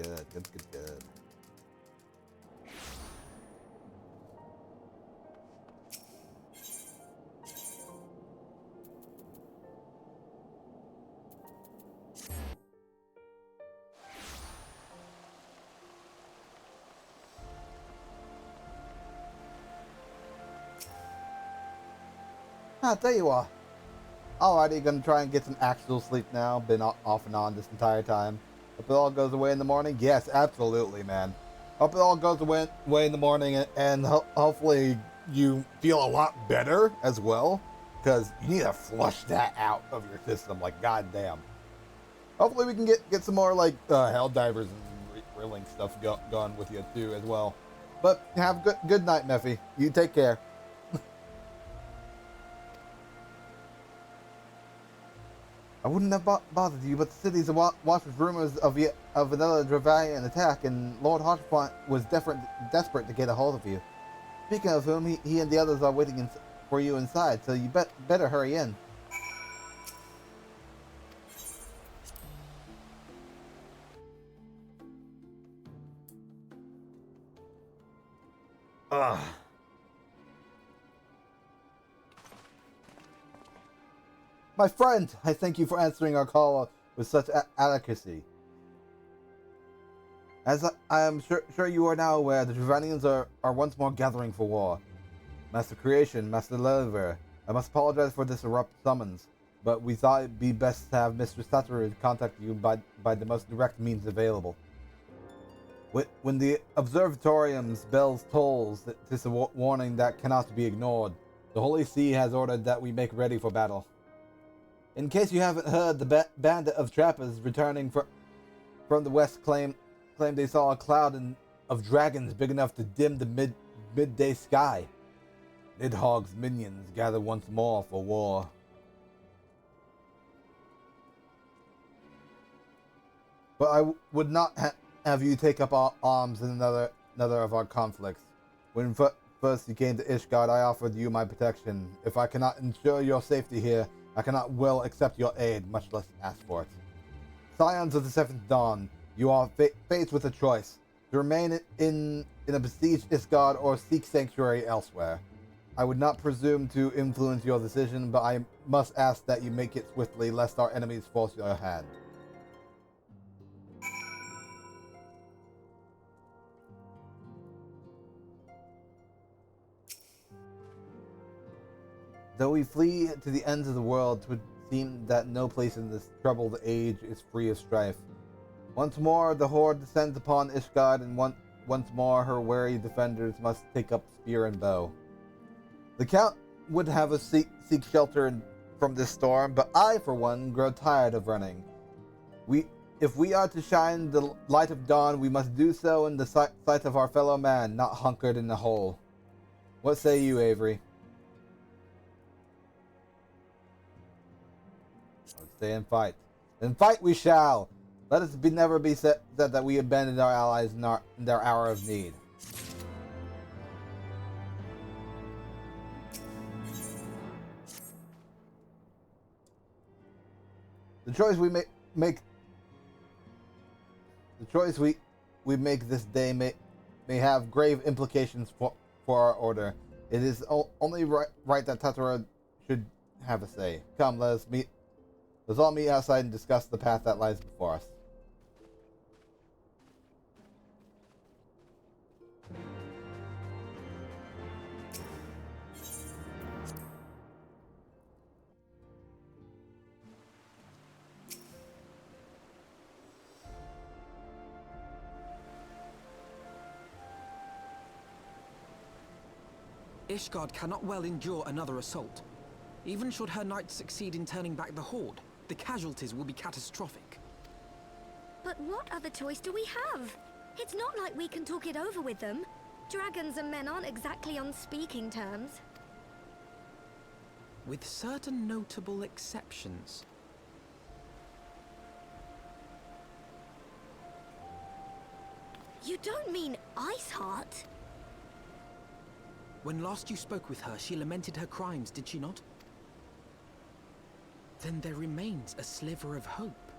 There you are. Alrighty, gonna try and get some actual sleep now. Been off and on this entire time. Hope it all goes away in the morning. Yes, absolutely, man. Hope it all goes away in the morning, and hopefully you feel a lot better as well, because you need to flush that out of your system, like goddamn. Hopefully we can get some more like Helldivers and Rilling stuff going with you too as well. But have good night, Mephi. You take care. I wouldn't have bothered you, but the city's awash with rumors of another Dravanian attack, and Lord Harshfont was desperate to get a hold of you. Speaking of whom, he and the others are waiting for you inside, so you better hurry in. Ugh. My friend, I thank you for answering our call with such alacrity. As I am sure you are now aware, the Dravanians are once more gathering for war. Master Creation, Master Leliver, I must apologize for this abrupt summons, but we thought it'd be best to have Mistress Satoru contact you by the most direct means available. When the observatorium's bells tolls, it is a warning that cannot be ignored. The Holy See has ordered that we make ready for battle. In case you haven't heard, the bandit of trappers returning from the west claimed they saw a cloud of dragons big enough to dim the midday sky. Nidhogg's minions gather once more for war. But I would not have you take up arms in another of our conflicts. When first you came to Ishgard, I offered you my protection. If I cannot ensure your safety here, I cannot well accept your aid, much less ask for it. Scions of the Seventh Dawn, you are faced with a choice: to remain in a besieged Ishgard or seek sanctuary elsewhere. I would not presume to influence your decision, but I must ask that you make it swiftly, lest our enemies force your hand. Though we flee to the ends of the world, 'twould seem that no place in this troubled age is free of strife. Once more the Horde descends upon Ishgard, and once more her wary defenders must take up spear and bow. The Count would have us seek shelter from this storm, but I, for one, grow tired of running. If we are to shine the light of dawn, we must do so in the sight of our fellow man, not hunkered in a hole. What say you, Avery? Let's stay and fight. Then fight we shall! Let us never be said that we abandoned our allies in their hour of need. The choice we make this day may have grave implications for our order. It is only right that Tatara should have a say. Come, let's all meet outside and discuss the path that lies before us. Ishgard cannot well endure another assault. Even should her knights succeed in turning back the Horde, the casualties will be catastrophic. But what other choice do we have? It's not like we can talk it over with them. Dragons and men aren't exactly on speaking terms. With certain notable exceptions. You don't mean Iceheart? When last you spoke with her, she lamented her crimes, did she not? Then there remains a sliver of hope.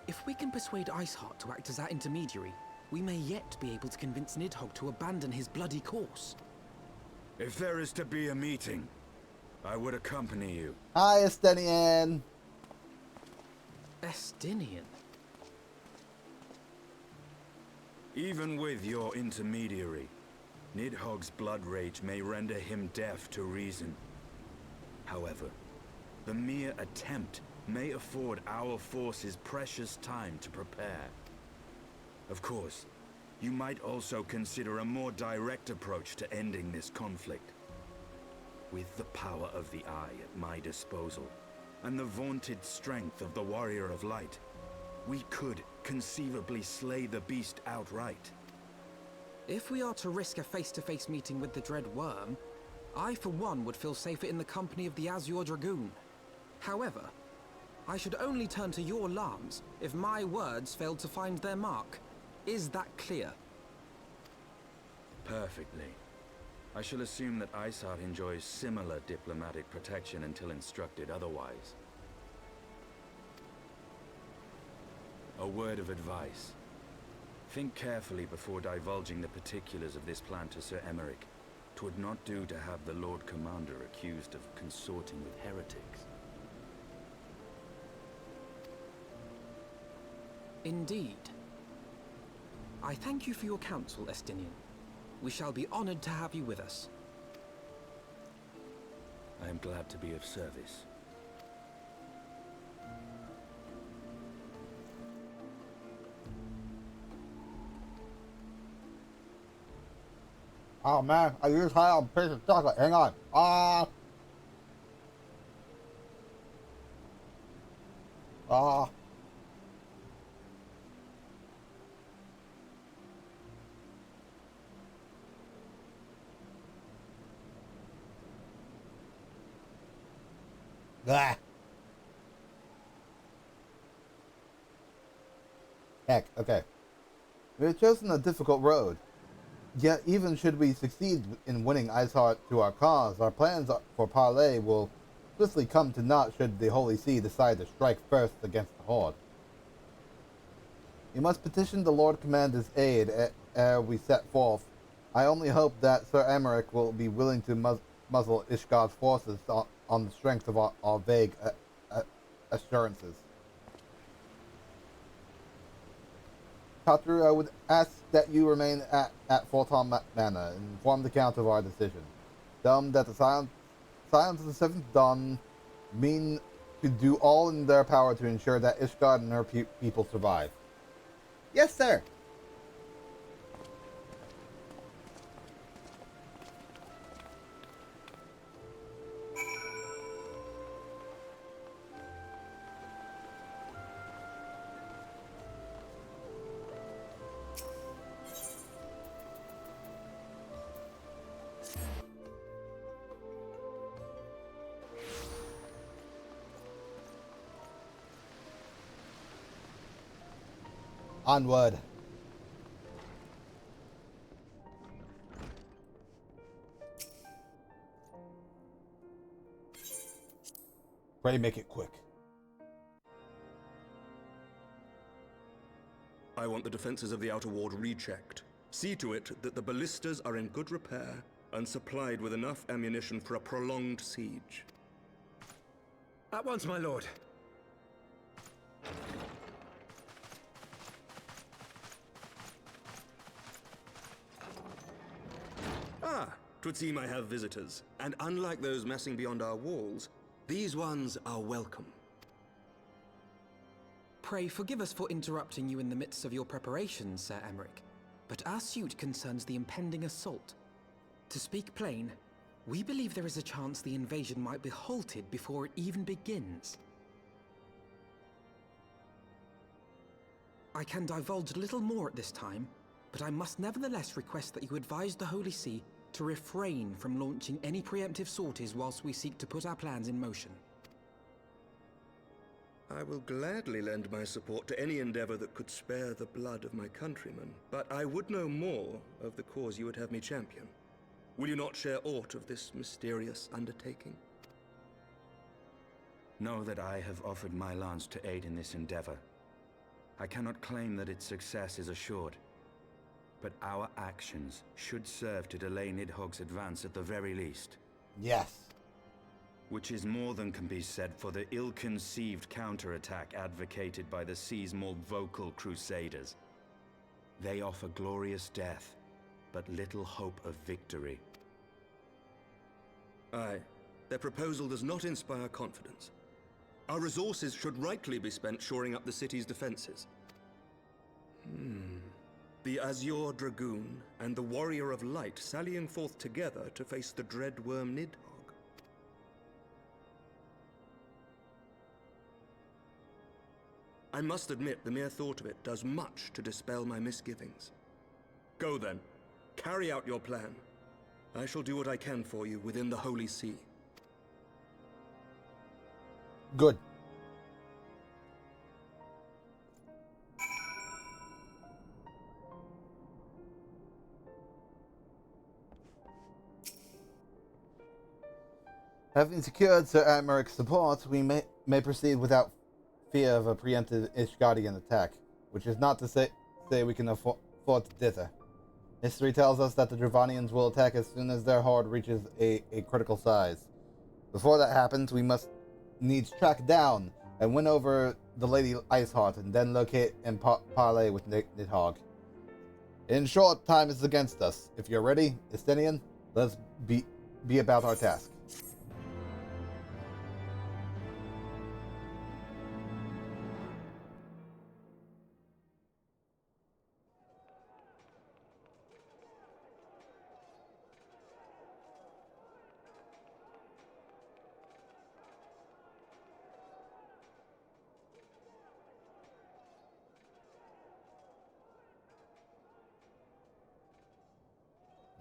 If we can persuade Iceheart to act as our intermediary, we may yet be able to convince Nidhogg to abandon his bloody course. If there is to be a meeting, I would accompany you. Hi, Estinian. Estinian? Even with your intermediary, Nidhogg's blood rage may render him deaf to reason. However, the mere attempt may afford our forces precious time to prepare. Of course, you might also consider a more direct approach to ending this conflict. With the power of the Eye at my disposal, and the vaunted strength of the Warrior of Light, we could conceivably slay the beast outright. If we are to risk a face-to-face meeting with the Dread Worm, I for one would feel safer in the company of the Azure Dragoon. However, I should only turn to your alarms if my words failed to find their mark. Is that clear? Perfectly. I shall assume that Iceheart enjoys similar diplomatic protection until instructed otherwise. A word of advice. Think carefully before divulging the particulars of this plan to Sir Emeric. 'Twould not do to have the Lord Commander accused of consorting with heretics. Indeed. I thank you for your counsel, Estinian. We shall be honored to have you with us. am glad to be of service. Oh man, I just had a piece of chocolate. Hang on. Ah. Ah. Heck, okay. We have chosen a difficult road. Yet, even should we succeed in winning Iceheart to our cause, our plans for parley will swiftly come to naught should the Holy See decide to strike first against the Horde. You must petition the Lord Commander's aid ere we set forth. I only hope that Sir Emeric will be willing to muzzle Ishgard's forces on the strength of our vague assurances. Katru, I would ask that you remain at Fulton Manor and inform the Count of our decision. Tell them that the Scions of the Seventh Dawn mean to do all in their power to ensure that Ishgard and her people survive. Yes, sir! Onward. Pray make it quick. I want the defenses of the Outer Ward rechecked. See to it that the ballistas are in good repair and supplied with enough ammunition for a prolonged siege. At once, my lord. Ah, 'twould seem I have visitors. And unlike those massing beyond our walls, these ones are welcome. Pray forgive us for interrupting you in the midst of your preparations, Sir Emeric, but our suit concerns the impending assault. To speak plain, we believe there is a chance the invasion might be halted before it even begins. I can divulge little more at this time, but I must nevertheless request that you advise the Holy See to refrain from launching any preemptive sorties whilst we seek to put our plans in motion. I will gladly lend my support to any endeavor that could spare the blood of my countrymen, but I would know more of the cause you would have me champion. Will you not share aught of this mysterious undertaking? Know that I have offered my lance to aid in this endeavor. I cannot claim that its success is assured, but our actions should serve to delay Nidhogg's advance at the very least. Yes. Which is more than can be said for the ill-conceived counterattack advocated by the Sea's more vocal crusaders. They offer glorious death, but little hope of victory. Aye, their proposal does not inspire confidence. Our resources should rightly be spent shoring up the city's defenses. The Azure Dragoon and the Warrior of Light sallying forth together to face the dread worm Nidhogg. I must admit the mere thought of it does much to dispel my misgivings. Go then. Carry out your plan. I shall do what I can for you within the Holy See. Good. Having secured Sir Amaric's support, we may proceed without fear of a preemptive Ishgardian attack, which is not to say we can afford to dither. History tells us that the Dravanians will attack as soon as their horde reaches a critical size. Before that happens, we must needs track down and win over the Lady Iceheart, and then locate and parley with Nidhogg. In short, time is against us. If you're ready, Estinian, let's be about our task.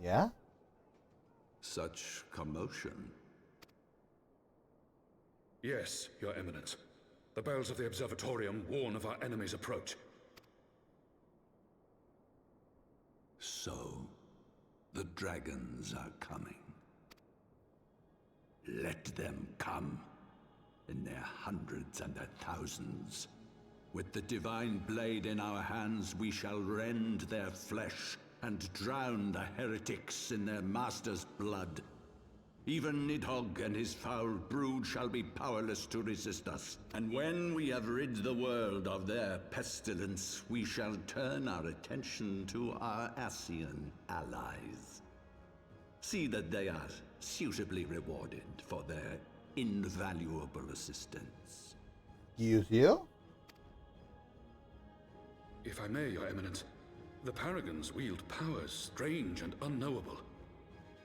Yeah? Such commotion. Yes, Your Eminence. The bells of the Observatorium warn of our enemy's approach. So, the dragons are coming. Let them come, in their hundreds and their thousands. With the divine blade in our hands, we shall rend their flesh and drown the heretics in their master's blood. Even Nidhogg and his foul brood shall be powerless to resist us. And when we have rid the world of their pestilence, we shall turn our attention to our Ascian allies. See that they are suitably rewarded for their invaluable assistance. Excuse you? If I may, Your Eminence, the Paragons wield powers strange and unknowable.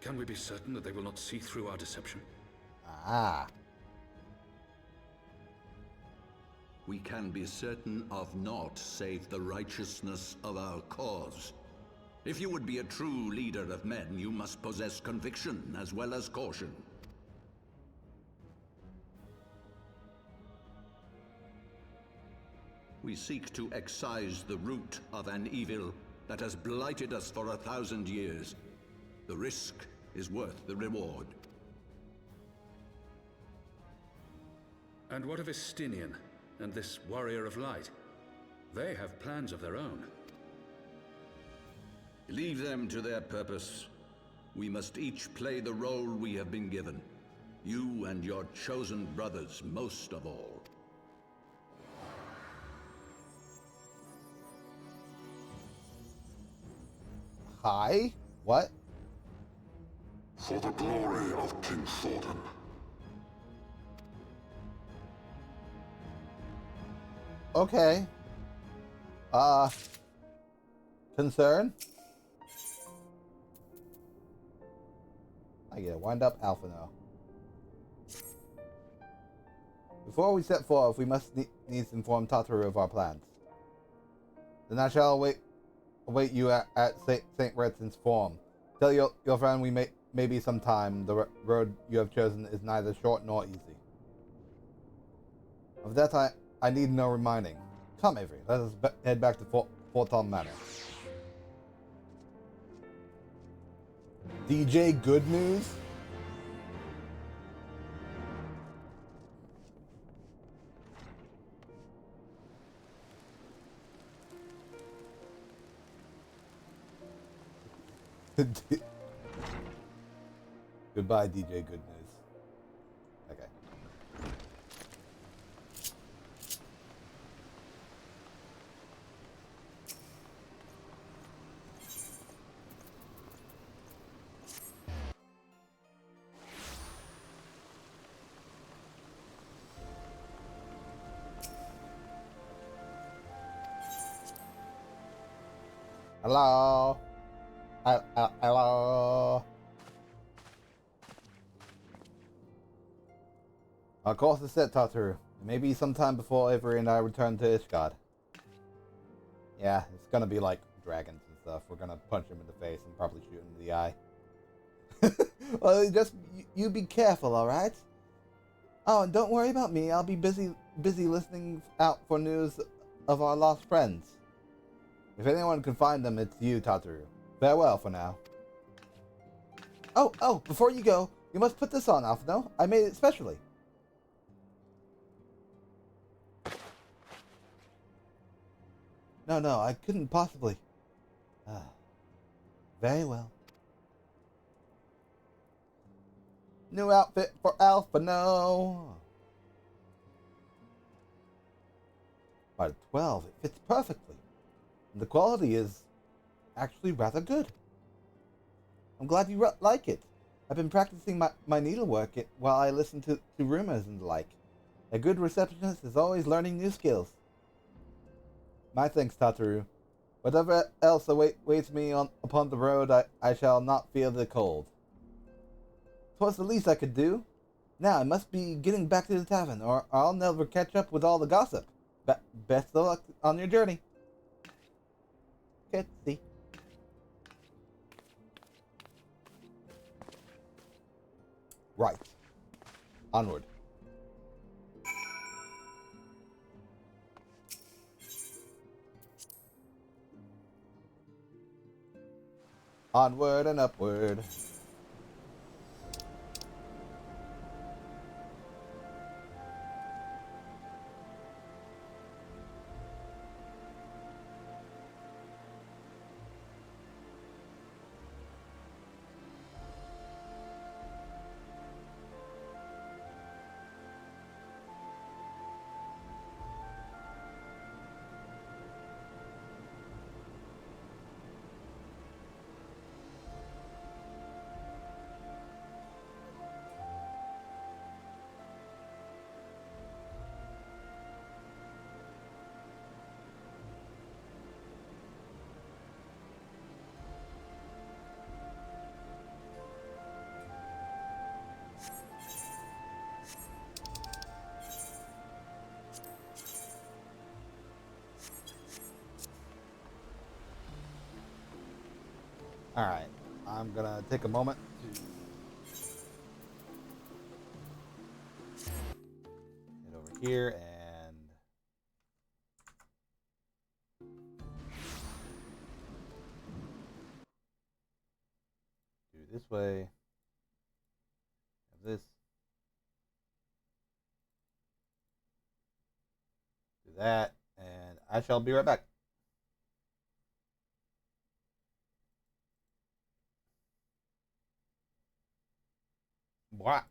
Can we be certain that they will not see through our deception? Ah. We can be certain of naught save the righteousness of our cause. If you would be a true leader of men, you must possess conviction as well as caution. We seek to excise the root of an evil that has blighted us for 1,000 years. The risk is worth the reward. And what of Estinian and this Warrior of Light? They have plans of their own. Leave them to their purpose. We must each play the role we have been given. You and your chosen brothers most of all. Hi? What? For the glory of King Thordan. Okay. Concern? I get it. Wind up Alphino. Before we set forth, we must needs inform Tataru of our plans. Then I shall await you at St. Redson's Forum. Tell your friend we may be some time. The road you have chosen is neither short nor easy. Of that I need no reminding. Come, Avery. Let us head back to Forton Manor. DJ Good News? Goodbye, DJ Good News. Okay. Hello. Hello. Our course is set, Tataru. Maybe sometime before Avery and I return to Ishgard. Yeah, it's gonna be like dragons and stuff. We're gonna punch him in the face and probably shoot him in the eye. Well, just you be careful, all right? Oh, and don't worry about me. I'll be busy listening out for news of our lost friends. If anyone can find them, it's you, Tataru. Farewell for now. Oh, before you go, you must put this on, Alphino. I made it specially. No, I couldn't possibly. Very well. New outfit for Alphino. By 12, it fits perfectly. And the quality is actually rather good. I'm glad you like it. I've been practicing my needlework while I listen to rumors and the like. A good receptionist is always learning new skills. My thanks, Tataru. Whatever else awaits me upon the road, I shall not fear the cold. 'Twas the least I could do. Now I must be getting back to the tavern, or I'll never catch up with all the gossip. Best of luck on your journey. Kitsy. Right. Onward. Onward and upward. Alright, I'm gonna take a moment to get over here and do this way. Have this. Do that, and I shall be right back. What?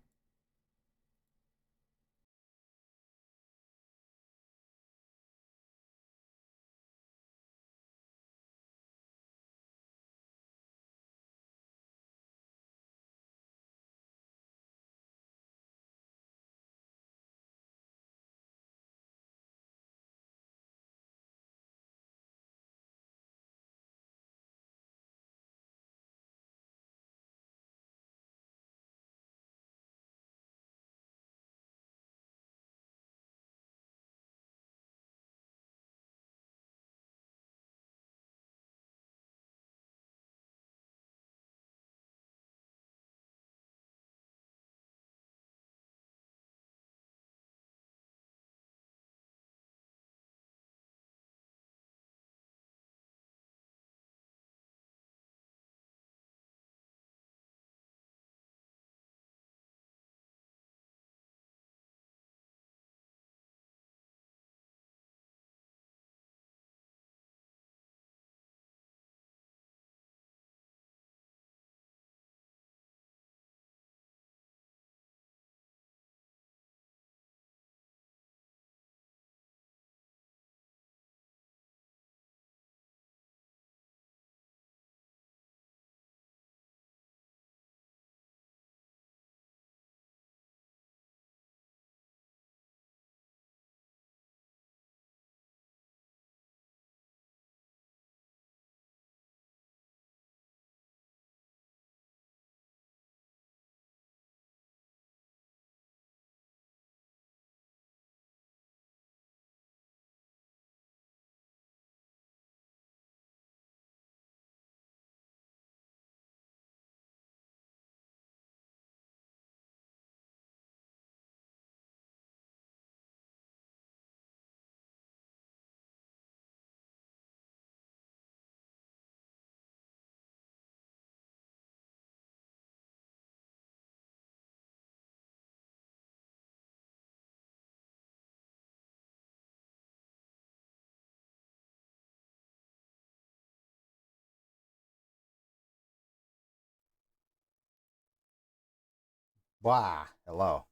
Blah. Hello.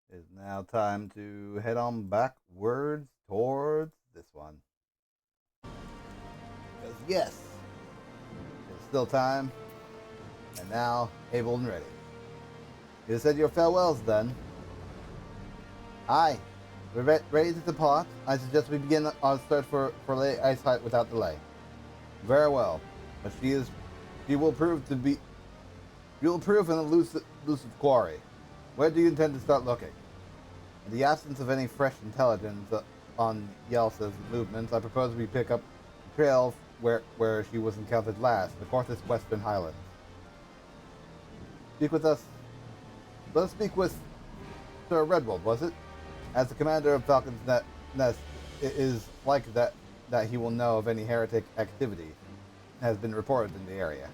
It's now time to head on backwards towards this one. Because yes, there's still time. And now, able and ready. You said your farewells then. Aye. We're ready to depart. I suggest we begin our search for Lady Icehart without delay. Very well. But she will prove an elusive quarry. Where do you intend to start looking? In the absence of any fresh intelligence on Yelsa's movements, I propose we pick up the trail where she was encountered last, the Corthus Western Highlands. speak with us? Let us speak with Sir Redwald, was it? As the commander of Falcon's Nest, it is like that he will know of any heretic activity has been reported in the area.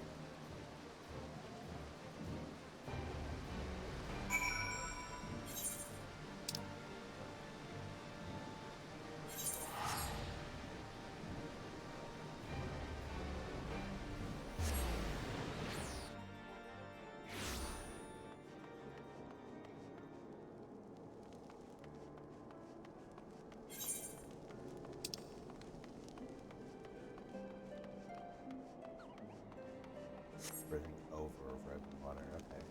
Bridging over red water, okay.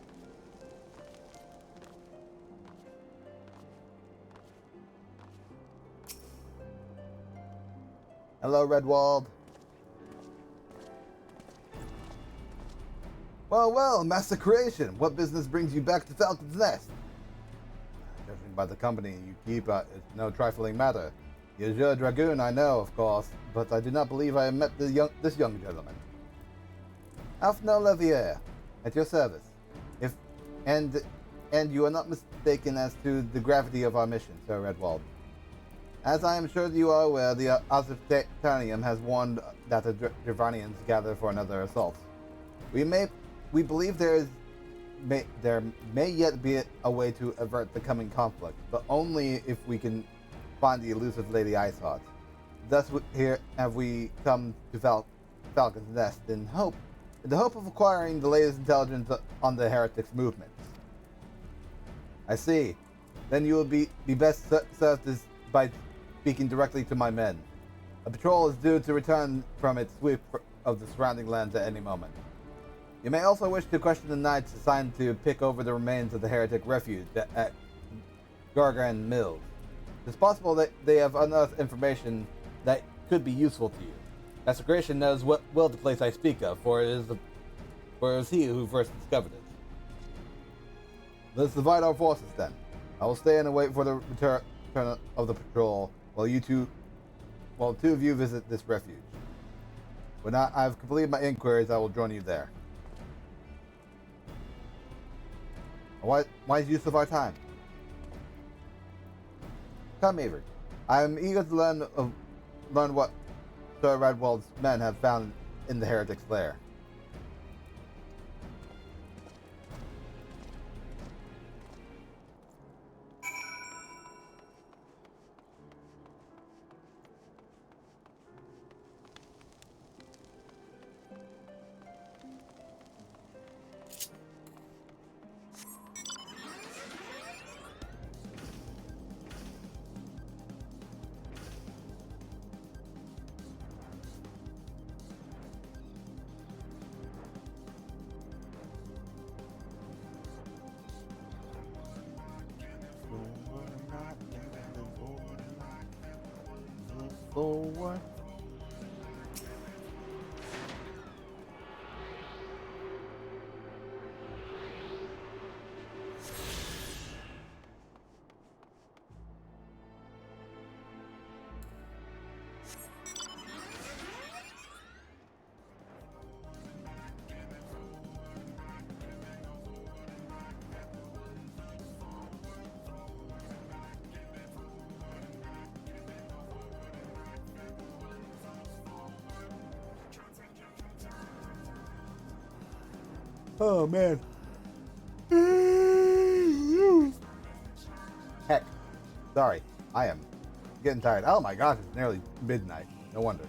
Hello, Redwald. Well, Master Creation, what business brings you back to Falcon's Nest? Judging by the company you keep, it's no trifling matter. The Azure Dragoon I know, of course, but I do not believe I have met this young gentleman. Alphino Levier, at your service. And you are not mistaken as to the gravity of our mission, Sir Redwald. As I am sure you are aware, the Ozitanium has warned that the Dravanians gather for another assault. We believe there may yet be a way to avert the coming conflict, but only if we can find the elusive Lady Iceheart. Thus here have we come to Falcon's Nest in the hope of acquiring the latest intelligence on the heretics' movements. I see. Then you will be best served by speaking directly to my men. A patrol is due to return from its sweep of the surrounding lands at any moment. You may also wish to question the knights assigned to pick over the remains of the heretic refuge at Gargan Mills. It's possible that they have unearthed information that could be useful to you. Master Creation knows well the place I speak of, for it is he who first discovered it. Let's divide our forces then. I will stay and wait for the return of the patrol while two of you visit this refuge. When I've completed my inquiries, I will join you there. Wise use of our time. Come, Avery. I am eager to learn what Sir Redwald's men have found in the heretic's lair. Forward. Oh, man. Heck. Sorry. I am getting tired. Oh my gosh, it's nearly midnight. No wonder.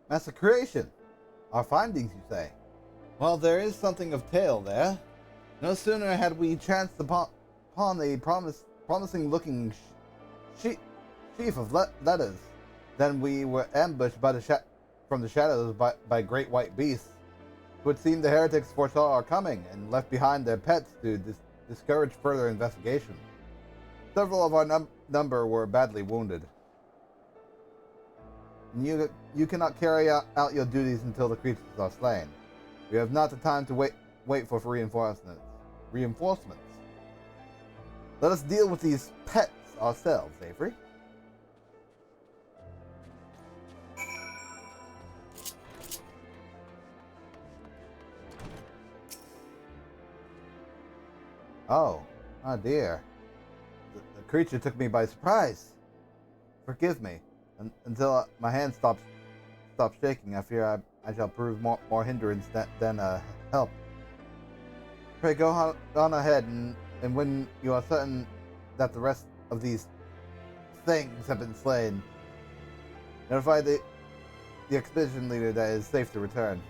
Massacration. Our findings, you say? Well, there is something of tale there. No sooner had we chanced upon a promising-looking sheaf of letters than we were ambushed by from the shadows by great white beasts. It would seem the heretics foresaw our coming and left behind their pets to discourage further investigation. Several of our number were badly wounded. You cannot carry out your duties until the creatures are slain. We have not the time to wait for reinforcements. Let us deal with these pets ourselves, Avery. Oh dear. The creature took me by surprise. Forgive me. Until my hand stops shaking, I fear I shall prove more hindrance than help. Pray go on ahead, and when you are certain that the rest of these things have been slain, notify the expedition leader that it is safe to return.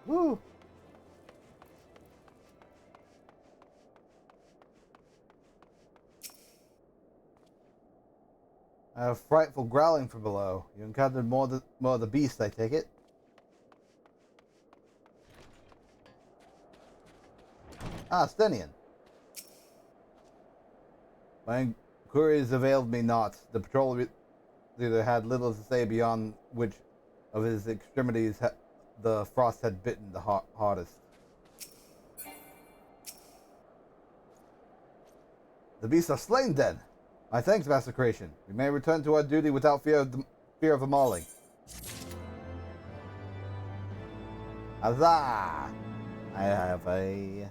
Woo! A frightful growling from below. You encountered more of the beast, I take it. Ah, Stenian. My inquiries availed me not. The patrol leader had little to say beyond which of his extremities the frost had bitten the hardest. The beasts are slain then. My thanks, Massacration. We may return to our duty without fear of the mauling. Huzzah! I have a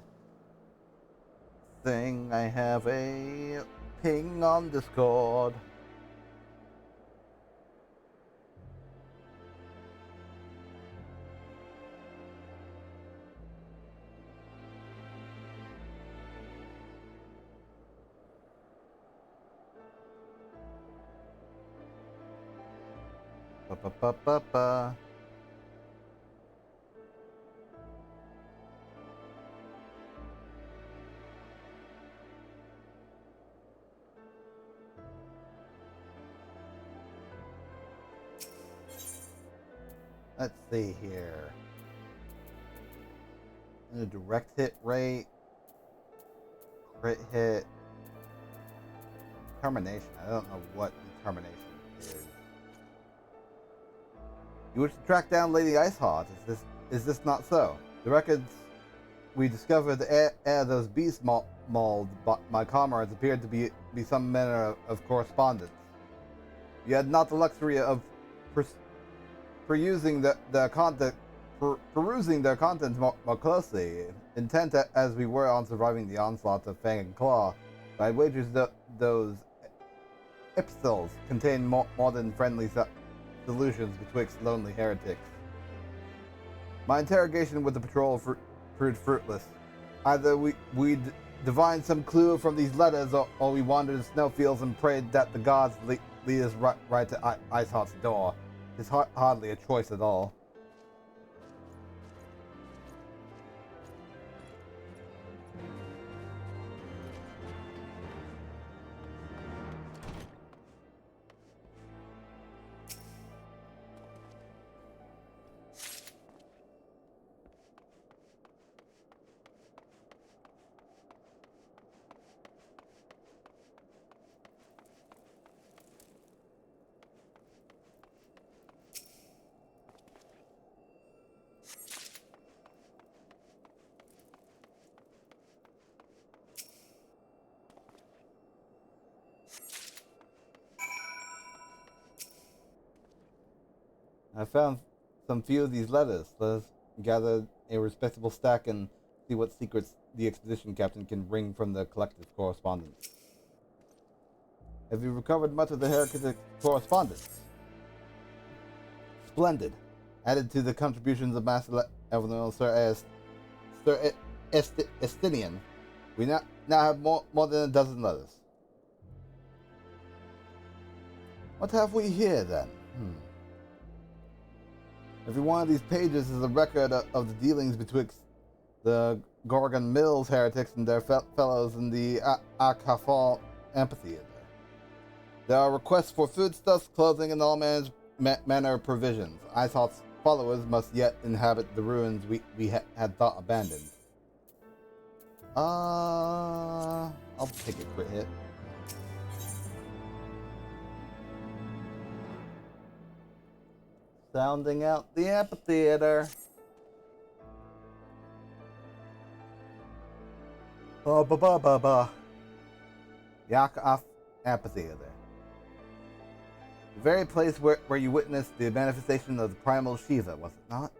thing. I have a ping on Discord. Ba-ba-ba-ba-ba. Let's see here. The direct hit rate, crit hit, determination. I don't know what determination is. You wish to track down Lady Iceheart. Is this not so? The records we discovered ere those beasts mauled my comrades appeared to be some manner of correspondence. You had not the luxury of perusing their contents more closely, intent as we were on surviving the onslaught of Fang and Claw. I wagers those epistles contain more than friendly solutions betwixt lonely heretics. My interrogation with the patrol proved fruitless. Either we divined some clue from these letters, or we wandered the snowfields and prayed that the gods lead us right to Iceheart's door. It's hardly a choice at all. I found some few of these letters. Let us gather a respectable stack and see what secrets the expedition captain can wring from the collective correspondence. Have you recovered much of the heretic correspondence? Splendid. Added to the contributions of Master Evanel Sir Estinian, we now have more than a dozen letters. What have we here, then? Every one of these pages is a record of the dealings betwixt the Gorgon Mills heretics and their fellows in the Akafal amphitheater. There are requests for foodstuffs, clothing, and all manner of provisions. Iceheart's followers must yet inhabit the ruins we had thought abandoned. I'll take a crit hit. Sounding out the amphitheater. Yakaf Amphitheater. The very place where you witnessed the manifestation of the primal Shiva, was it not?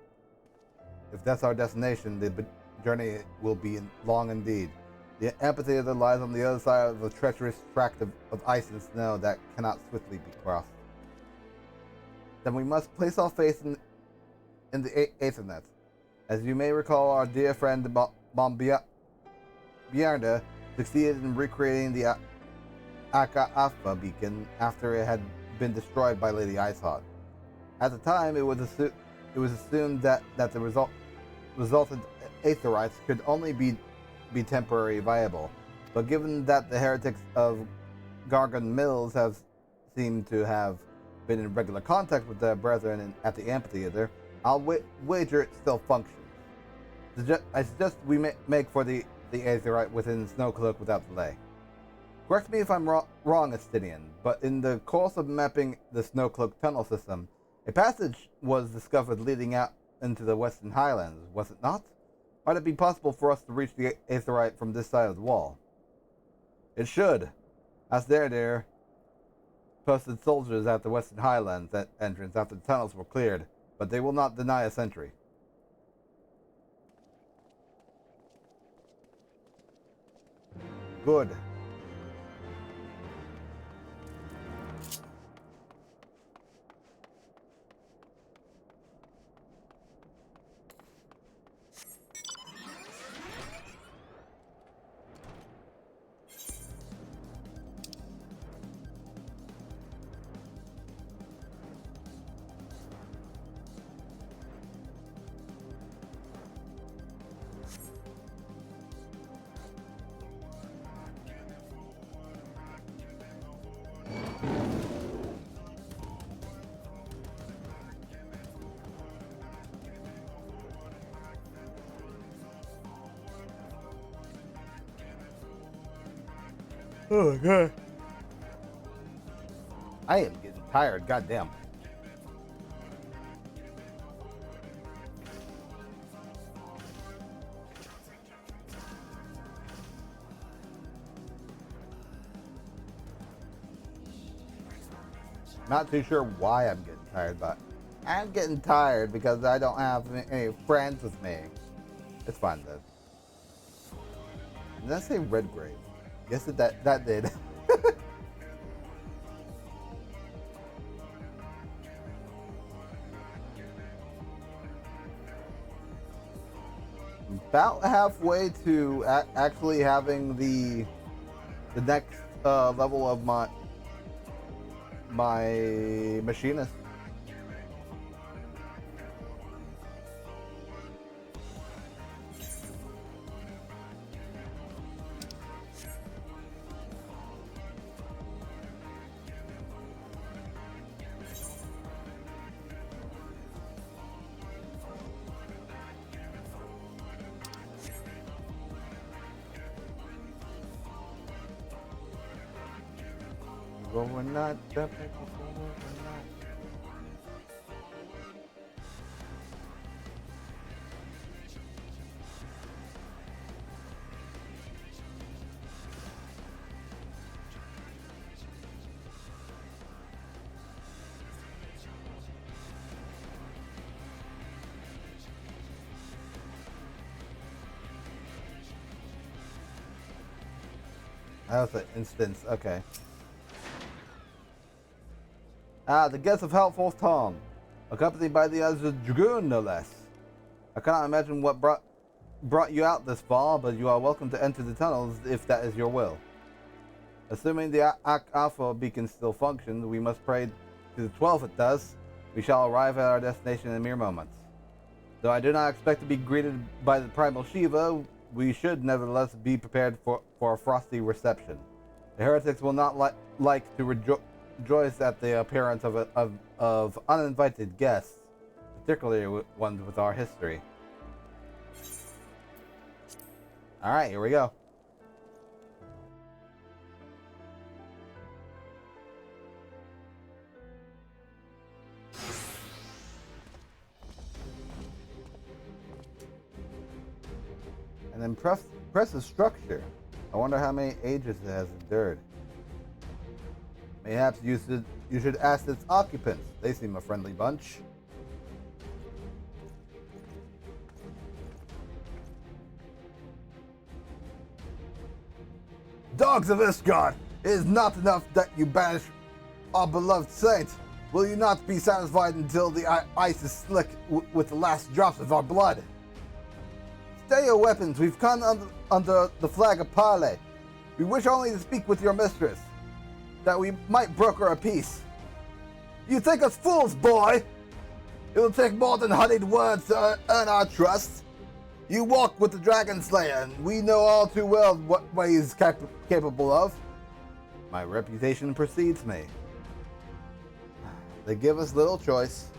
If that's our destination, the journey will be long indeed. The amphitheater lies on the other side of a treacherous tract of ice and snow that cannot swiftly be crossed. Then we must place our faith in the Aethernet. As you may recall, our dear friend Bjarne succeeded in recreating the Aka Alpha beacon after it had been destroyed by Lady Iceheart. At the time, it was assumed that the resultant Aetherites could only be temporarily viable, but given that the heretics of Gorgon Mills have seemed to have been in regular contact with their brethren at the amphitheater, I'll wager it still functions. I suggest we make for the Aetherite within Snowcloak without delay. Correct me if I'm wrong, Estinian, but in the course of mapping the Snowcloak tunnel system, a passage was discovered leading out into the Western Highlands, was it not? Might it be possible for us to reach the Aetherite from this side of the wall? It should. As there posted soldiers at the Western Highlands entrance after the tunnels were cleared, but they will not deny us entry. Good. Oh my god. I am getting tired, goddamn. Not too sure why I'm getting tired, but I'm getting tired because I don't have any friends with me. It's fine though. Did I say Redgrave? Guess that did. About halfway to actually having the next level of my machinist. We're not That was an instance. Okay. Ah, the guest of Helpful Tom, accompanied by the other dragoon, no less. I cannot imagine what brought you out this far, but you are welcome to enter the tunnels if that is your will. Assuming the Alpha beacon still functions, we must pray to the 12th it does. We shall arrive at our destination in mere moments. Though I do not expect to be greeted by the primal Shiva, we should nevertheless be prepared for a frosty reception. The heretics will not like to rejoice at the appearance of uninvited guests, particularly ones with our history. Alright, here we go. An impressive structure. I wonder how many ages it has endured. Perhaps you should ask its occupants. They seem a friendly bunch. Dogs of Ishgard, it is not enough that you banish our beloved saint. Will you not be satisfied until the ice is slick with the last drops of our blood? Stay your weapons. We've come under the flag of parley. We wish only to speak with your mistress, that we might broker a peace. You think us fools, boy? It will take more than honeyed words to earn our trust. You walk with the Dragon Slayer, and we know all too well what he is capable of. My reputation precedes me. They give us little choice.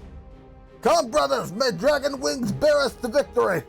Come, brothers, may dragon wings bear us to victory!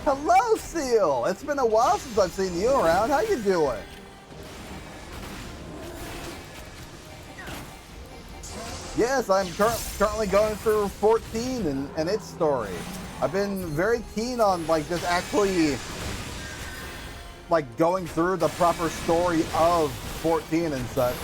Hello, Seal! It's been a while since I've seen you around. How you doing? Yes, I'm currently going through 14 and its story. I've been very keen on just actually going through the proper story of 14 and such.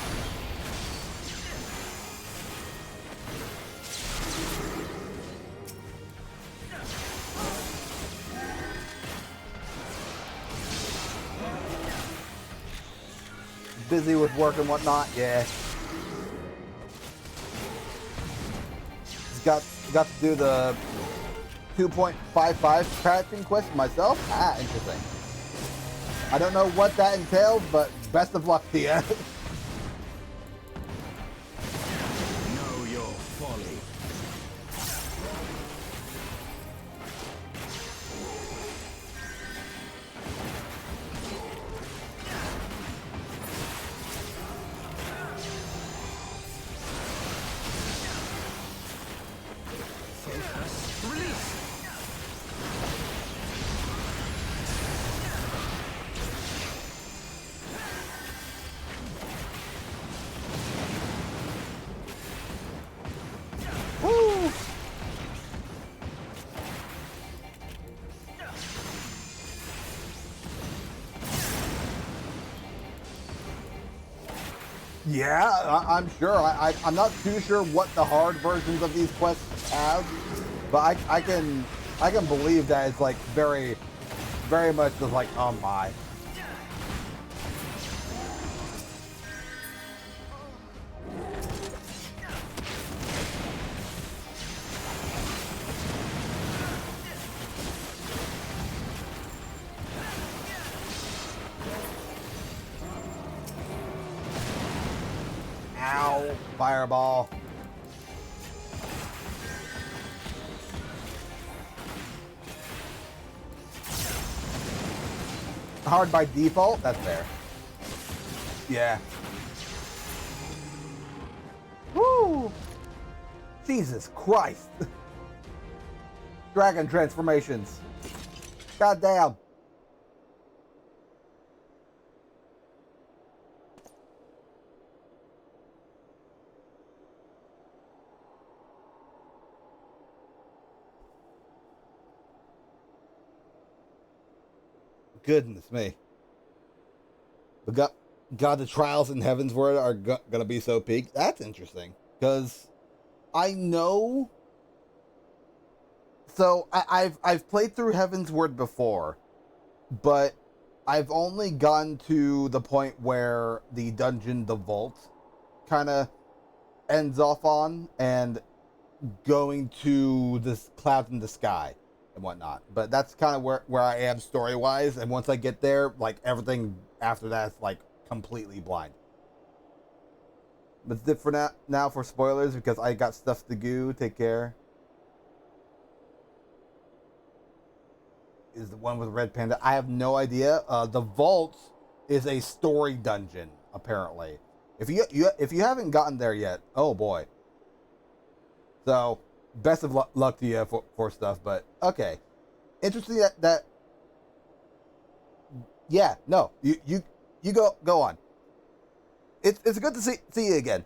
Busy with work and whatnot, yeah. Got to do the 2.55 patching quest myself. Ah, interesting. I don't know what that entails, but best of luck to you. Know your folly. Focus. Release. Yeah, I'm sure. I'm not too sure what the hard versions of these quests have, but I can believe that it's like very much just like, oh my. Ow, fireball. Hard by default? That's fair. Yeah. Woo! Jesus Christ. Dragon transformations. Goddamn. Goodness me. But God, the trials in Heavensward are gonna be so peak. That's interesting. Because I know... So, I've played through Heavensward before. But I've only gotten to the point where the dungeon, the vault, kind of ends off on. And going to this cloud in the sky. And whatnot, but that's kind of where I am story wise, and once I get there, like everything after that's like completely blind. But it's for now for spoilers because I got stuff to do. Take care. Is the one with Red Panda? I have no idea. The vault is a story dungeon apparently. If you haven't gotten there yet, oh boy. So. Best of luck to you for stuff, but okay. Interesting that yeah, no, you go on. It's good to see you again.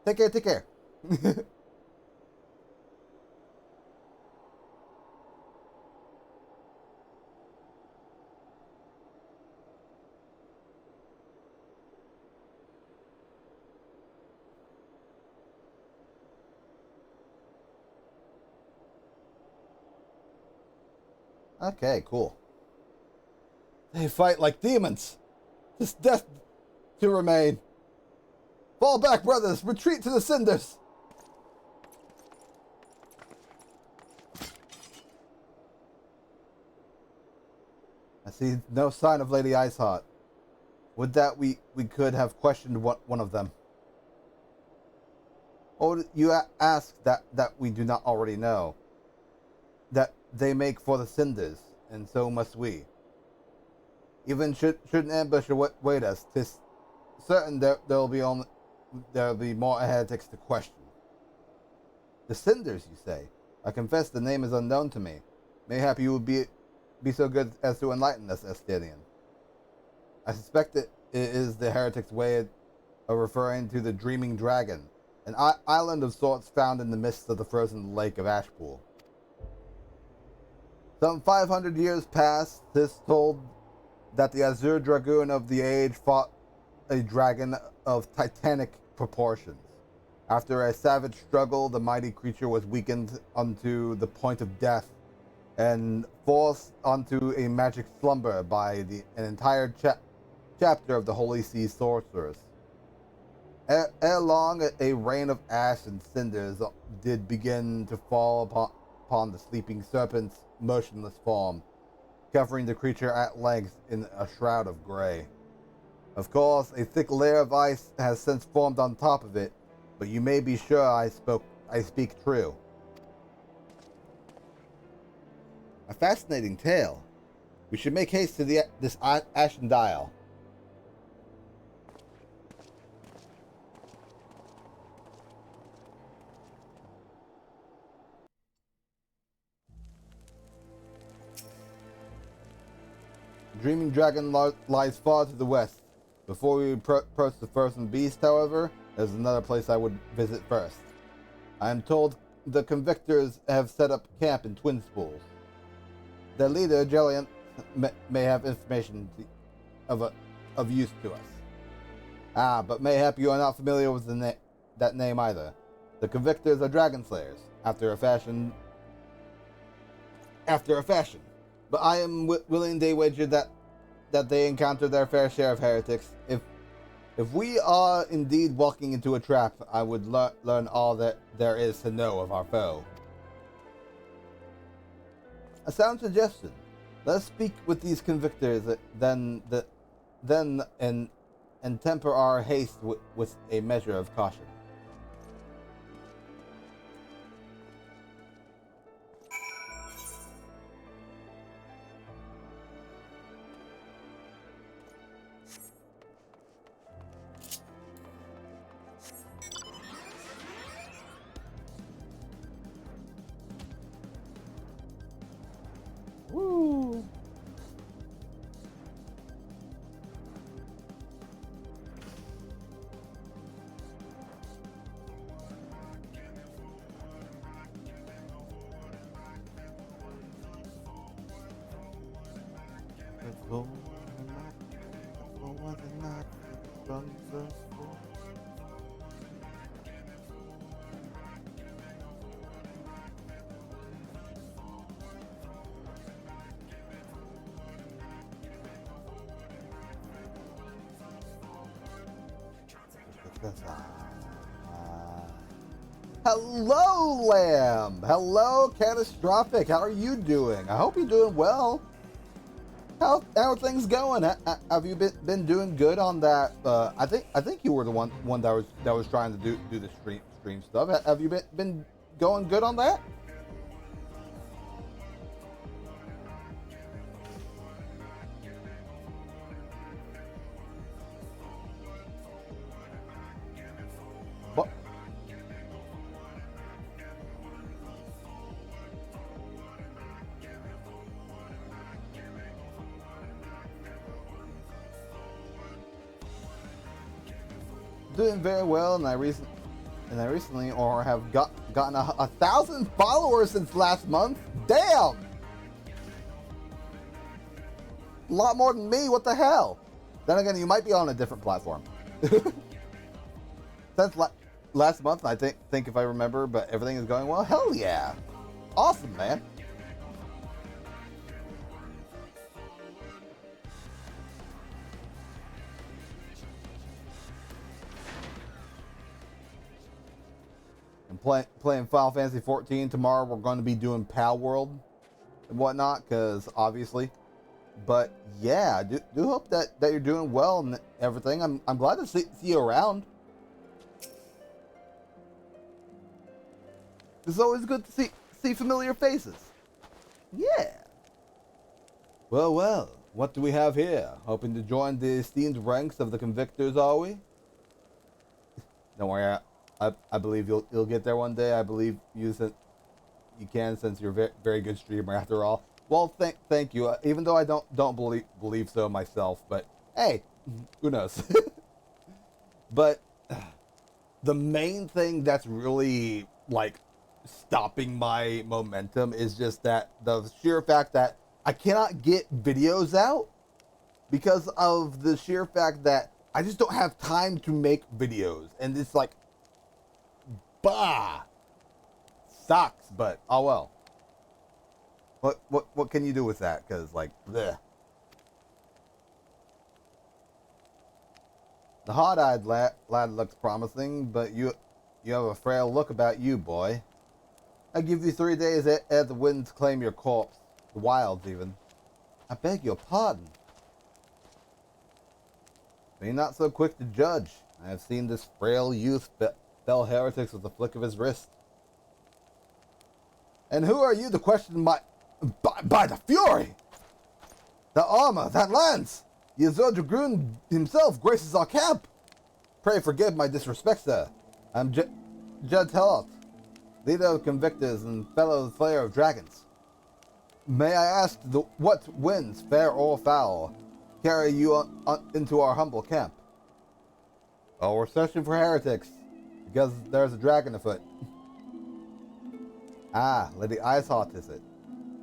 Take care. Okay, cool. They fight like demons. This death to remain. Fall back, brothers. Retreat to the cinders. I see no sign of Lady Iceheart. Would that we could have questioned one of them. Or you ask that we do not already know. That they make for the cinders, and so must we. Even should an ambush await us, 'tis certain there'll be more heretics to question. The cinders, you say? I confess the name is unknown to me. Mayhap you would be so good as to enlighten us, Estinian. I suspect it is the heretic's way of referring to the Dreaming Dragon, an island of sorts found in the midst of the frozen lake of Ashpool. Some 500 years past, this told that the Azure Dragoon of the age fought a dragon of titanic proportions. After a savage struggle, the mighty creature was weakened unto the point of death and forced onto a magic slumber by an entire chapter of the Holy See sorcerers. Ere long, a rain of ash and cinders did begin to fall upon the sleeping serpent's motionless form, covering the creature at length in a shroud of gray. Of course, a thick layer of ice has since formed on top of it, but you may be sure I speak true. A fascinating tale. We should make haste to this Ashen Dial. Dreaming Dragon lies far to the west. Before we approach the Frozen Beast, however, there's another place I would visit first. I am told the convictors have set up camp in Twin Spools. Their leader, Jelliant, may have information of use to us. Ah, but mayhap you are not familiar with that name either. The Convictors are dragon slayers, after a fashion. But I am willing to wager that they encounter their fair share of heretics. If we are indeed walking into a trap, I would learn all that there is to know of our foe. A sound suggestion. Let us speak with these Convictors, then temper our haste with a measure of caution. Woo! Hello, Lamb. Hello, Catastrophic. How are you doing? I hope you're doing well. How are things going? Have you been doing good on that? I think you were the one that was trying to do the stream stuff. Have you been going good on that? Doing very well, and I recently have gotten 1,000 followers since last month. Damn, a lot more than me. What the hell? Then again, you might be on a different platform. Since last month, I think if I remember, but everything is going well. Hell yeah, awesome, man. Playing Final Fantasy 14 tomorrow. We're going to be doing Pal World and whatnot, because obviously. But yeah, I do hope that you're doing well and everything. I'm glad to see you around. It's always good to see familiar faces. Yeah. Well, what do we have here? Hoping to join the esteemed ranks of the Convictors, are we? Don't worry. I believe you'll get there one day. I believe you can, since you're a very, very good streamer after all. Well, thank you. Even though I don't believe so myself, but hey, who knows? But the main thing that's really like stopping my momentum is just that the sheer fact that I cannot get videos out because of the sheer fact that I just don't have time to make videos, and it's like. Bah! Sucks, but oh well. What can you do with that? Because like, bleh. The hot-eyed lad looks promising, but you have a frail look about you, boy. I give you 3 days at the winds claim your corpse, the wilds even. I beg your pardon. Be not so quick to judge. I have seen this frail youth fell heretics with the flick of his wrist. And who are you to question by the fury? The armor, that lance! The Azure Dragoon himself graces our camp. Pray forgive my disrespect, sir. I'm Judge Helot, leader of Convictors and fellow slayer of dragons. May I ask what winds, fair or foul, carry you into our humble camp? Oh, we're searching for heretics. Because there's a dragon afoot. Ah, Lady Iceheart is it?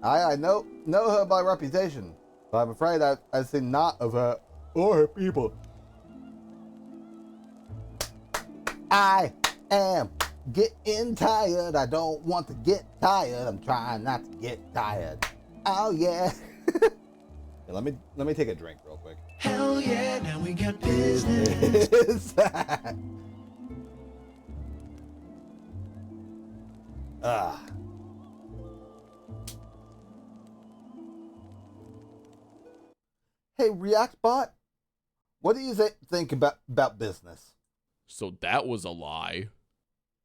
I know her by reputation, but I'm afraid I've seen naught of her or her people. I am getting tired. I don't want to get tired. I'm trying not to get tired. Oh yeah. Yeah, let me take a drink real quick. Hell yeah, now we got business. Hey, ReactBot, what do you think about business? So that was a lie.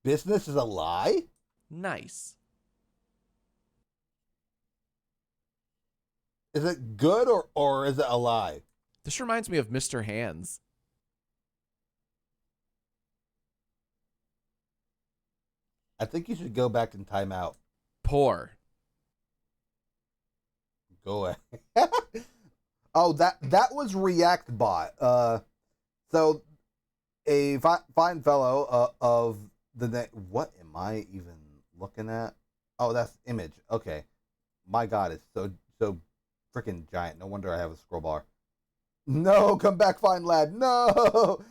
Business is a lie? Nice. Is it good or is it a lie? This reminds me of Mr. Hands. I think you should go back in timeout. Poor. Go away. Oh, that was ReactBot. So a fine fellow of the name. What am I even looking at? Oh, that's Image. Okay, my God, it's so freaking giant. No wonder I have a scroll bar. No, come back, fine lad. No,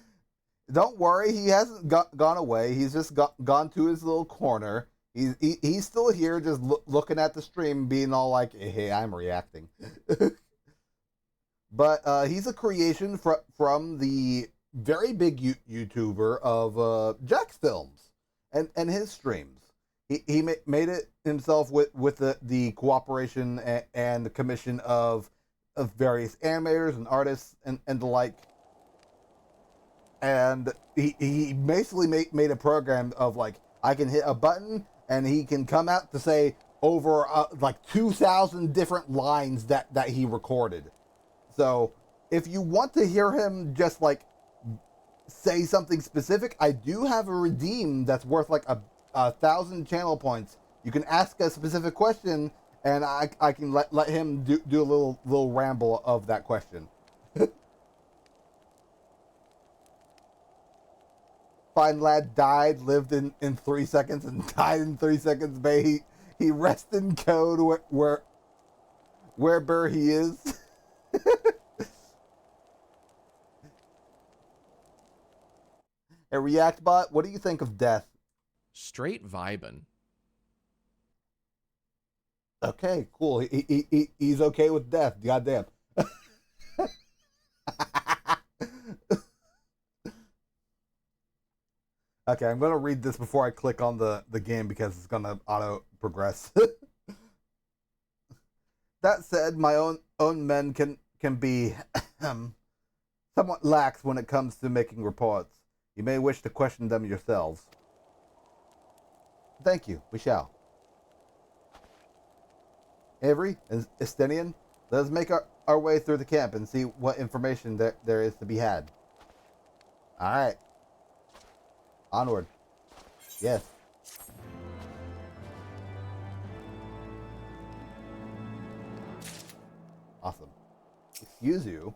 don't worry. He hasn't gone away. He's just gone to his little corner. He's still here, just looking at the stream, being all like, "Hey, I'm reacting." But he's a creation from the very big YouTuber of Jack's Films and his streams. He made it himself with the cooperation and the commission of various animators and artists and the like. And he basically made a program of like, I can hit a button and he can come out to say over like 2,000 different lines that he recorded. So if you want to hear him just like say something specific, I do have a redeem that's worth like 1,000 channel points. You can ask a specific question and I can let him do a little ramble of that question. Fine lad died, lived in 3 seconds and died in 3 seconds. May he rest in code wherever he is. Hey, ReactBot, what do you think of death? Straight vibin'. Okay, cool. He's okay with death. Goddamn. Okay, I'm gonna read this before I click on the game because it's gonna auto progress. That said, my own men can be somewhat lax when it comes to making reports. You may wish to question them yourselves. Thank you. We shall. Avery and Estinian, let us make our way through the camp and see what information there is to be had. All right. Onward. Yes. Awesome. Excuse you.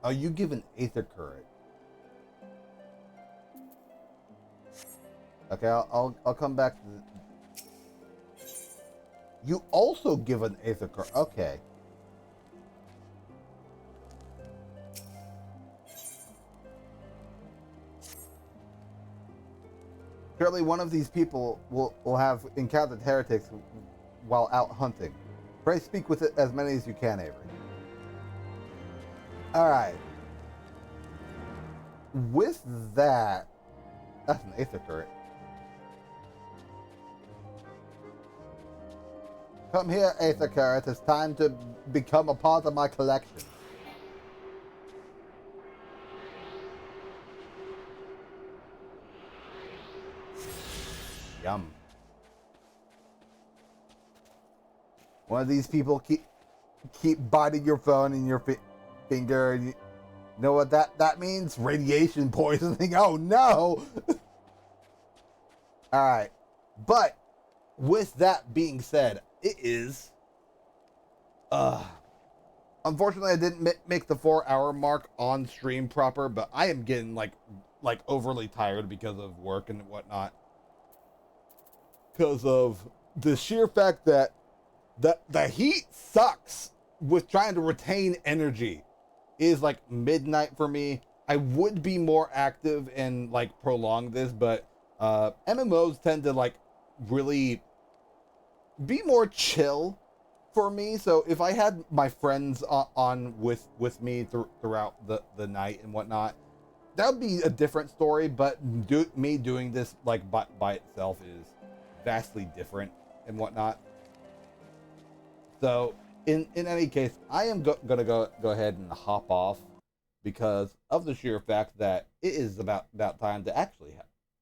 Oh, you give an Aether Current. Okay, I'll come back to the... You also give an Aether Current. Okay. Surely one of these people will have encountered heretics while out hunting. Pray speak with as many as you can, Avery. Alright. With that... That's an Aether Current. Come here, Aether Current. It's time to become a part of my collection. Yum. One of these people keep biting your phone in your finger. And you know what that means? Radiation poisoning. Oh no! Alright. But with that being said, it is unfortunately I didn't make the 4-hour mark on stream proper, but I am getting like overly tired because of work and whatnot. Because of the sheer fact that the heat sucks with trying to retain energy. It is like midnight for me. I would be more active and like prolong this, but MMOs tend to like really be more chill for me. So if I had my friends on with me throughout the night and whatnot, that would be a different story. But me doing this like by itself is vastly different and whatnot. So in any case, I am gonna go ahead and hop off because of the sheer fact that it is about time to actually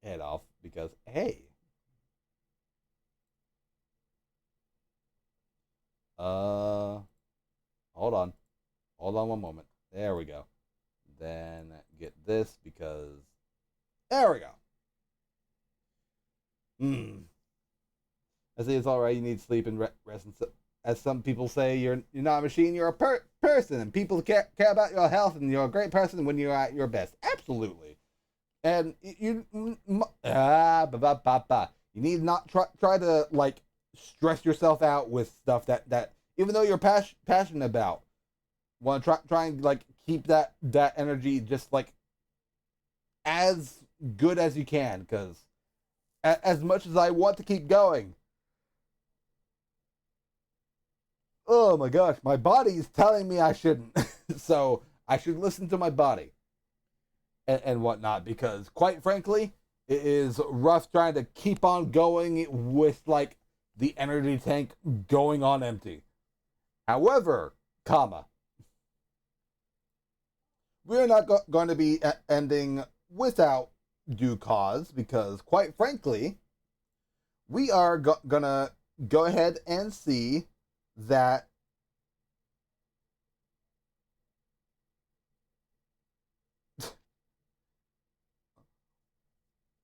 head off. Because hey, hold on one moment. There we go. Then get this because there we go. I say it's all right. You need sleep and rest. And as some people say, you're not a machine. You're a person, and people care about your health, and you're a great person when you're at your best. Absolutely. And you need not try to like stress yourself out with stuff that even though you're passionate about, want to try and like keep that energy just like as good as you can, because as much as I want to keep going, oh my gosh, my body is telling me I shouldn't. So I should listen to my body and whatnot, because quite frankly, it is rough trying to keep on going with like the energy tank going on empty. However, we're not going to be ending without due cause, because quite frankly, we are gonna go ahead and see that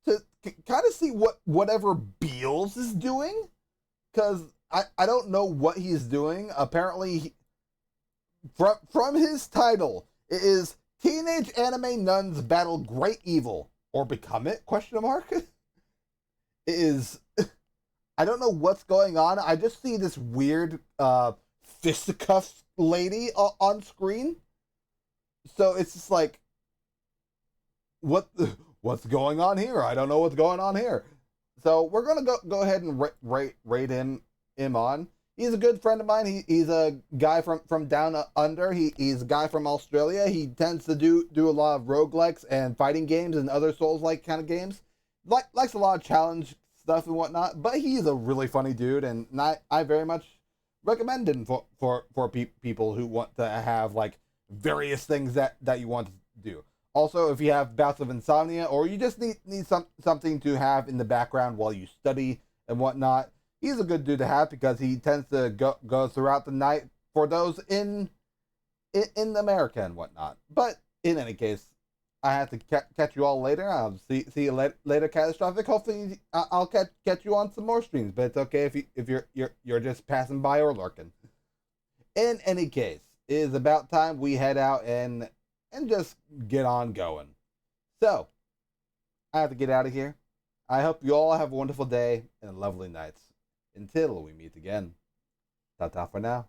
to kind of see whatever Beals is doing, because I don't know what he's doing. Apparently, from his title, it is Teenage Anime Nuns Battle Great Evil or Become It? Question mark. It is. I don't know what's going on. I just see this weird fisticuffs lady on screen. So it's just like, what's going on here? I don't know what's going on here. So we're gonna go ahead and rate him on. He's a good friend of mine. He's a guy from down under. He's a guy from Australia. He tends to do a lot of roguelikes and fighting games and other Souls-like kind of games. Likes a lot of challenge stuff and whatnot. But he's a really funny dude, and I very much recommend him for people who want to have like various things that you want to do. Also, if you have bouts of insomnia or you just need something to have in the background while you study and whatnot, he's a good dude to have, because he tends to go throughout the night for those in America and whatnot. But in any case, I have to catch you all later. I'll see you later, Catastrophic. Hopefully, I'll catch you on some more streams. But it's okay if you're just passing by or lurking. In any case, it is about time we head out and just get on going. So, I have to get out of here. I hope you all have a wonderful day and lovely nights. Until we meet again. Ta-ta for now.